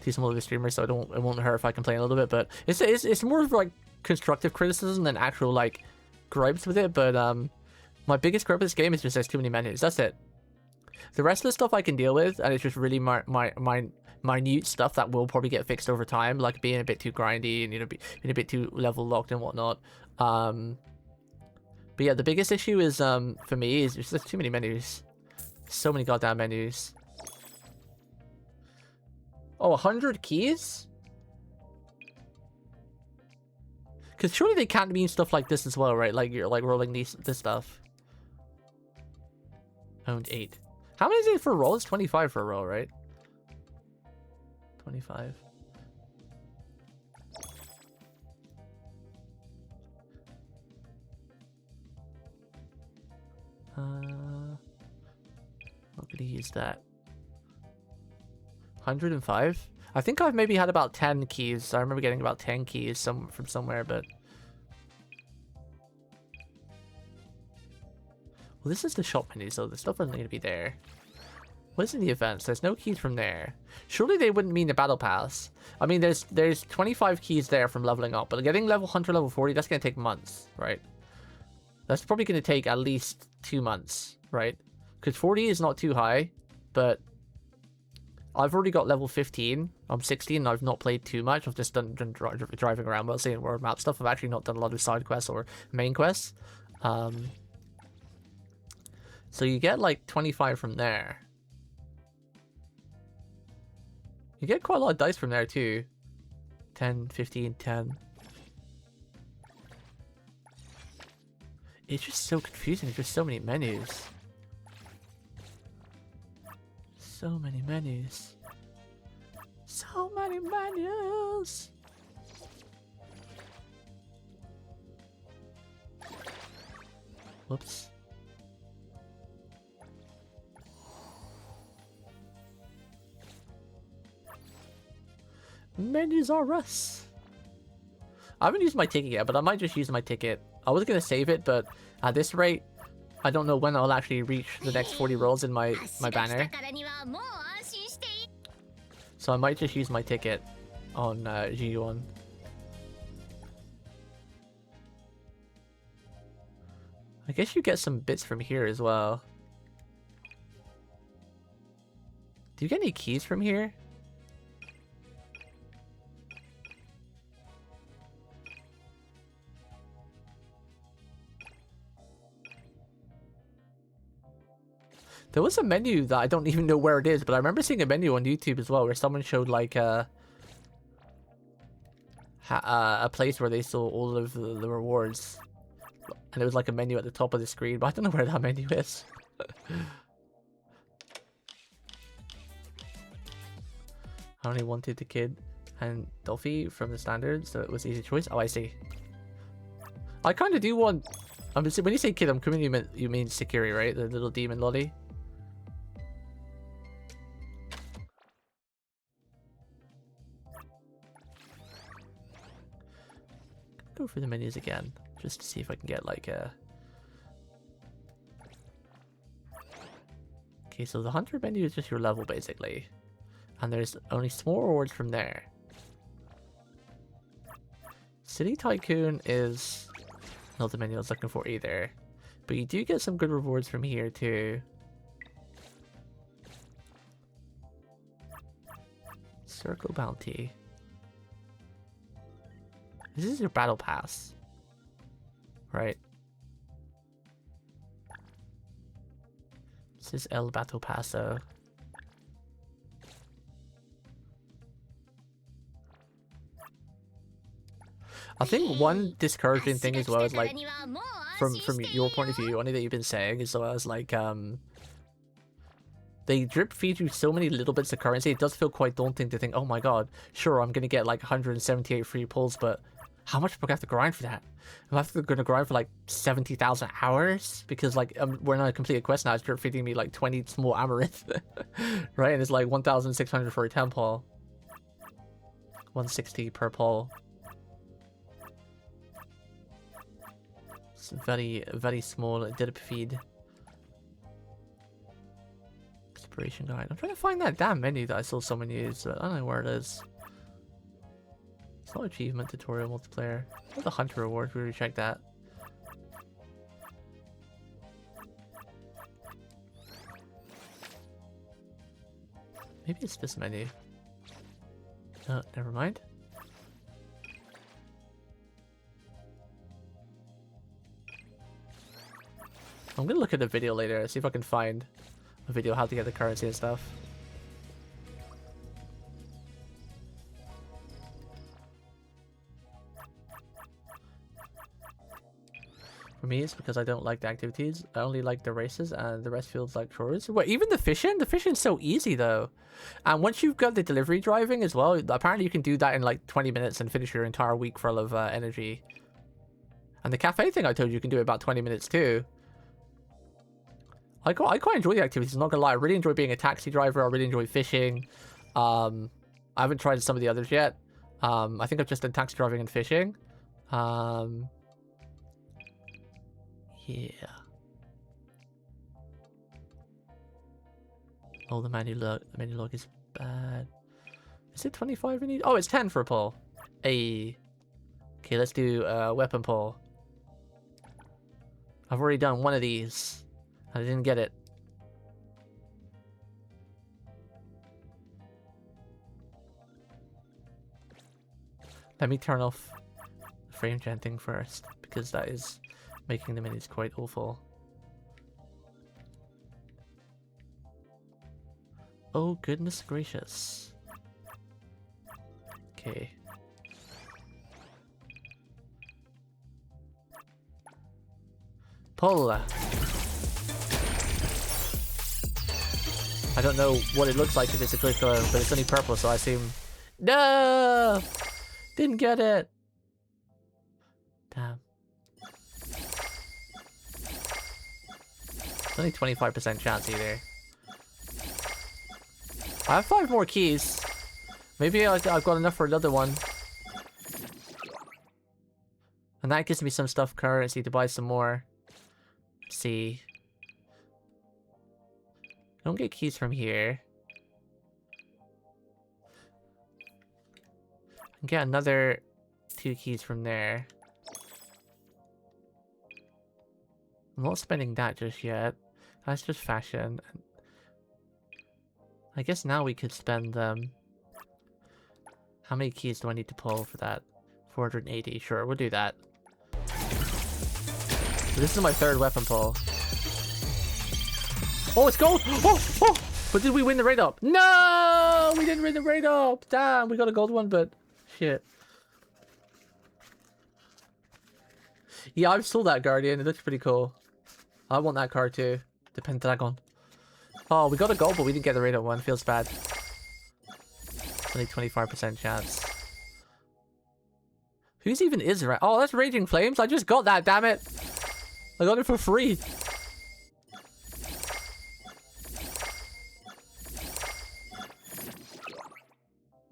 of a streamer, so it won't hurt if I complain a little bit. But it's more of like constructive criticism than actual like gripes with it. But my biggest gripe with this game is just there's too many menus. That's it. The rest of the stuff I can deal with, and it's just really minute stuff that will probably get fixed over time, like being a bit too grindy and, you know, being a bit too level locked and whatnot. But yeah, the biggest issue is for me is there's too many menus. So many goddamn menus. Oh, 100 keys? Because surely they can't mean stuff like this as well, right? Like you're like rolling this stuff. Owned 8. How many is it for a roll? It's 25 for a roll, right? 25. Not gonna use that. 105? I think I've maybe had about 10 keys. I remember getting about 10 keys from somewhere, but... Well, this is the shop menu, so the stuff isn't going to be there. What is in the events? There's no keys from there. Surely they wouldn't mean the battle pass. I mean, there's 25 keys there from leveling up, but getting level 100, level 40, that's going to take months, right? That's probably going to take at least 2 months, right? Because 40 is not too high, but I've already got level 15. I'm 16 and I've not played too much. I've just done driving around, mostly in world map stuff. I've actually not done a lot of side quests or main quests. So you get like 25 from there. You get quite a lot of dice from there too. 10, 15, 10. It's just so confusing. There's so many menus. So many menus. So many menus. Whoops. Menus are us. I haven't used my ticket yet, but I might just use my ticket. I was gonna save it, but at this rate, I don't know when I'll actually reach the next 40 rolls in my banner. So I might just use my ticket on G1. I guess you get some bits from here as well. Do you get any keys from here? There was a menu that I don't even know where it is, but I remember seeing a menu on YouTube as well where someone showed like a place where they saw all of the rewards. And there was like a menu at the top of the screen, but I don't know where that menu is. I only wanted the kid and Dolphy from the standard, so it was easy choice. Oh, I see. I kind of do want... when you say kid, I'm assuming you mean Sekiri, right? The little demon lolly. Go through the menus again, just to see if I can get like a... Okay, so the hunter menu is just your level basically. And there's only small rewards from there. City Tycoon is not the menu I was looking for either. But you do get some good rewards from here too. Circle Bounty. This is your battle pass, right? This is El Battle Paso. I think one discouraging thing as well is like, from your point of view, only that you've been saying is, so I was like, they drip feed you so many little bits of currency. It does feel quite daunting to think, oh my god, sure, I'm gonna get like 178 free pulls, but how much do I have to grind for that? I'm gonna grind for like 70,000 hours because like when I complete a quest now, it's drip feeding me like 20 small amaranth, right? And it's like 1,600 for a 10 pull, 160 per pull. It's very, very small drip feed. Exploration guide. I'm trying to find that damn menu that I saw someone use, but I don't know where it is. It's not achievement, tutorial, multiplayer. What's the hunter reward? We already checked that. Maybe it's this menu. Never mind. I'm gonna look at the video later, see if I can find a video how to get the currency and stuff. For me, it's because I don't like the activities. I only like the races, and the rest feels like chores. Wait, even the fishing? The fishing's so easy, though. And once you've got the delivery driving as well, apparently you can do that in like 20 minutes and finish your entire week full of energy. And the cafe thing I told you, you can do it about 20 minutes too. I quite enjoy the activities, I'm not gonna lie. I really enjoy being a taxi driver. I really enjoy fishing. I haven't tried some of the others yet. I think I've just done taxi driving and fishing. Yeah. Oh, the menu log is bad. Is it 25 we need? Oh, it's 10 for a pull. Hey. Okay, let's do weapon pull. I've already done one of these. I didn't get it. Let me turn off the frame gen thing first, because that is making the menus quite awful. Oh, goodness gracious. Okay. Pull. I don't know what it looks like if it's a clear color, but it's only purple, so I assume... No! Didn't get it! Damn. It's only 25% chance either. I have 5 more keys. Maybe I've got enough for another one. And that gives me some stuff currency to buy some more. Let's see. I don't get keys from here. I can get another 2 keys from there. I'm not spending that just yet. That's just fashion. I guess now we could spend them. How many keys do I need to pull for that? 480. Sure, we'll do that. So this is my 3rd weapon pull. Oh, it's gold! Oh! Oh! But did we win the raid up? No! We didn't win the raid up! Damn, we got a gold one, but... Shit. Yeah, I've sold that Guardian. It looks pretty cool. I want that card too. The Pendragon. Oh, we got a gold, but we didn't get the raid up one. Feels bad. It's only 25% chance. Who's even Israel? Oh, that's Raging Flames. I just got that, damn it. I got it for free.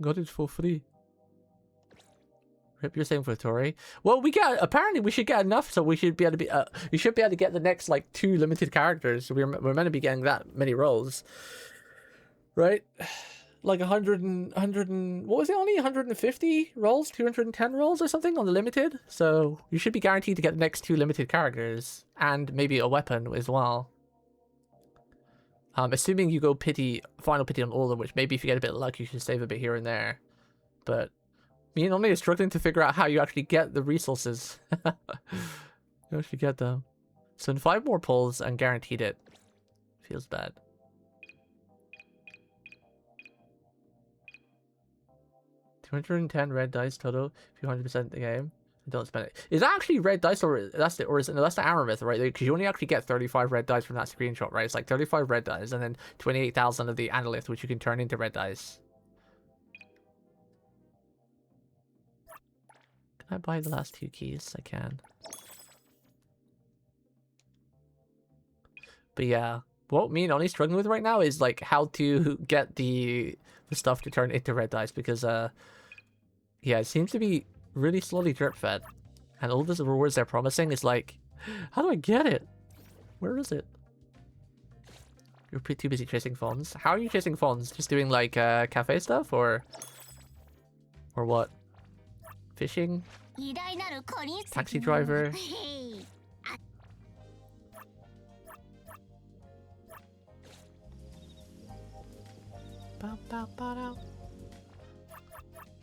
Got it for free. Rip, you're saying for Tori. Well, we get, apparently we should get enough, so we should be able to be, we should be able to get the next, like, 2 limited characters. We're meant to be getting that many rolls. Right? Like 100 and, what was it, only 150 rolls? 210 rolls or something on the limited? So, you should be guaranteed to get the next 2 limited characters. And maybe a weapon as well. Assuming you go final pity on all of them, which maybe if you get a bit of luck, you should save a bit here and there. But me and Omni are struggling to figure out how you actually get the resources. You actually get them. So in 5 more pulls and guaranteed it. Feels bad. $210 red dice total, if you 100% the game. Don't spend it. Is that actually red dice, or that's the, or is it, no, that's the Amaru myth, right? Because you only actually get 35 red dice from that screenshot, right? It's like 35 red dice and then 28,000 of the analyth, which you can turn into red dice. Can I buy the last 2 keys? I can. But yeah, what me and Oni struggling with right now is like how to get the stuff to turn into red dice, because yeah, it seems to be really slowly drip fed, and all the rewards they're promising is like, how do I get it? Where is it? You're pretty too busy chasing phones. How are you chasing phones? Just doing like cafe stuff, or what? Fishing? Taxi driver?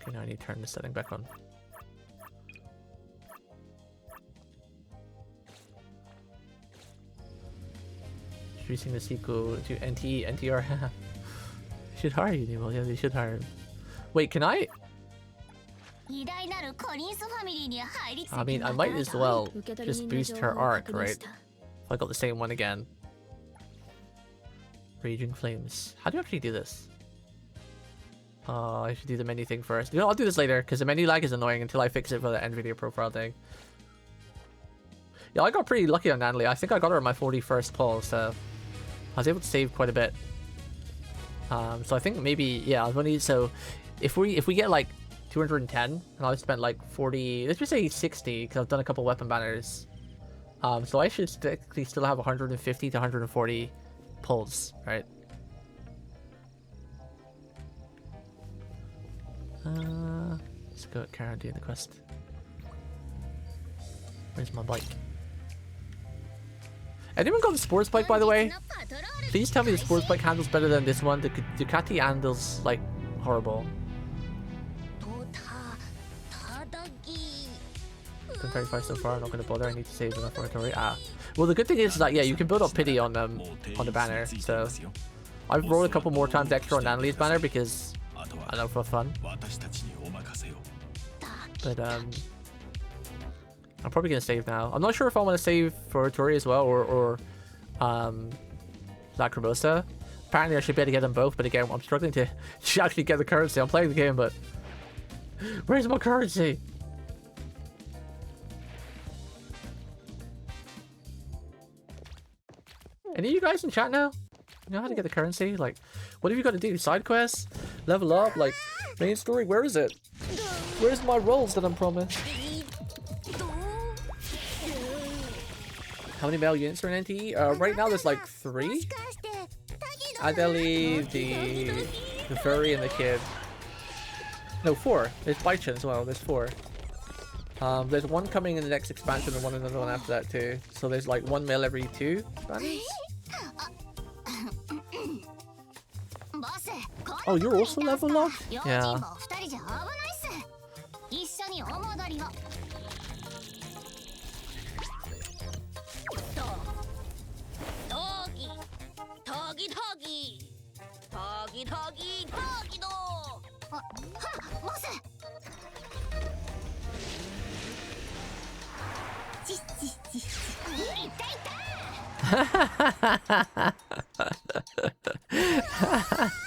Okay, now I need to turn this setting back on. Introducing the sequel to NTE, NTR. They should hire you, Nemo. Yeah, they should hire him. Wait, can I? I mean, I might as well just boost her arc, right? If I got the same one again. Raging Flames. How do you actually do this? I should do the menu thing first. You know, I'll do this later, because the menu lag is annoying until I fix it for the NVIDIA profile thing. Yeah, I got pretty lucky on Natalie. I think I got her on my 41st pull, so I was able to save quite a bit. So I think maybe, yeah, I've only, so if we get like 210, and I've spent like 40, let's just say 60, because I've done a couple weapon banners. So I should technically still have 150 to 140 pulls, right? Let's go at Karen doing the quest. Where's my bike? Anyone got the sports bike, by the way? Please tell me the sports bike handles better than this one. The Ducati handles like horrible. Been 35 so far. I'm not going to bother. I need to save enough for Hinotori. Well, the good thing is that yeah, you can build up pity on them on the banner. So I've rolled a couple more times extra on Natalie's banner because I don't know, for fun. But I'm probably gonna save now. I'm not sure if I want to save for Tori as well or Lacrimosa. Apparently I should be able to get them both, but again I'm struggling to actually get the currency. I'm playing the game, but where's my currency? Any of you guys in chat now? You know how to get the currency? Like, what have you got to do? Side quests? Level up? Like, main story? Where is it? Where's my rolls that I'm promised? How many male units are in NTE? Right now there's like 3. Adeli, the furry, and the kid. No, 4. There's Baichan as well. There's 4. There's one coming in the next expansion and another one after that too. So there's like 1 male every 2 banners. Oh, you're also level up? Yeah.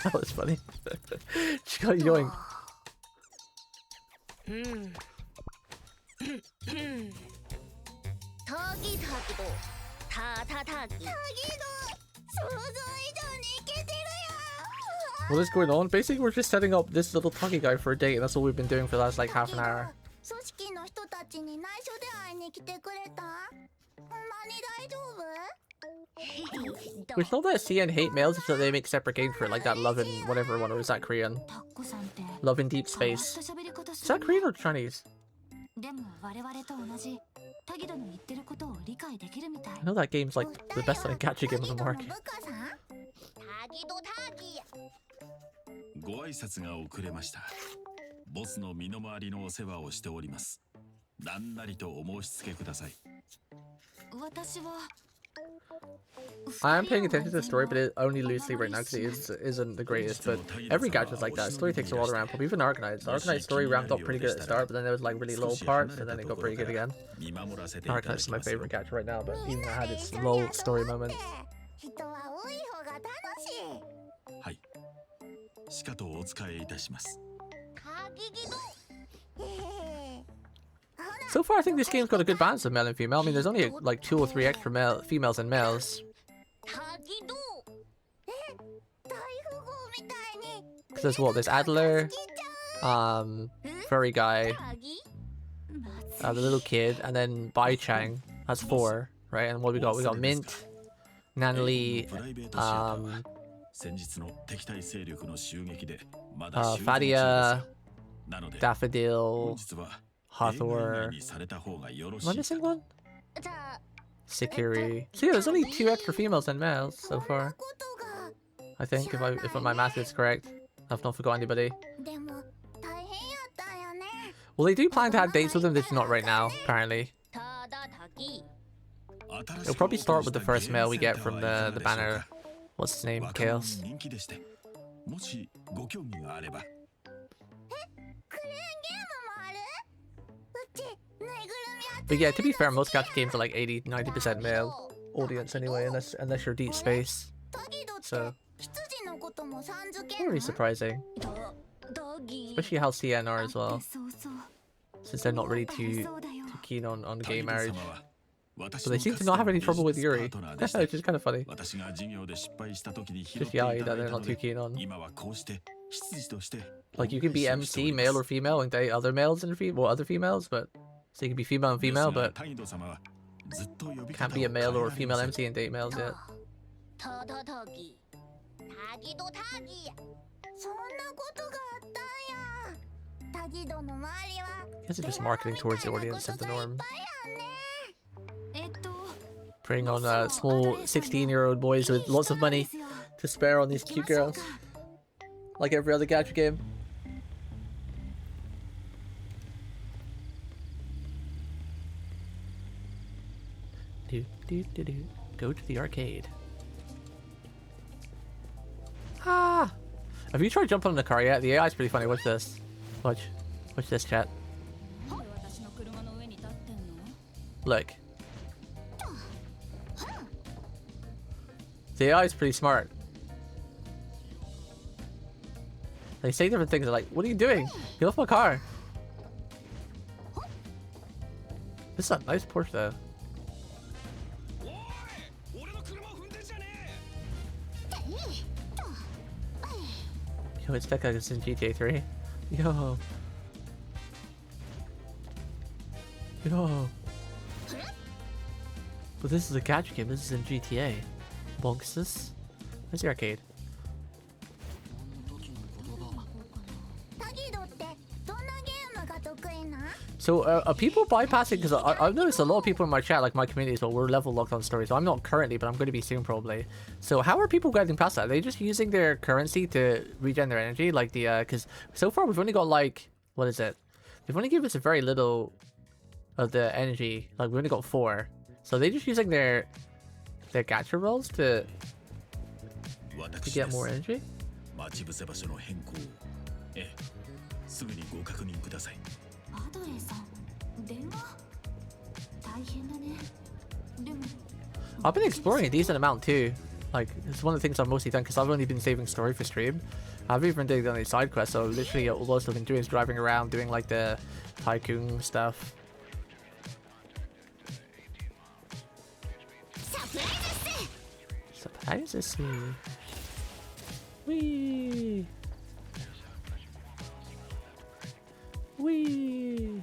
That was funny. She got going. What is going on? Basically, we're just setting up this little Tuggy guy for a date, and that's all we've been doing for the last like half an hour. It's not that CN hate males, it's that they make separate games for it, like that Love in whatever one, or is that Korean? Love in Deep Space. Is that Korean or Chinese? I know that game's like the best selling gacha game on the market. ご挨拶が遅れました。ボスの身の回りのお世話をしております。何なりとお申し付けください。私は I am paying attention to the story, but only loosely right now because it isn't the greatest. But every gacha's like that. Story takes a while to ramp up. Even Arknight's. The Arknight story ramped up pretty good at the start, but then there was like really low parts, and then it got pretty good again. Arknight's my favorite gacha right now, but even that had its low story moments. はい。しかとお使いいたします。 So far, I think this game's got a good balance of male and female. I mean, there's only like 2 or 3 extra females and males. Because there's what? There's Adler, furry guy, the little kid, and then Bai Chang. That's 4, right? And what we got? We got Mint, Nanli, Fadia, Daffodil, Hathor. Am I missing one? Sikiri. So yeah, there's only 2 extra females than males so far. I think if my math is correct. I've not forgot anybody. Well, they do plan to have dates with them, just not right now, apparently. It'll probably start with the first male we get from the banner. What's his name? Chaos. But yeah, to be fair, most gacha games are like 80-90% male audience anyway, unless you're Deep Space. So, not really surprising. Especially how CN are as well, since they're not really too keen on gay marriage. But they seem to not have any trouble with Yuri, which is kind of funny. Just Yai that they're not too keen on. Like, you can be MC, male or female, and date other males and other females, but so you can be female and female, but can't be a male or a female MC and date males yet. I guess it's just marketing towards the audience of the norm. Preying on small 16-year-old boys with lots of money to spare on these cute girls. Like every other gacha game. Go to the arcade. Ah! Have you tried jumping on the car yet? The AI is pretty funny. Watch this. Watch this, chat. Look. The AI is pretty smart. They say different things. They're like, "What are you doing? Get off my car!" This is a nice Porsche, though. Yo, it's that guy that's in GTA 3. Yo. But this is a gacha game. This is in GTA. Bonksus. Where's the arcade? So, are people bypassing? Because I've noticed a lot of people in my chat, like my community as well, we're level locked on stories. So I'm not currently, but I'm going to be soon probably. So how are people getting past that? Are they just using their currency to regen their energy? Like the, because so far we've only got like, what is it? They've only given us a very little of the energy. Like we've only got 4. So they're just using their gacha rolls to get more energy? I've been exploring a decent amount too. Like, it's one of the things I've mostly done because I've only been saving story for stream. I've even done any side quests, so literally all I've been doing is driving around doing like the tycoon stuff. Surprises. Wee. Wee.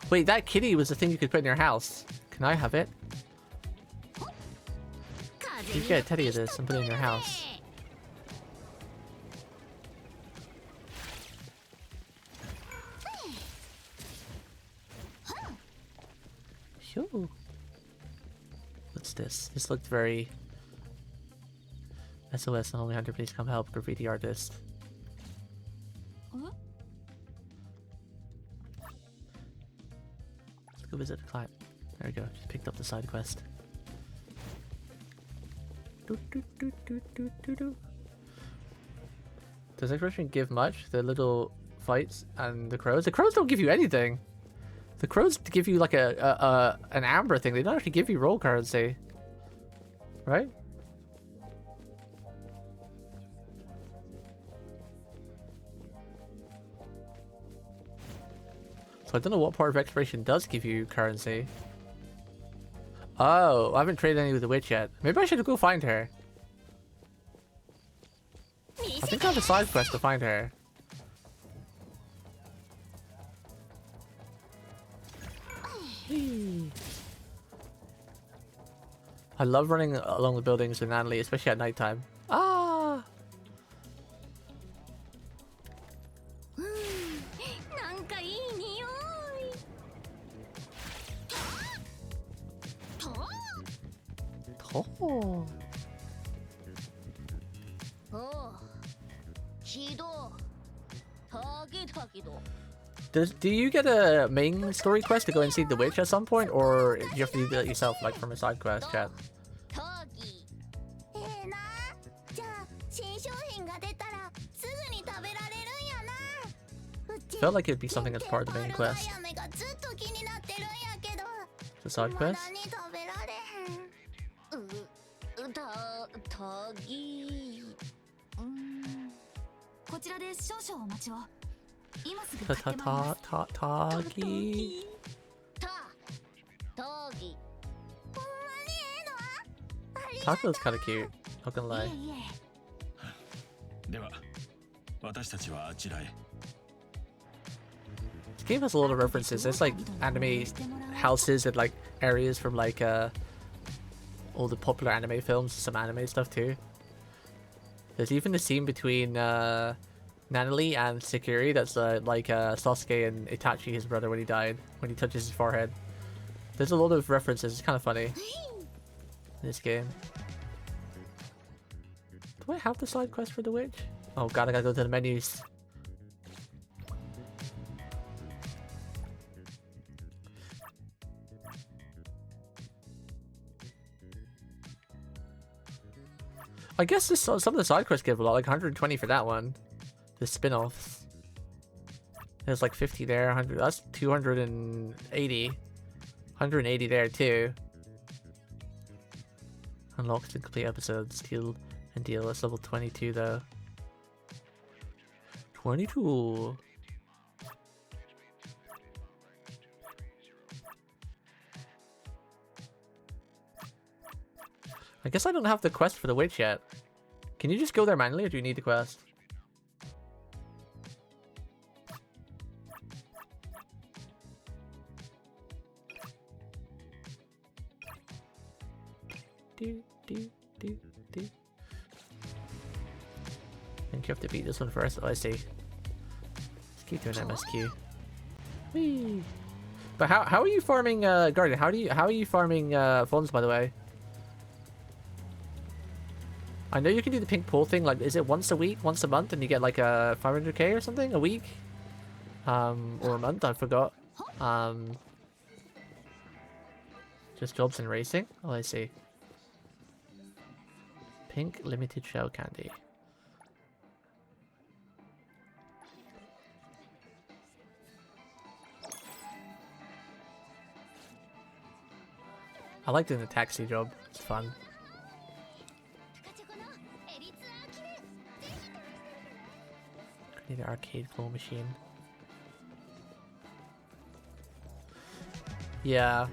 Wait, that kitty was the thing you could put in your house. Can I have it? You get a teddy of this and put it in your house. Phew. What's this? This looked very... SOS, the Holy Hunter, please come help. Graffiti artist. Let's go visit a client. There we go. Just picked up the side quest. Does exploration give much? The little fights and the crows? The crows don't give you anything. The crows give you like an amber thing. They don't actually give you roll currency. Right? So I don't know what part of exploration does give you currency. Oh, I haven't traded any with the witch yet. Maybe I should go find her. I think I have a side quest to find her. I love running along the buildings with Natalie, especially at nighttime. Ah! Oh. Do you get a main story quest to go and see the witch at some point, or you have to do it yourself, like from a side quest, chat? Felt like it'd be something that's part of the main quest. side quest? まだに食べられへん。たぎ。こちらで少々お待ちを。今すぐ Ta 買って ta まいります。 ta ta tagi. たぎ。 Taco's kind of cute. Not gonna い lie. えいえ。では私たちはあちらへ。 This game has a lot of references. There's like anime houses and like areas from like all the popular anime films, some anime stuff too. There's even the scene between Nanali and Sekiri that's like Sasuke and Itachi, his brother, when he died, when he touches his forehead. There's a lot of references. It's kind of funny in this game. Do I have the side quest for the witch? Oh god, I gotta go to the menus. I guess this, some of the side quests give a lot, like 120 for that one. The spin-offs. There's like 50 there, 100. That's 280. 180 there too. Unlocks to complete episodes, steal and deal. That's level 22 though. 22. I guess I don't have the quest for the witch yet. Can you just go there manually, or do you need the quest? Do. I think you have to beat this one first. Oh, I see. Let's keep doing MSQ. Whee! But how are you farming Guardian? How are you farming funds, by the way? I know you can do the pink pool thing, like, is it once a week, once a month, and you get like a 500k or something a week? Or a month, I forgot. Just jobs and racing? Oh, I see. Pink limited shell candy. I like doing the taxi job, it's fun. Need an arcade claw machine. Yeah.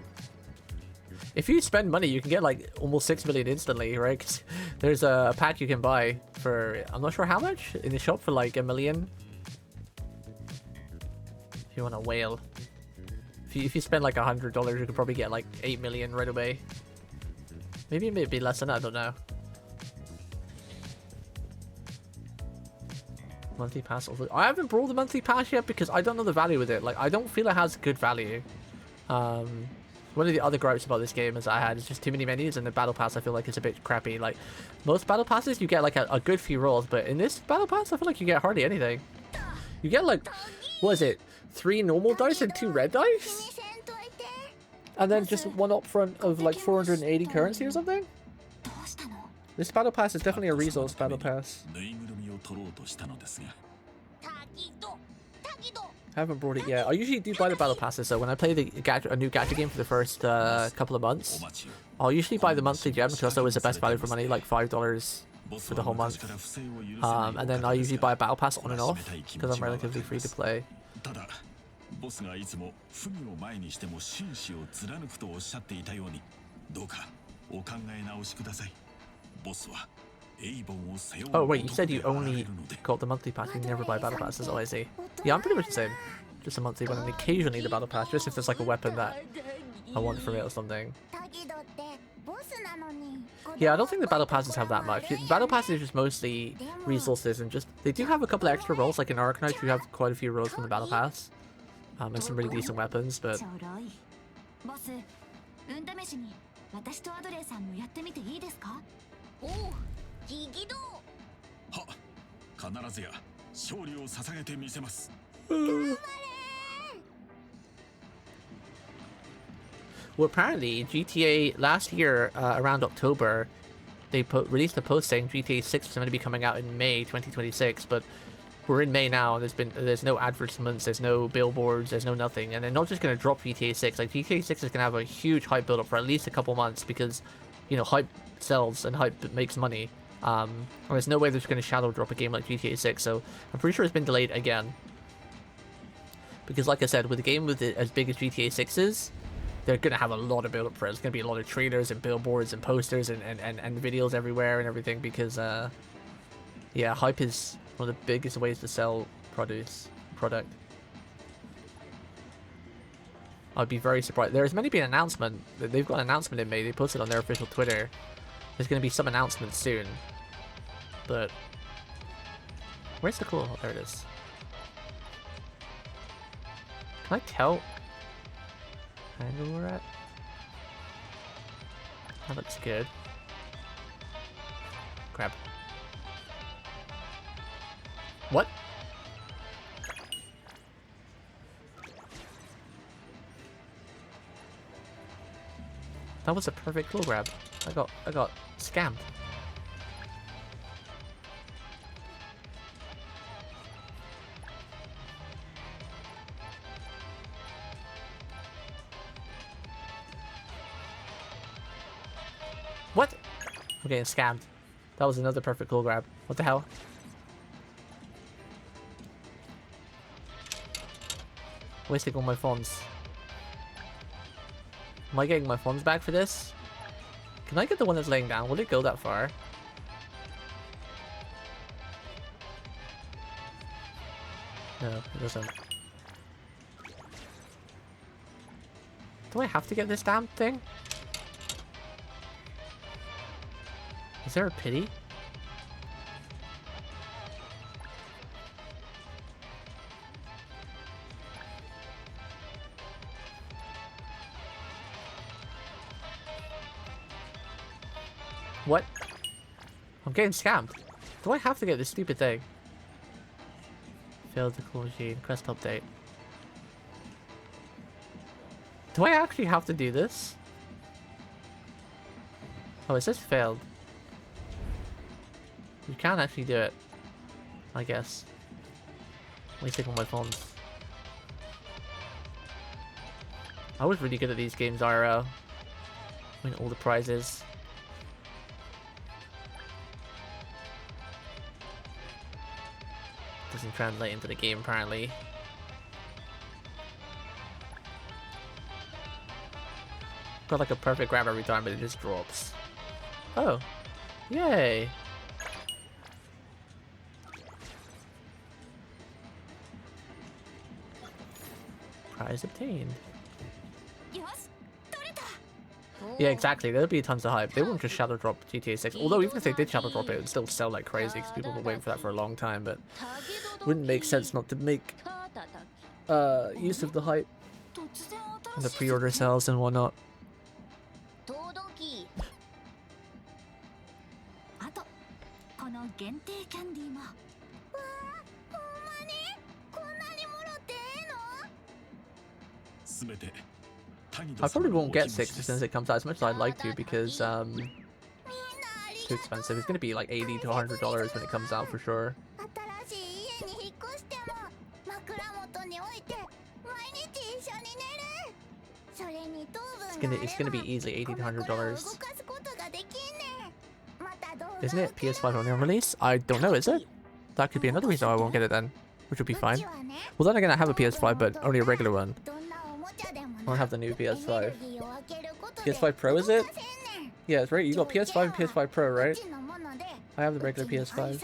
If you spend money, you can get like almost 6 million instantly, right? 'Cause there's a pack you can buy for, I'm not sure how much, in the shop for like 1 million. If you want a whale. If you spend like $100, you could probably get like 8 million right away. Maybe it may be less than that, I don't know. Monthly pass. I haven't brought the monthly pass yet because I don't know the value with it. Like, I don't feel it has good value. One of the other gripes about this game is it's just too many menus, and the battle pass I feel like is a bit crappy. Like, most battle passes you get like a good few rolls, but in this battle pass I feel like you get hardly anything. You get like, what is it, 3 normal dice and 2 red dice? And then just one up front of like 480 currency or something? This battle pass is definitely a resource battle pass. Haven't brought it yet. I usually do buy the battle passes, so when I play a new gacha game for the first couple of months, I'll usually buy the monthly gem because that's always the best value for money, like $5 for the whole month. And then I usually buy a battle pass on and off because I'm relatively free to play. Oh wait, you said you only got the monthly pass, you never buy battle passes. Oh, I see. Yeah, I'm pretty much the same. Just a monthly one, and occasionally the battle pass, just if there's like a weapon that I want from it or something. Yeah, I don't think the battle passes have that much. The battle passes is just mostly resources, and just they do have a couple of extra rolls, like in Arcanite you have quite a few rolls from the battle pass. And some really decent weapons, but... Well, apparently GTA last year around October they released a post saying GTA 6 was going to be coming out in May 2026, but we're in May now, and there's no advertisements, there's no billboards, there's no nothing, and they're not just gonna drop GTA 6. Like GTA 6 is gonna have a huge hype build up for at least a couple months because, you know, hype sells and hype makes money. And there's no way they're just gonna shadow drop a game like GTA 6. So I'm pretty sure it's been delayed again. Because like I said, with a game with it as big as GTA 6 is, they're gonna have a lot of build up for it. There's gonna be a lot of trailers and billboards and posters and videos everywhere and everything because yeah, hype is one of the biggest ways to sell product. I'd be very surprised. There's meant to be an announcement. They've got an announcement in May. They posted on their official Twitter. There's going to be some announcement soon. But where's the cool? Oh, there it is. Can I tell angle we're at? That looks good. Crap. What? That was a perfect kill grab. I got scammed. What? I'm getting scammed. That was another perfect kill grab. What the hell? Wasting all my funds. Am I getting my funds back for this? Can I get the one that's laying down? Will it go that far? No, it doesn't. Do I have to get this damn thing? Is there a pity? What? I'm getting scammed. Do I have to get this stupid thing? Failed the call machine. Quest update. Do I actually have to do this? Oh, it says failed. You can actually do it. I guess. Wasting all my funds. I was really good at these games IRL. Win all the prizes. Doesn't translate into the game apparently. Got like a perfect grab every time, but it just drops. Oh, yay! Prize obtained. Yeah, exactly. There'll be tons of hype. They won't just shadow drop GTA 6. Although even if they did shadow drop it, it would still sell like crazy because people have been waiting for that for a long time. But it wouldn't make sense not to make use of the hype and the pre-order sales and whatnot. I probably won't get 6 as soon as it comes out, as much as I'd like to, because it's too expensive. It's gonna be like $80 to $100 when it comes out for sure. It's gonna be easily $80 to $100. Isn't it PS5 only on release? I don't know, is it? That could be another reason why I won't get it then, which would be fine. Well, then again, I have a PS5, but only a regular one. I don't have the new PS5. PS5 Pro, is it? Yeah, it's right. You got PS5 and PS5 Pro, right? I have the regular PS5.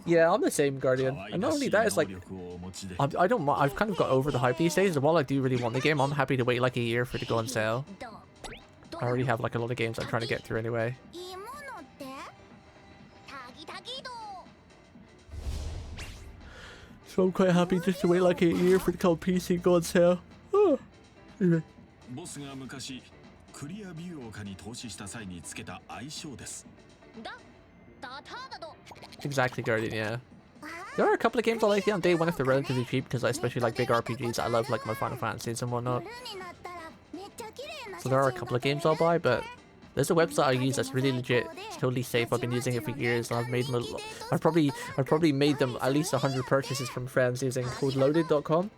Yeah, I'm the same, Guardian. And not only that, it's like I don't. I've kind of got over the hype these days. And while I do really want the game, I'm happy to wait like a year for it to go on sale. I already have like a lot of games I'm trying to get through anyway. So I'm quite happy just to wait like a year for the called PC to go on sale. Oh. Anyway. Exactly, Guardian, yeah. There are a couple of games I like on day one if they're relatively cheap, because I especially like big RPGs. I love like my Final Fantasies and whatnot. So there are a couple of games I'll buy, but There's a website I use that's really legit. It's totally safe. I've been using it for years, and I've probably made them at least 100 purchases from friends using codeloaded.com.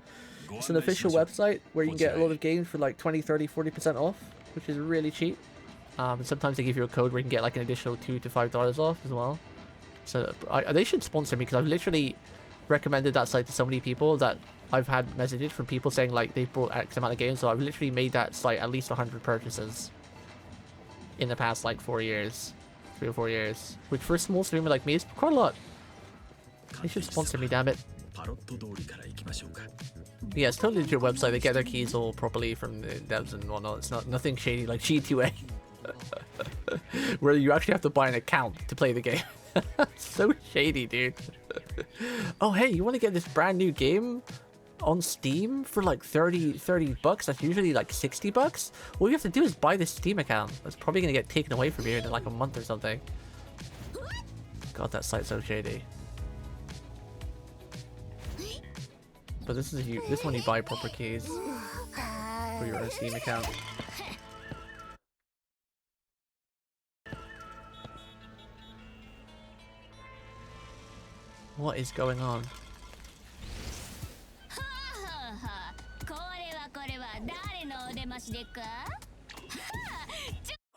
It's an official website where you can get a lot of games for like 20, 30, 40% off, which is really cheap. And sometimes they give you a code where you can get like an additional $2 to $5 off as well. So they should sponsor me, because I've literally recommended that site to so many people that I've had messages from people saying like they've bought X amount of games. So I've literally made that site at least 100 purchases in the past like 4 years, 3 or 4 years, which for a small streamer like me is quite a lot. They should sponsor me, damn it. Yeah, it's totally legit website. They get their keys all properly from the devs and whatnot. It's not nothing shady like G2A, where you actually have to buy an account to play the game. So shady, dude. Oh hey, you want to get this brand new game on Steam for like 30 bucks? That's usually like 60 bucks. All you have to do is buy this Steam account. That's probably gonna get taken away from you in like a month or something. God, that site's so shady. But this is this one you buy proper keys for your own Steam account. What is going on?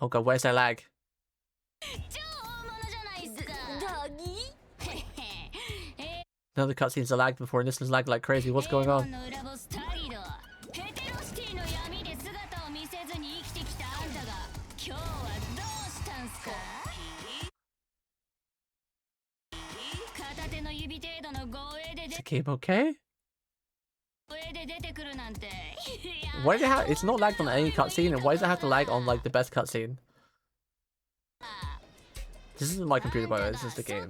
Oh god, where's that lag? None of the cutscenes are lagged before, and this is lagged like crazy. What's going on? Is the game okay? Why does it have? It's not lagged on any cutscene, and why does it have to lag on like the best cutscene? This isn't my computer, by the way. This is the game.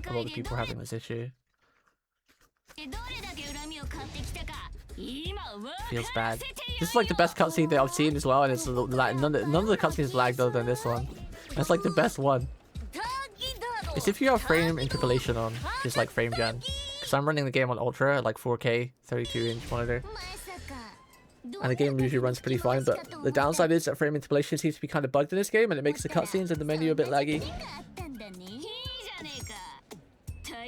A lot of people are having this issue. Feels bad. This is like the best cutscene that I've seen as well, and it's none of the cutscenes lagged other than this one. That's like the best one. It's if you have frame interpolation on, just like frame gen. Because I'm running the game on Ultra at like 4K, 32-inch monitor. And the game usually runs pretty fine, but the downside is that frame interpolation seems to be kind of bugged in this game, and it makes the cutscenes and the menu a bit laggy.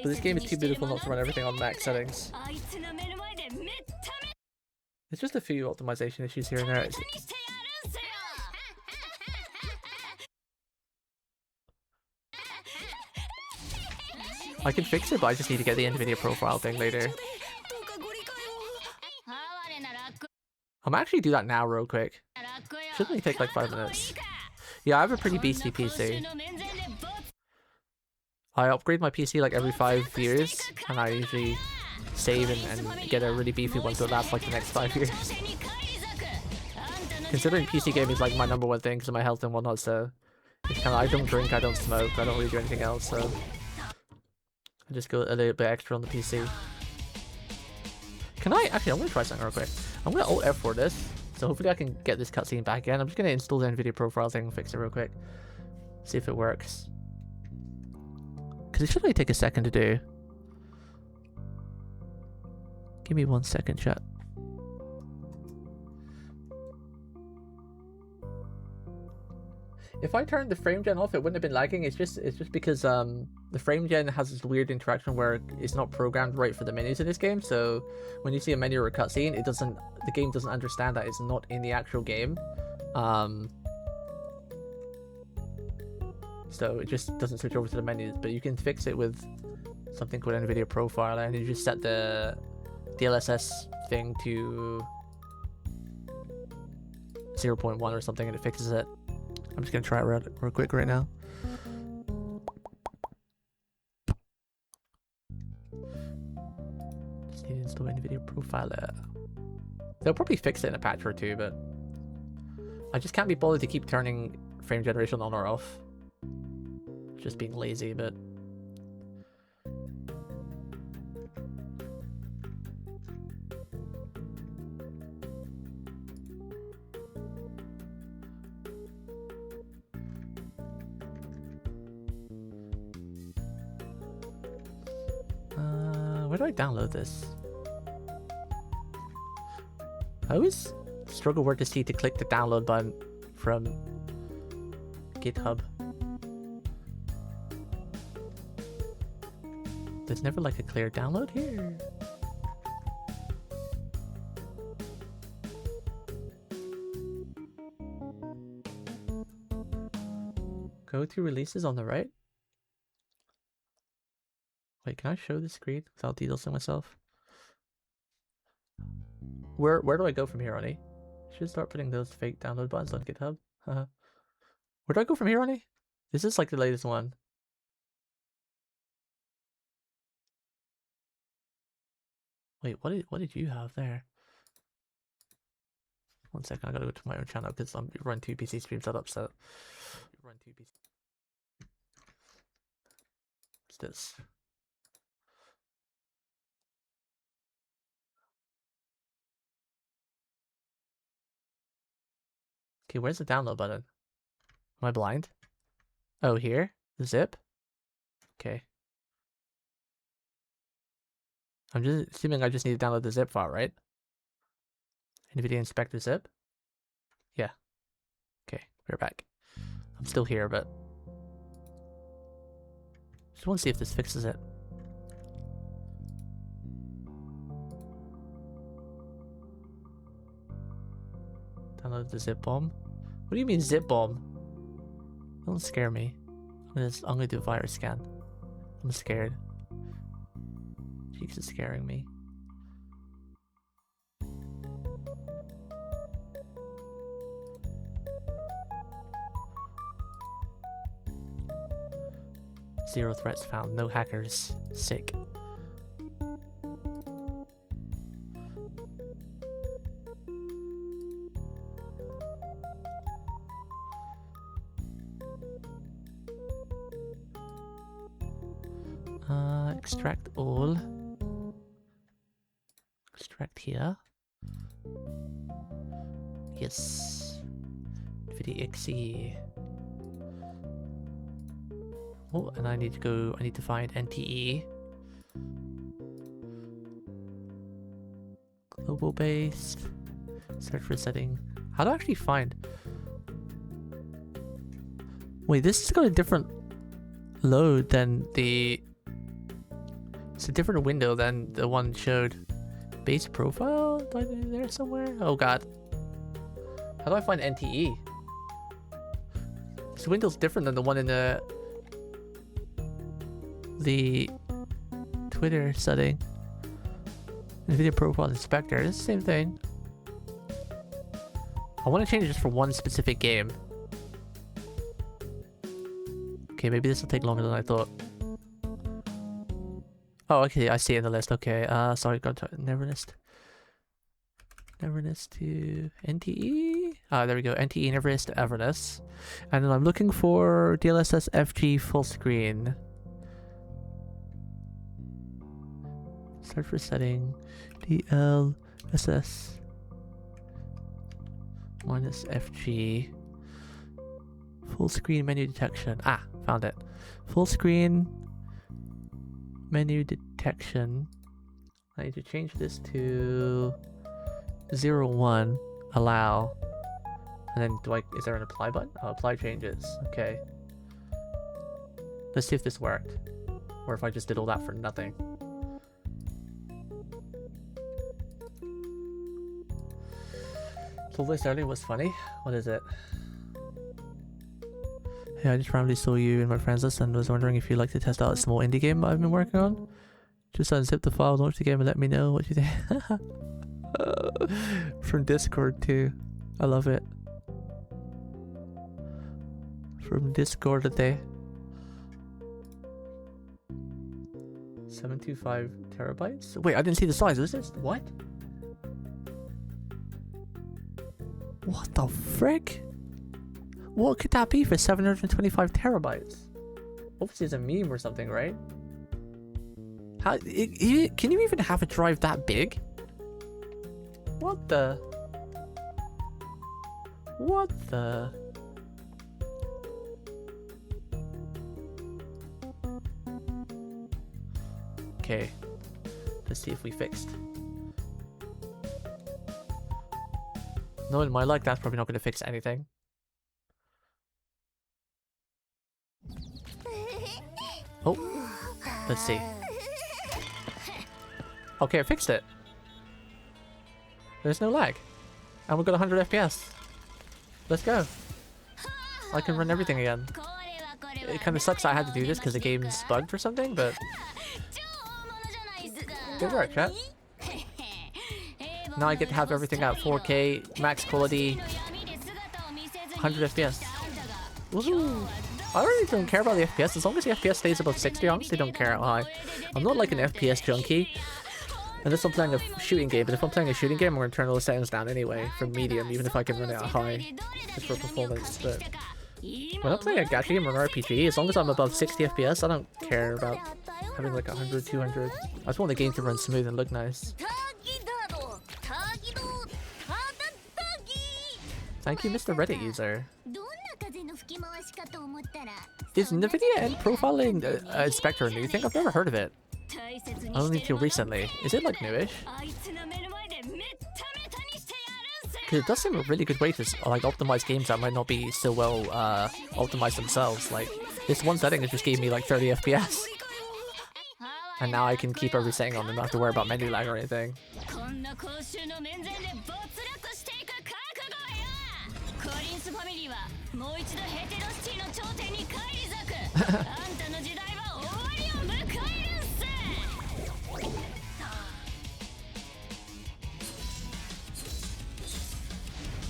But this game is too beautiful not to run everything on max settings. There's just a few optimization issues here and there. I can fix it, but I just need to get the NVIDIA profile thing later. I'm actually do that now real quick. Should only take like 5 minutes. Yeah, I have a pretty beastly PC. I upgrade my PC like every 5 years, and I usually save and get a really beefy one so it lasts like the next 5 years. Considering PC gaming is like my #1 thing because of my health and whatnot, so it's kind of, I don't drink, I don't smoke, I don't really do anything else, so I just go a little bit extra on the PC. Can I actually? I'm gonna try something real quick. I'm gonna Alt F for this, so hopefully I can get this cutscene back in. I'm just gonna install the NVIDIA profile thing and fix it real quick, see if it works. Because it should only take a second to do. Give me 1 second, chat. If I turned the frame gen off, it wouldn't have been lagging. It's just because the frame gen has this weird interaction where it's not programmed right for the menus in this game. So when you see a menu or a cutscene, the game doesn't understand that it's not in the actual game. So it just doesn't switch over to the menus. But you can fix it with something called NVIDIA Profiler, and you just set the DLSS thing to 0.1 or something, and it fixes it. I'm just gonna try it real quick right now. Just need to install NVIDIA Profiler. They'll probably fix it in a patch or two, but I just can't be bothered to keep turning frame generation on or off. Just being lazy, but where do I download this? I always struggle where to see to click the download button from GitHub. There's never like a clear download here. Go to releases on the right. Wait, can I show the screen without DDoSing myself? Where do I go from here, Ronnie? Should start putting those fake download buttons on GitHub. Where do I go from here, Ronnie? This is like the latest one. Wait, what did you have there? One second, I gotta go to my own channel because I'm run 2 PC stream setup. So run 2 PC. What's this? Okay, where's the download button? Am I blind? Oh, here? The zip? Okay. I'm just assuming I just need to download the zip file, right? NVIDIA inspector zip? Yeah. Okay, we're back. I'm still here, but just want to see if this fixes it. Download the zip bomb. What do you mean zip bomb? Don't scare me. I'm gonna do a virus scan. I'm scared. Cheeks is scaring me. Zero threats found. No hackers. Sick. Extract all. Extract here. Yes. NVIDIA. Oh, and I need to find NTE. Global based. Search for setting. How do I actually find? Wait, this has got a different load than the... It's a different window than the one showed. Base profile? There somewhere? Oh god. How do I find NTE? This window's different than the one in the Twitter setting. NVIDIA profile inspector. It's the same thing. I want to change it just for one specific game. Okay, maybe this will take longer than I thought. Oh, okay, I see it in the list. Okay, sorry, got to Neverness. Neverness to NTE. Ah, there we go. NTE Neverness to Everness. And then I'm looking for DLSS FG full screen. Search for setting. DLSS minus FG. Full screen menu detection. Ah, found it. Full screen menu detection. I need to change this to 01. Allow. And then is there an apply button? Oh, apply changes. Okay. Let's see if this worked. Or if I just did all that for nothing. So this earlier was funny. What is it? Hey, I just randomly saw you in my friends list and was wondering if you'd like to test out a small indie game I've been working on. Just unzip the file, launch the game, and let me know what you think. From Discord too. I love it. From Discord today. 725 terabytes? Wait, I didn't see the size. Is this what? What the frick? What could that be for 725 terabytes? Obviously it's a meme or something, right? How can you even have a drive that big? What the? What the? Okay, let's see if we fixed. Knowing my luck, that's probably not going to fix anything. Oh, let's see. Okay, I fixed it. There's no lag. And we got 100 FPS. Let's go. I can run everything again. It kind of sucks I had to do this because the game's bugged or something, but... Good work, chat. Now I get to have everything at 4K, max quality, 100 FPS. Woohoo! I really don't care about the FPS. As long as the FPS stays above 60, I honestly don't care how high. I'm not like an FPS junkie. Unless I'm playing a shooting game, but if I'm playing a shooting game, I'm going to turn all the settings down anyway, from medium, even if I can run it at high, just for performance. But when I'm playing a gacha game or an RPG, as long as I'm above 60 FPS, I don't care about having like 100, 200. I just want the game to run smooth and look nice. Thank you, Mr. Reddit user. Is NVIDIA end profiling inspector a new thing? I've never heard of it. Only till recently. Is it like newish? Because it does seem a really good way to like optimize games that might not be so well optimized themselves. Like this one setting, it just gave me like 30 FPS. And now I can keep every setting on and not have to worry about menu lag or anything.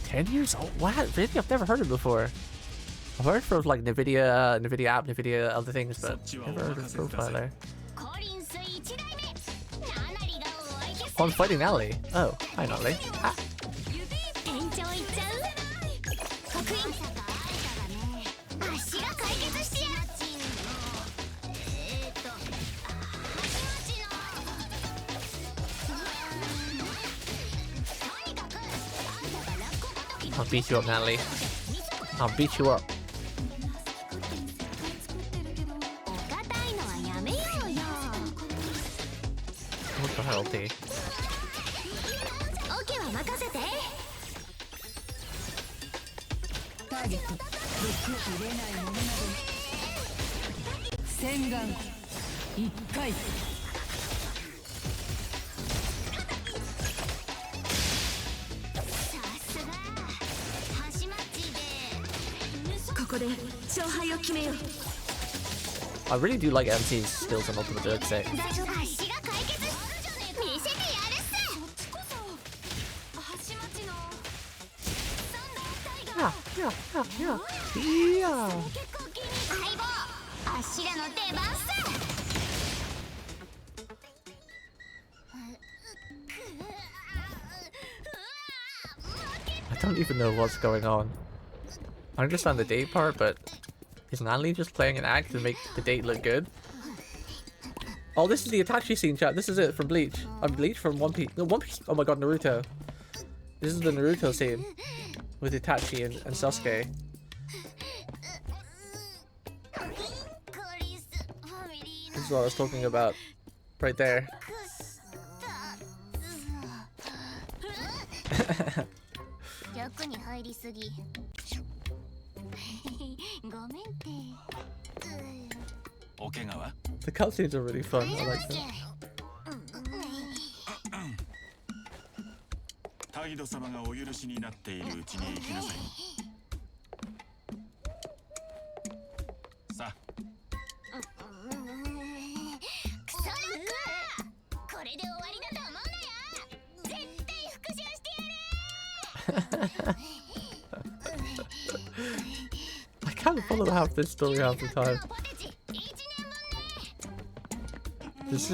$10 old? What? Really? I've never heard it before. I've heard from like NVIDIA app, NVIDIA other things, but never heard of profiler. Oh, I'm fighting Nally. Oh, hi Nally. Ah. I'll beat you up, Natalie. I'll beat you up. What the hell, T? I really do like MC's skills on Ultimate Dirk Set. Yeah. I don't even know what's going on. I understand the date part, but is Natalie just playing an act to make the date look good? Oh, this is the Itachi scene, chat. This is it from Bleach. I'm Bleach from One Piece. No, One Piece. Oh my god, Naruto. This is the Naruto scene with Itachi and Sasuke. This is what I was talking about right there. The cutscenes are really fun. I like them. I can't follow half this story half the time. This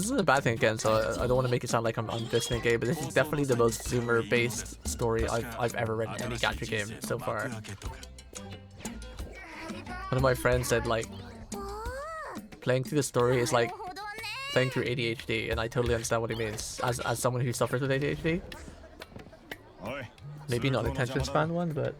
isn't a bad thing again, so I don't want to make it sound like I'm dissing the game, but this is definitely the most zoomer-based story I've ever read in any gacha game so far. One of my friends said like playing through the story is like playing through ADHD, and I totally understand what he means as someone who suffers with ADHD. Maybe not attention span one, but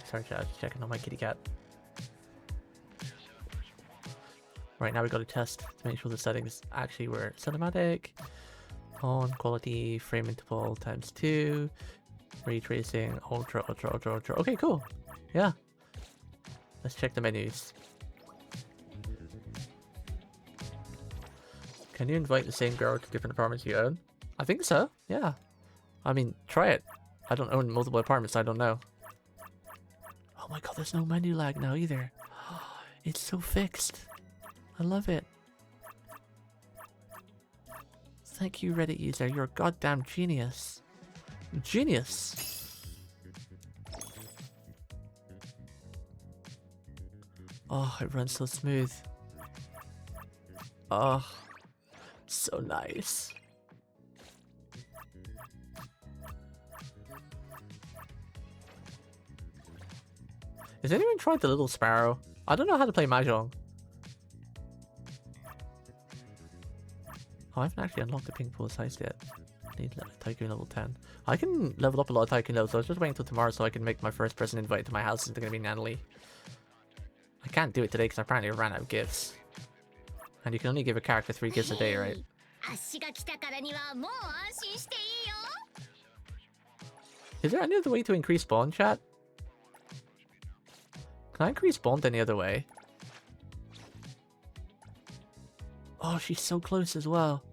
Sorry, chat. Checking on my kitty cat. Right, now we got to test to make sure the settings actually were cinematic, on, quality, frame interval times 2, ray tracing, ultra. Okay, cool. Yeah. Let's check the menus. Can you invite the same girl to different apartments you own? I think so. Yeah. I mean, try it. I don't own multiple apartments. I don't know. Oh my god, there's no menu lag now either. It's so fixed. I love it. Thank you, Reddit user. You're a goddamn genius. Genius. Oh, it runs so smooth. Oh, so nice. Has anyone tried the little sparrow? I don't know how to play Mahjong. Oh, I haven't actually unlocked the ping pool size yet. I need Tycoon level 10. I can level up a lot of Tycoon levels, so I was just waiting until tomorrow so I can make my first person invite to my house. It's going to be Natalie. I can't do it today because apparently I ran out of gifts. And you can only give a character 3 gifts a day, right? Is there any other way to increase spawn, chat? Can I increase spawn any other way? Oh, she's so close as well.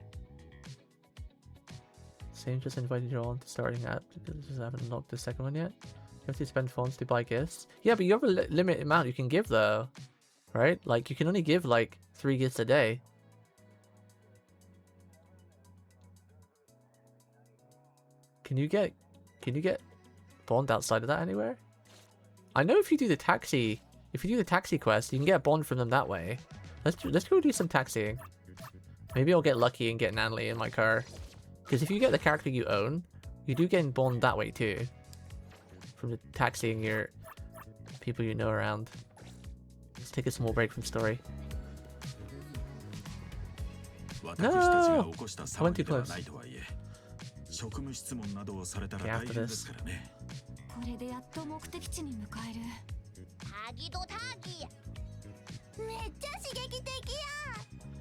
Same just invited you on to starting app because I haven't unlocked the second one yet. You have to spend funds to buy gifts. Yeah, but you have a limit amount you can give though, right? Like you can only give like 3 gifts a day. Can you get bond outside of that anywhere? I know if you do the taxi quest, you can get a bond from them that way. Let's go do some taxiing. Maybe I'll get lucky and get Natalie in my car. Because if you get the character you own, you do get bond that way too. From the taxiing your people you know around. Let's take a small break from story. No! I went too close. Okay, after this. これでやっと目的地に向かえる。タギとタギ。めっちゃ刺激的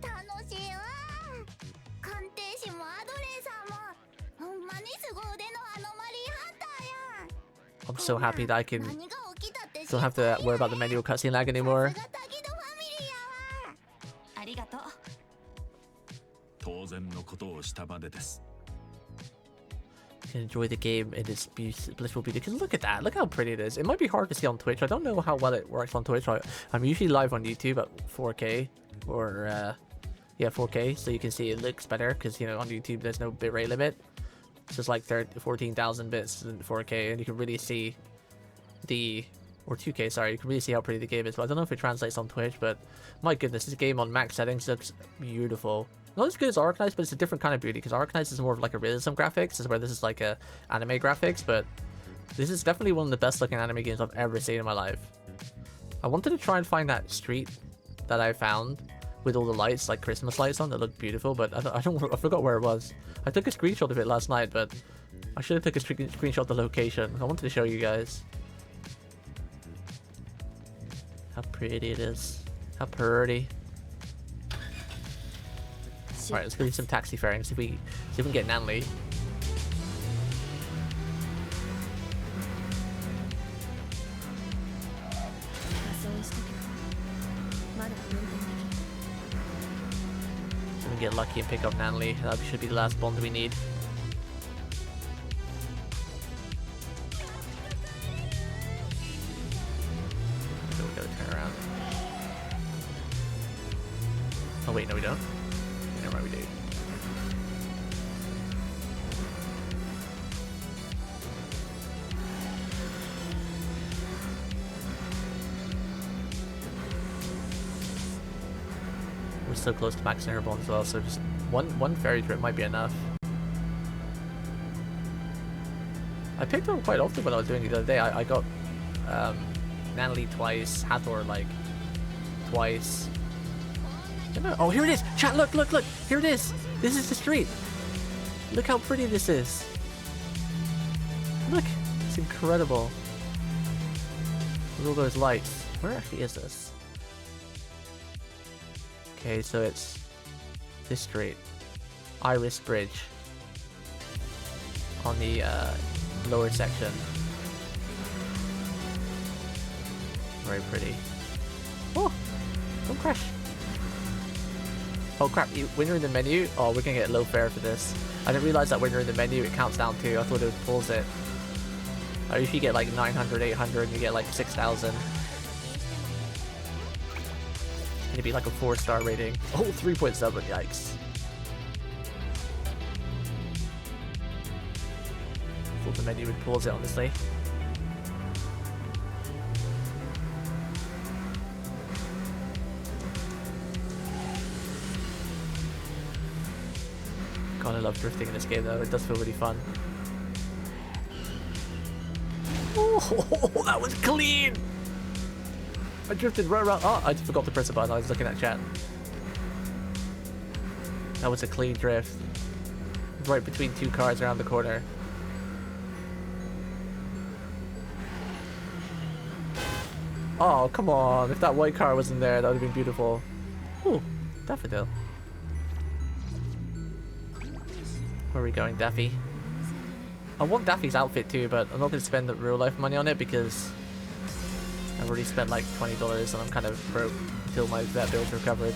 や。楽しいわ。鑑定士もアドレーさんもほんまに凄腕のアノマリーハンターや。 I'm so happy that I can don't have to worry about the manual cutscene lag anymore. ありがとう。当然のことをしたまでです。 Can enjoy the game in its blissful beauty. Because look at that, look how pretty it is. It might be hard to see on Twitch. I don't know how well it works on Twitch. I'm usually live on YouTube at 4K or yeah, 4K, so you can see it looks better because you know on YouTube there's no bitrate limit. It's just like 14,000 bits in 4K, and you can really see or 2K, sorry, you can really see how pretty the game is. But I don't know if it translates on Twitch, but my goodness, this game on max settings looks beautiful. Not as good as Arknights, but it's a different kind of beauty, because Arknights is more of like a realism graphics, where this is like a anime graphics, but this is definitely one of the best looking anime games I've ever seen in my life. I wanted to try and find that street that I found with all the lights, like Christmas lights on, that looked beautiful, but I forgot where it was. I took a screenshot of it last night, but I should have took a screenshot of the location. I wanted to show you guys how pretty it is. How pretty. Alright, let's go do some taxi faring, see if we can get Natalie. So we can get lucky and pick up Natalie. That should be the last bond we need. So we gotta turn around. Oh wait, no we don't. Never mind, we do. We're so close to maxing our bond as well, so just one ferry trip might be enough. I picked her up quite often when I was doing it the other day. I got Natalie twice, Hathor like twice. Oh, here it is! Chat, look! Here it is! This is the street! Look how pretty this is! Look! It's incredible. With all those lights. Where actually is this? Okay, so it's this street. Iris Bridge. On the lower section. Very pretty. Oh! Don't crash! Oh crap, when you're in the menu, oh, we're gonna get low fare for this. I didn't realize that when you're in the menu it counts down too. I thought it pulls it. I usually get like 900, 800, and you get like 6,000. It'd be like a 4-star rating. Oh, 3.7, yikes. I thought the menu would pulls it, honestly. God, I love drifting in this game though. It does feel really fun. Oh, that was clean! I drifted right around. Oh, I just forgot to press a button. I was looking at chat. That was a clean drift. Right between two cars around the corner. Oh, come on. If that white car wasn't there, that would have been beautiful. Ooh, daffodil. Where are we going, Daffy? I want Daffy's outfit too, but I'm not going to spend the real life money on it because I've already spent like $20 and I'm kind of broke until my vet bill's recovered.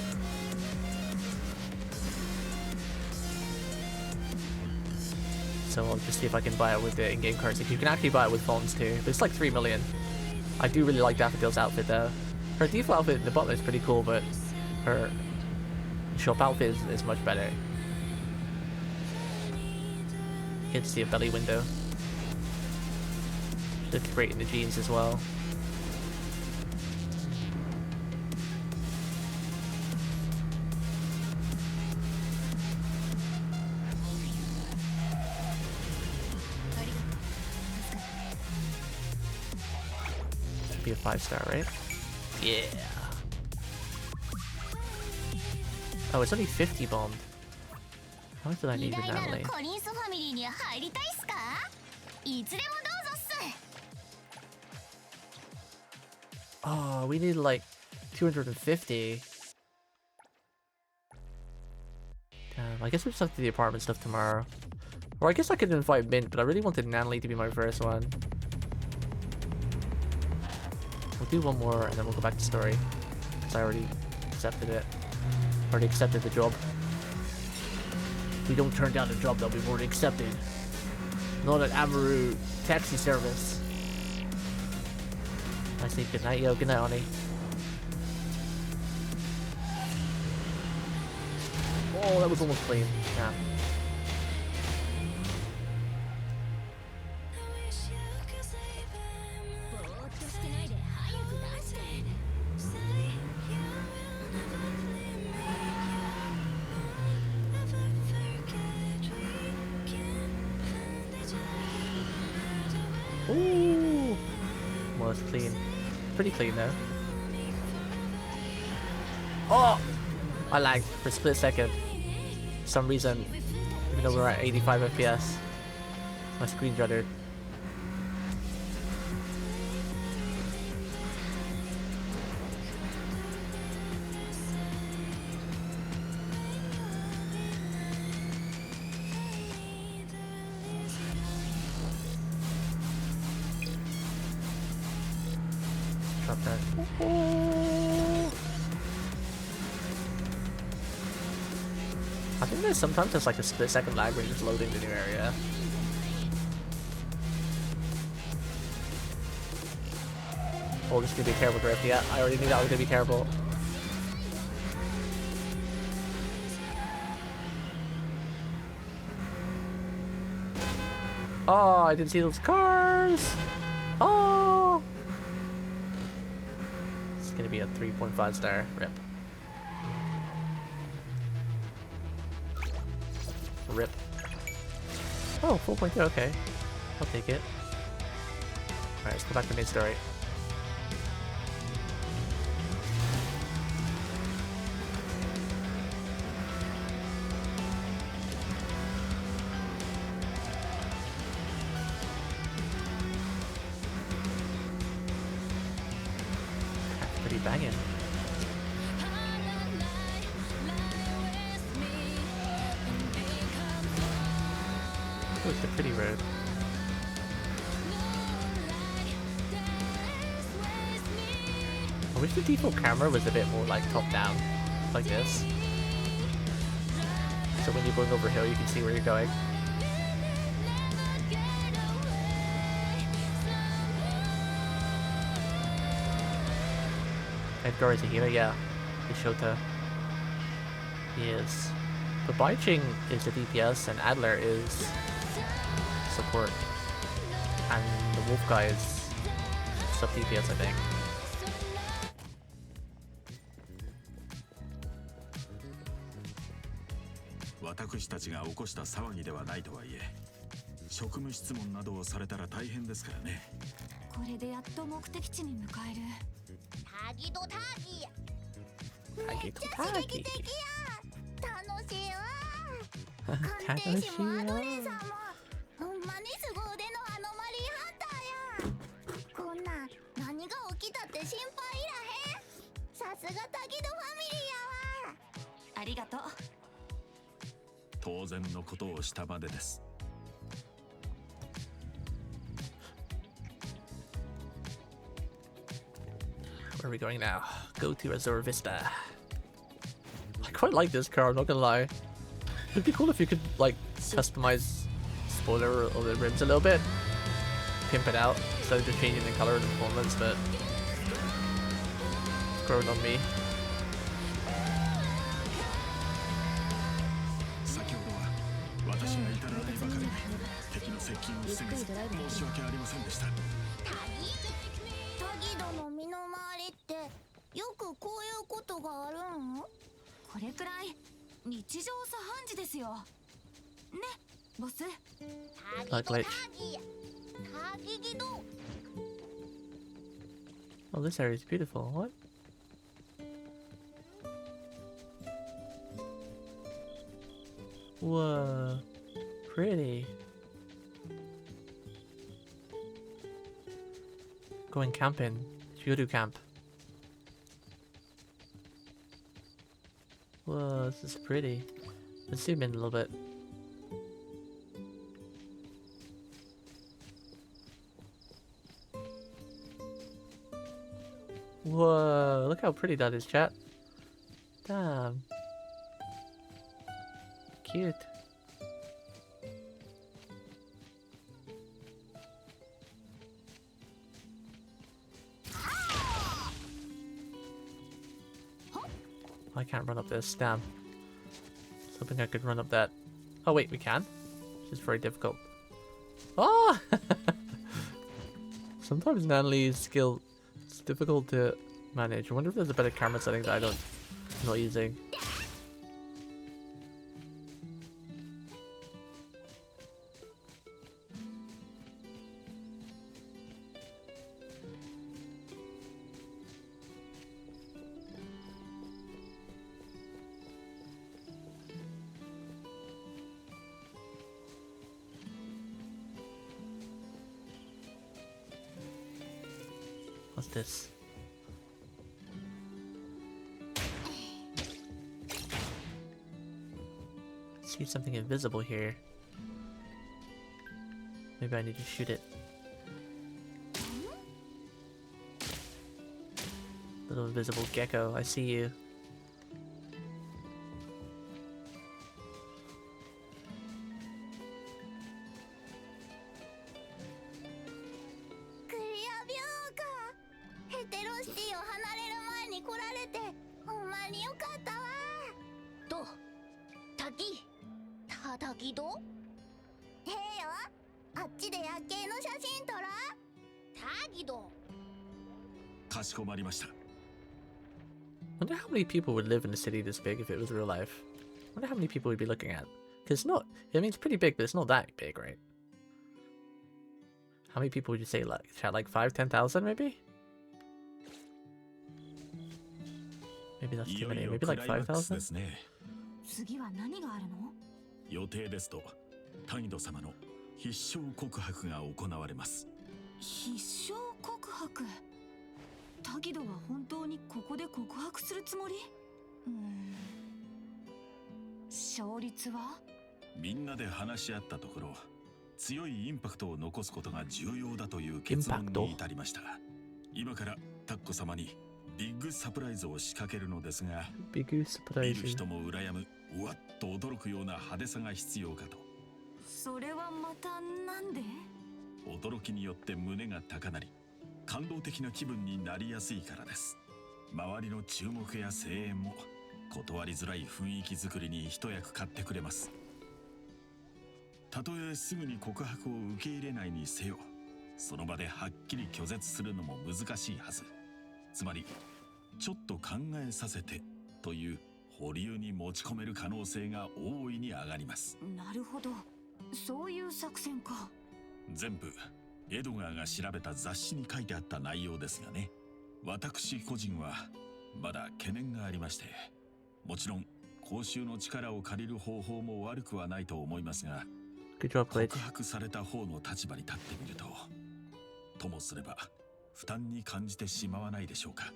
So I'll just see if I can buy it with the in-game currency. You can actually buy it with phones too, but it's like 3 million. I do really like Daffodil's outfit though. Her default outfit in the butler is pretty cool, but her shop outfit is much better. You get to see a belly window. Looks great in the jeans as well. Should be a 5-star, right? Yeah. Oh, it's only 50 bombed. How much did I need with Natalie? Oh, we need like 250. Damn, I guess we'll just have to do the apartment stuff tomorrow. Or I guess I could invite Mint, but I really wanted Natalie to be my first one. We'll do one more and then we'll go back to story. Because I already accepted it. Already accepted the job. We don't turn down a job that we've already accepted. Not an Amaru taxi service. I say good night, yo. Good night, Ani. Oh, that was almost clean. Yeah. Ooh, well, it's clean. Pretty clean though. Oh, I lagged for a split second. For some reason, even though we're at 85 FPS, my screen juddered. I think sometimes there's like a split second lag when you're just loading the new area. Oh, this is gonna be a terrible drift. Yeah, I already knew that was gonna be terrible. Oh, I didn't see those cars. Oh, it's gonna be a 3.5 star. Rip. Rip. Oh, 4.2, okay. I'll take it. Alright, let's go back to the main story. be banging. Oh, it's a pretty road. I wish the default camera was a bit more like top down, like this. So when you're going over a hill, you can see where you're going. Hinotori-Hime, yeah. The Shota. He is. But Baiching is the DPS and Adler is support. And the Wolf guy is sub DPS, I think. Where are we going now? Go to Azure Vista. I quite like this car, I'm not gonna lie. It'd be cool if you could like customize spoiler or the rims a little bit. Pimp it out instead of just changing the color and performance, but it's growing on me. Glitch. Oh, this area is beautiful. What? Whoa. Pretty. Going camping. Shuru camp. Whoa, this is pretty. Let's zoom in a little bit. Whoa, look how pretty that is, chat. Damn. Cute. I can't run up this, damn. I was hoping I could run up that. Oh wait, we can? Which is very difficult. Oh! Sometimes Nanli's skill is difficult to manage. I wonder if there's a better camera setting that I'm not using. What's this? I see something invisible here. Maybe I need to shoot it. Little invisible gecko, I see you. Wonder how many people would live in a city this big if it was real life. Wonder how many people we'd be looking at. Because it's not, I mean, it's pretty big, but it's not that big, right? How many people would you say, like, chat, like 5,000-10,000 maybe? Maybe that's too many, maybe like 5,000? 次は何があるの？予定ですと、タギド様の必勝告白が行われます。必勝告白。タギドは本当にここで告白するつもり？勝率は？みんなで話し合ったところ、強いインパクトを残すことが重要だという結論に至りました。今からタッコ様にビッグサプライズを仕掛けるのですが、ビッグサプライズ。見る人も羨む、うわっと驚くような派手さが必要かと。それはまたなんで？驚きによって胸が高鳴り、感動的な気分になりやすいからです。周りの注目や声援も断りづらい雰囲気作りに一役買ってくれます。たとえすぐに告白を受け入れないにせよ、その場ではっきり拒絶するのも難しいはず。つまりちょっと考えさせてという保留に持ち込める可能性が大いに上がります。なるほど、そういう作戦か。全部エドガーが調べた雑誌に書いてあった内容ですがね。私個人はまだ懸念がありまして、もちろん公衆の力を借りる方法も悪くはないと思いますが、告白された方の立場に立ってみると、ともすれば負担に感じてしまわないでしょうか。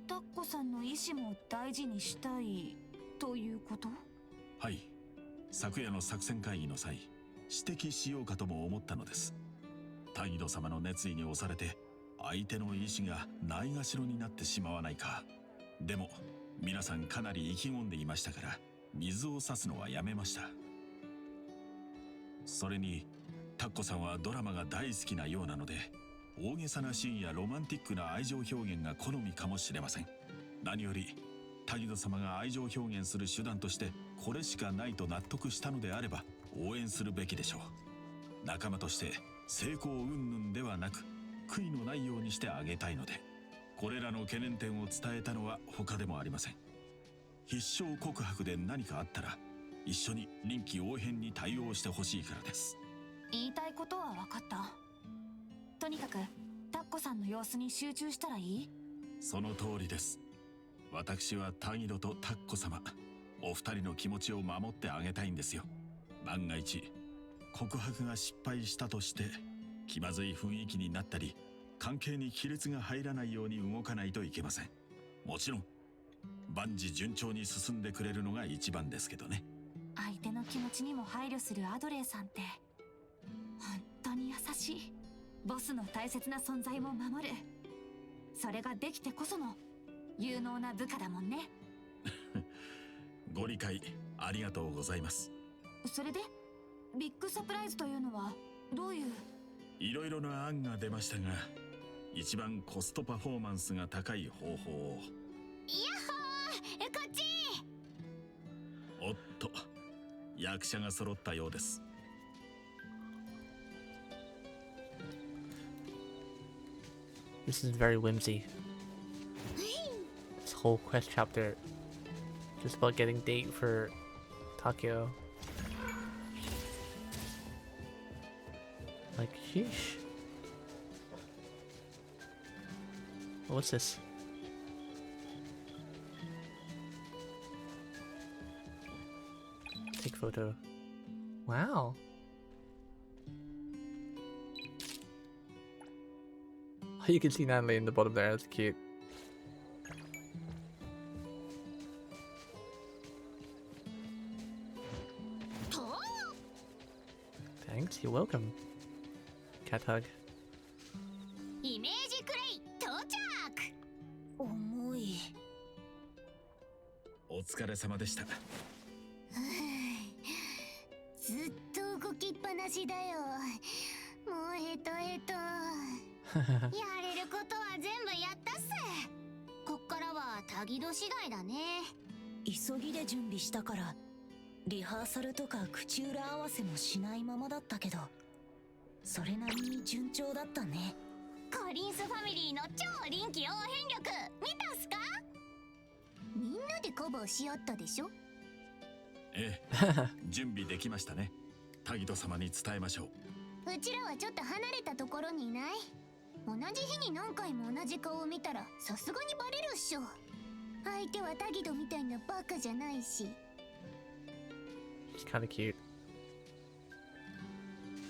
タッコさんの意思も大事にしたいということ？はい、昨夜の作戦会議の際、指摘しようかとも思ったのです。タギド様の熱意に押されて相手の意志がないがしろになってしまわないか。でも皆さんかなり意気込んでいましたから、水を差すのはやめました。それにタッコさんはドラマが大好きなようなので、大げさなシーンやロマンティックな愛情表現が好みかもしれません。何よりタギド様が愛情表現する手段としてこれしかないと納得したのであれば応援するべきでしょう。仲間として成功云々ではなく、悔いのないようにしてあげたいので、これらの懸念点を伝えたのは他でもありません。必勝告白で何かあったら一緒に臨機応変に対応してほしいからです。言いたいことは分かった。とにかくタッコさんの様子に集中したらいい？その通りです。私はタギドとタッコ様、お二人の気持ちを守ってあげたいんですよ。万が一告白が失敗したとして気まずい雰囲気になったり、関係に亀裂が入らないように動かないといけません。もちろん万事順調に進んでくれるのが一番ですけどね。相手の気持ちにも配慮するアドレーさんって本当に優しい。ボスの大切な存在も守る。それができてこその有能な部下だもんね。ご理解ありがとうございます。それでビッグサプライズというのはどういう？いろいろな案が出ましたが、一番コストパフォーマンスが高い方法を。ヤッホー、こっち。おっと、役者が揃ったようです。This is very whimsy. This whole quest chapter just about getting date for Takeo. Like, sheesh. What's this? Take photo. Wow. You can see Natalie in the bottom there, that's cute. Thanks, you're welcome. Cat hug. イメージクレイ到着。重い。お疲れ様でした。ずっと動きっぱなしだよ。もうヘトヘト。やれることは全部やったっす。こっからはタギド次第だね。急ぎで準備したからリハーサルとか口裏合わせもしないままだったけど、それなりに順調だったね。コリンスファミリーの超臨機応変力見たっすか？みんなでカバーし合ったでしょ？ええ、準備できましたね。タギド様に伝えましょう。うちらはちょっと離れたところにいない？同じ日に何回も同じ顔を見たらさすがにバレるっしょ。相手はタギドみたいなバカじゃないし。She's kinda cute.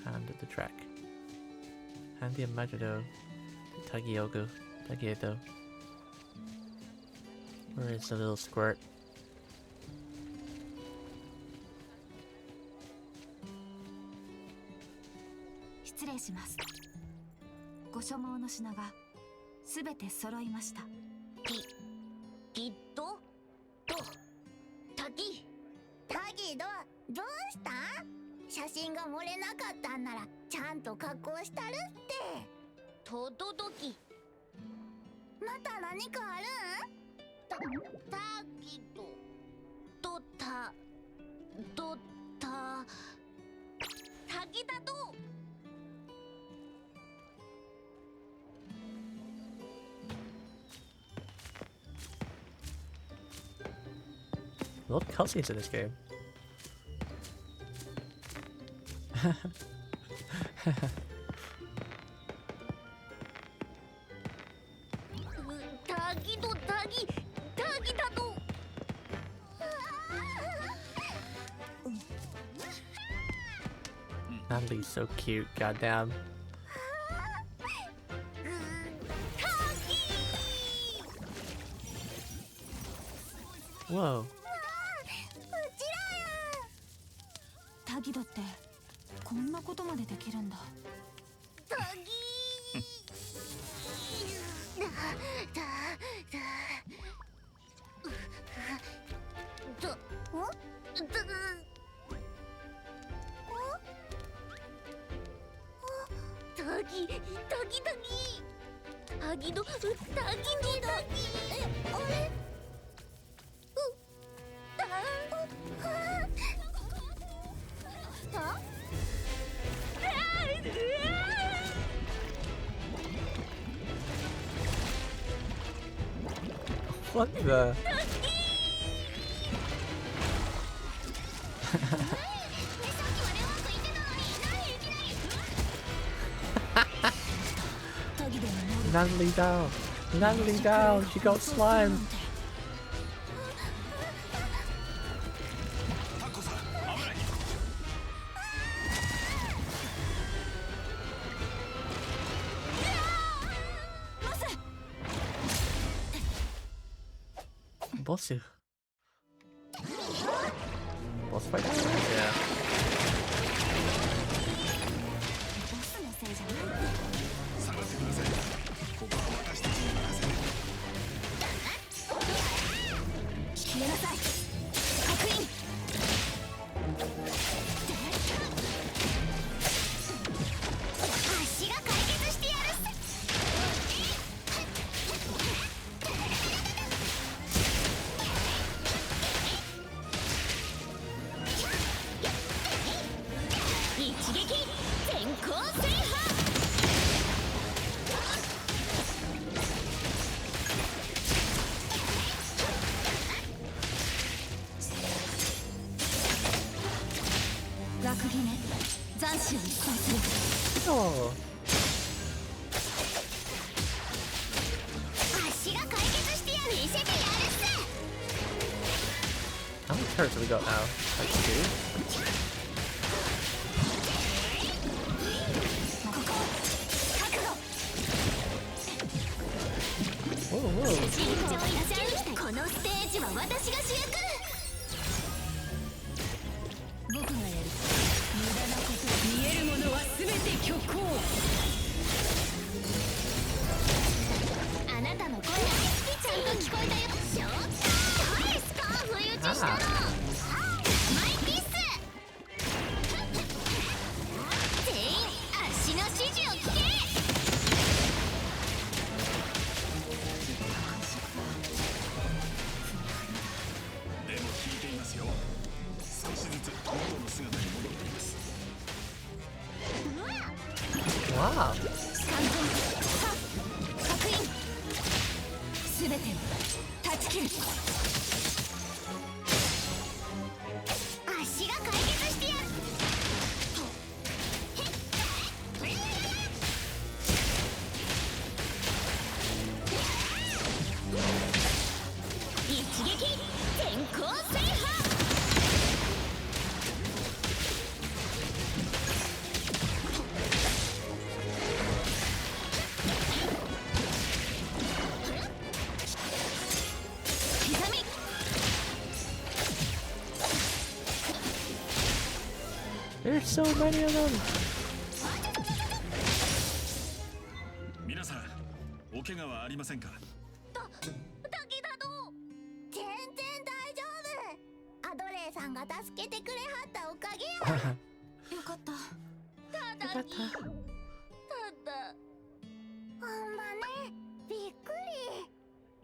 Hand at the track. Hand the Amajado. Tagiogo. Tagieto. Where is the little squirt? 失礼します。ご所望の品がすべて揃いました。きっとタギドどうした？写真が漏れなかったんならちゃんと加工したるって。とどどきまた何かあるん？タギドタギだと。 A lot of cutscenes in this game. Natalie's so cute, goddamn. Whoa. タギドってこんなことまでできるんだ。タギWhat the? Natalie down! Natalie down! She got slimed! Boss fight? Yeah. 'How many turrets have we got now? Like 2? Whoa, whoa. このステージは私が主役。僕がやる。無駄なこと。見えるものは全て虚構。あなたの声ちゃんと聞こえたよ。ショー誰ですか？不意打ちしたの。マイピース。全員足の指示を聞け。 Wow. すべてを断ち切る。足が解決してやる。一撃天候制覇。 一 so many of them. 皆さん、お怪我はありませんか？滝だど。全然大丈夫。アドレーさんが助けてくれはったおかげや。よかった。ただほんまね、びっく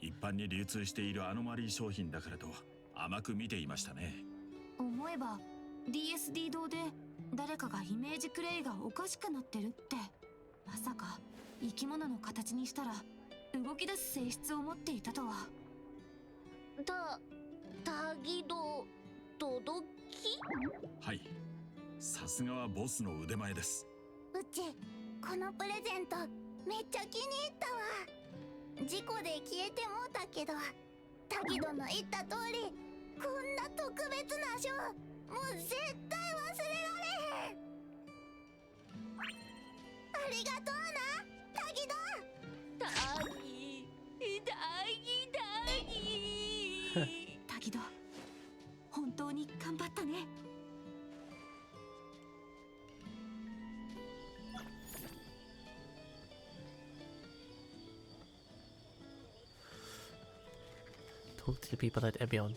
り。一般に流通しているアノマリー商品だからと甘く見ていましたね。思えば DSD 堂で誰かがイメージクレイがおかしくなってるって。まさか生き物の形にしたら動き出す性質を持っていたとは。タギド届き。はい、さすがはボスの腕前です。うちこのプレゼントめっちゃ気に入ったわ。事故で消えてもうたけど、タギドの言った通りこんな特別な賞もう絶対忘れられへん。ありがとうなタギド。タギド、本当に頑張ったね。Talk to the people at Ebion.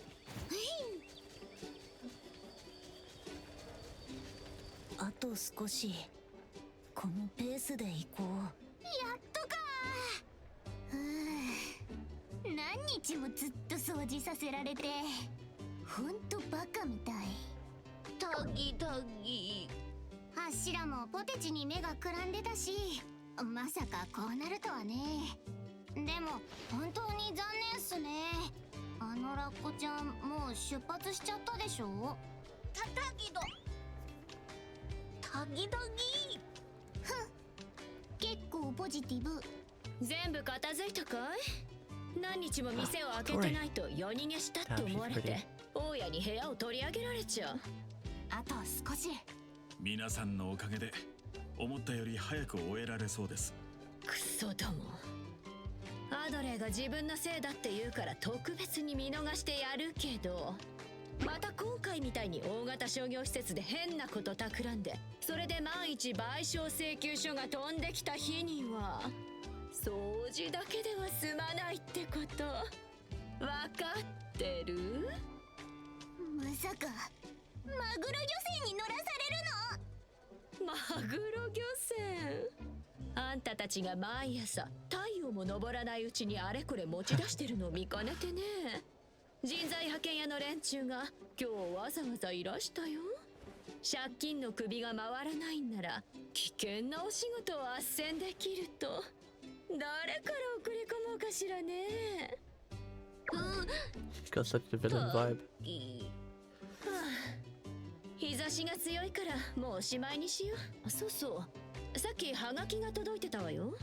あと少しこのペースで行こう。やっとか。何日もずっと掃除させられてほんとバカみたい。タギ柱もポテチに目がくらんでたし、まさかこうなるとはね。でも本当に残念っすね。あのラッコちゃんもう出発しちゃったでしょ。タギふん、結構ポジティブ。全部片付いたかい？何日も店を開けてないと夜逃げしたって思われて大家に部屋を取り上げられちゃう。あと少し。皆さんのおかげで思ったより早く終えられそうです。クソども。アドレーが自分のせいだって言うから特別に見逃してやるけど、また今回みたいに大型商業施設で変なこと企んで、それで万一賠償請求書が飛んできた日には掃除だけでは済まないってこと、わかってる？まさかマグロ漁船に乗らされるの？マグロ漁船？あんたたちが毎朝太陽も昇らないうちにあれこれ持ち出してるのを見かねてね。人材派遣屋の連中が今日わざわざいらしたよ。借金の首が回らないんなら危険なお仕事を斡旋できると。誰から送り込もうかしらね。She's got such a villain vibe. 日差しが強いからもうおしまいにしよう。そうそう、さっきハガキが届いてたわよ。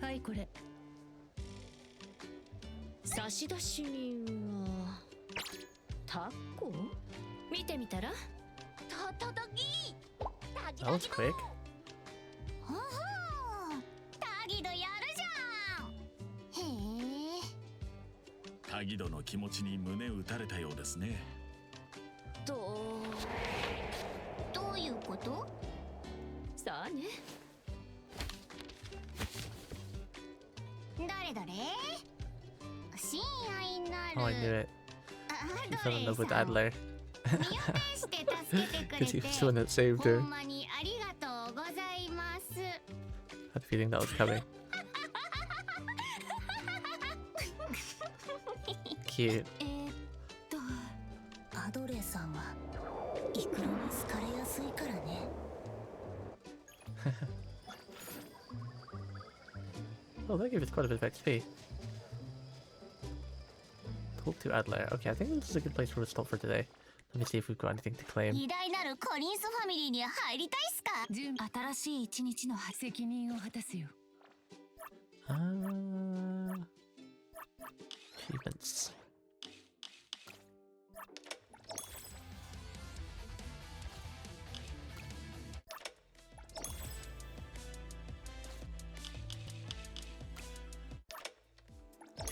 はい、これ。差出人はタコ？見てみたら？タギ That was quick. ほほー、タギドやるじゃん。へえ。タギドの気持ちに胸打たれたようですね。どういうこと？さあね。どれどれ？親愛なる。 Oh, I knew it. ア She ド fell レ in love ーさ with ん、 Adler. 身を挺して助けてくれ Because he て was the one that saved ほ her. んまにありがとうございます。 I had a feeling that was coming. Cute. アドレーさんはイクラに好かれやすいからね。Oh, that gave us quite a bit of XP. Talk to Adler. Okay, I think this is a good place for us to stop for today. Let me see if we've got anything to claim. 偉大なるコリンスファミリーに入りたいっすか？新しい一日の責任を果たすよ。Achievements.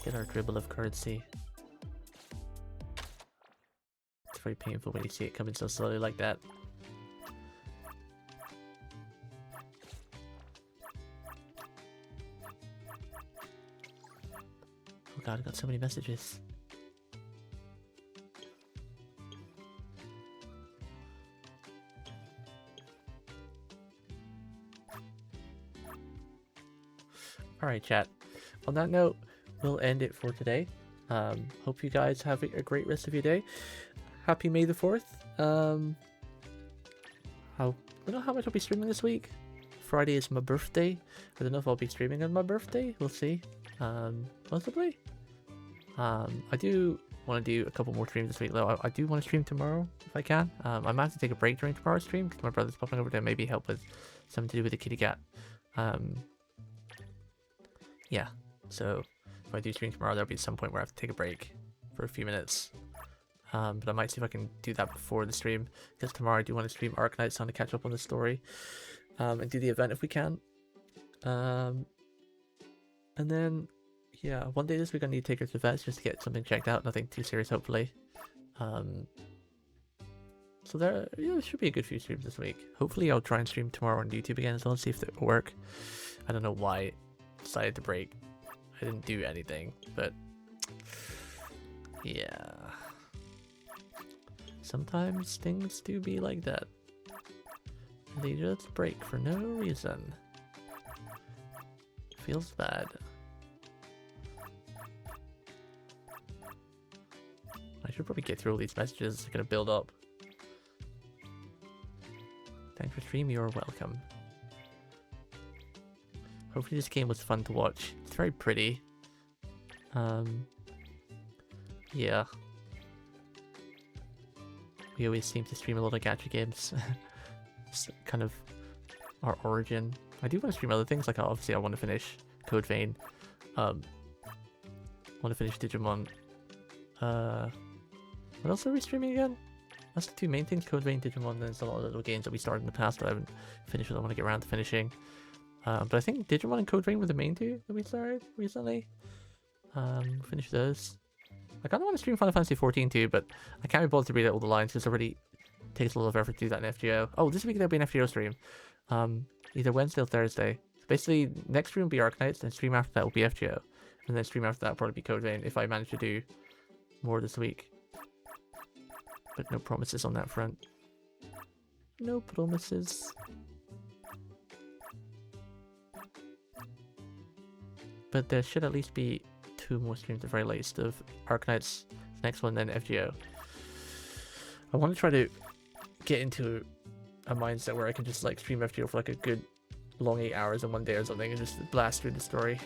Get our dribble of currency. It's very painful when you see it coming so slowly like that. god, I got so many messages. Alright, chat. On that note, we'll end it for today. Hope you guys have a great rest of your day. Happy May the 4th. I don't know how much I'll be streaming this week. Friday is my birthday. I don't know if I'll be streaming on my birthday. We'll see. Possibly. I do want to do a couple more streams this week though. I do want to stream tomorrow if I can. I might have to take a break during tomorrow's stream because my brother's popping over to maybe help with something to do with the kitty cat. Yeah, so if I do stream tomorrow, there'll be some point where I have to take a break for a few minutes. But I might see if I can do that before the stream, because tomorrow I do want to stream Arknights on to catch up on the story, and do the event if we can. And then, yeah, one day this week I need to take her to vets just to get something checked out, nothing too serious hopefully. So there should be a good few streams this week. Hopefully I'll try and stream tomorrow on YouTube again as well, see if it will work. I don't know why decided to break. I didn't do anything, but yeah, sometimes things do be like that. They just break for no reason. Feels bad. I should probably get through all these messages. It's gonna build up. Thanks for stream, you're welcome. Hopefully this game was fun to watch. It's very pretty. Yeah. We always seem to stream a lot of gacha games. It's kind of our origin. I do want to stream other things, like obviously I want to finish Code Vein. Want to finish Digimon. What else are we streaming again? That's the two main things, Code Vein, Digimon, and there's a lot of little games that we started in the past that I haven't finished, that I want to get around to finishing. But I think Digimon and Code Vein were the main two that we started recently. Finish those. I kind of want to stream Final Fantasy 14 too, but I can't be bothered to read out all the lines because it already takes a lot of effort to do that in FGO. Oh, this week there'll be an FGO stream. Either Wednesday or Thursday. So basically, next stream will be Arknights, then stream after that will be FGO. And then stream after that will probably be Code Vein if I manage to do more this week. But no promises on that front. No promises. But there should at least be 2 more streams at the very latest of Arknights, next one, then FGO. I want to try to get into a mindset where I can just like stream FGO for like a good long 8 hours in one day or something and just blast through the story.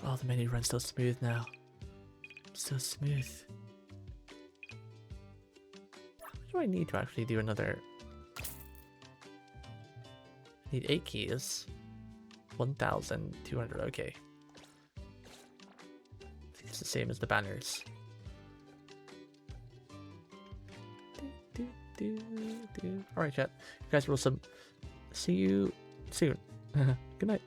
Oh, the menu runs so smooth now. So smooth. How much do I need to actually do another? I need 8 keys. 1,200, okay. I think it's the same as the banners. Alright, chat. You guys are awesome. See you soon. Good night.